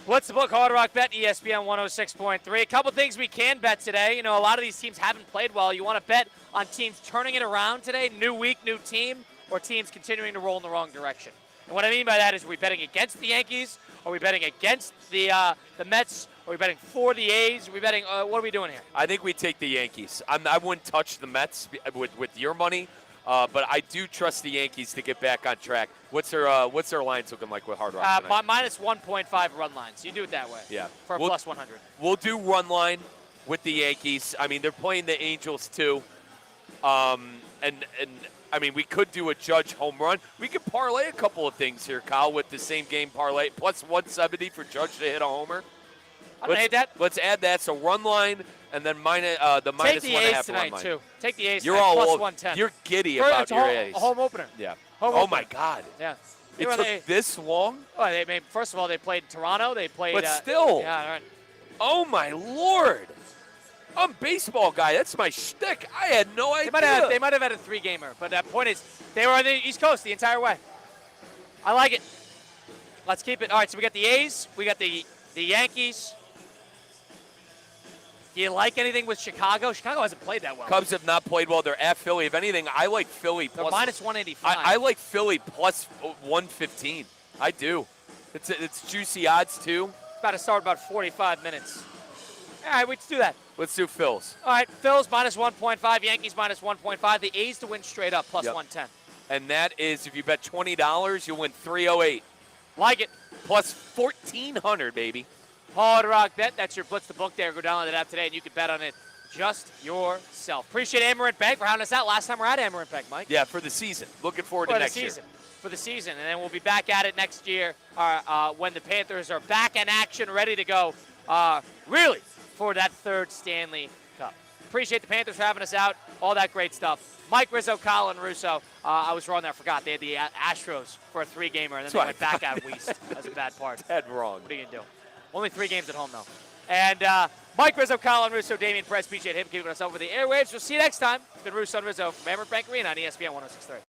What's the book? Hard Rock Bet, ESPN 106.3. A couple things we can bet today. A lot of these teams haven't played well. You want to bet on teams turning it around today, new week, new team, or teams continuing to roll in the wrong direction. And what I mean by that is, are we betting against the Yankees? Are we betting against the Mets? Are we betting for the A's? Are we betting? What are we doing here? I think we take the Yankees. I wouldn't touch the Mets with your money, but I do trust the Yankees to get back on track. What's their lines looking like with Hard Rock tonight? Minus 1.5 run lines. You do it that way. Yeah. For a plus 100. We'll do run line with the Yankees. I mean, they're playing the Angels too. And I mean, we could do a Judge home run. We could parlay a couple of things here, Kyle, with the same game parlay. Plus 170 for Judge to hit a homer. I don't hate that. Let's add that. So run line and then minus Take the 1.5 A's run tonight, line. too. Take the A's You're tonight, all plus old. 110. You're giddy about your A's. A home opener. Yeah. Home oh, opener. my God. Yeah. It took this long? Well, first of all, they played in Toronto. They played. But still. Yeah, all right. Oh, my Lord. I'm a baseball guy. That's my shtick. I had no idea. They might have had a 3-gamer, but the point is, they were on the East Coast the entire way. I like it. Let's keep it. All right, so we got the A's. We got the Yankees. Do you like anything with Chicago? Chicago hasn't played that well. Cubs have not played well. They're at Philly. If anything, I like Philly plus. They're minus 185. I like Philly plus 115. I do. It's juicy odds, too. It's about to start about 45 minutes. All right, let's do that. Let's do Phils. All right, Phils minus 1.5, Yankees minus 1.5. The A's to win straight up, plus 110. And that is, if you bet $20, you'll win $308. Like it. Plus 1,400, baby. Hard Rock Bet. That's your Blitz the Book there. Go download that app today, and you can bet on it just yourself. Appreciate Amarant Bank for having us out. Last time we're at Amarant Bank, Mike. Yeah, for the season. Looking forward to next year. For the season. And then we'll be back at it next year when the Panthers are back in action, ready to go, really, for that third Stanley Cup. Appreciate the Panthers for having us out. All that great stuff. Mike Rizzo, Colin, Russo. I was wrong there. I forgot. They had the Astros for a 3-gamer, and then they went back out west. That's a bad part. Dead wrong. What are you going to do? Only 3 games at home, though. And Mike Rizzo, Colin Russo, Damian Perez, appreciate him keeping us up with the airwaves. We'll see you next time. It's been Russo and Rizzo from Amerant Bank Arena on ESPN 106.3.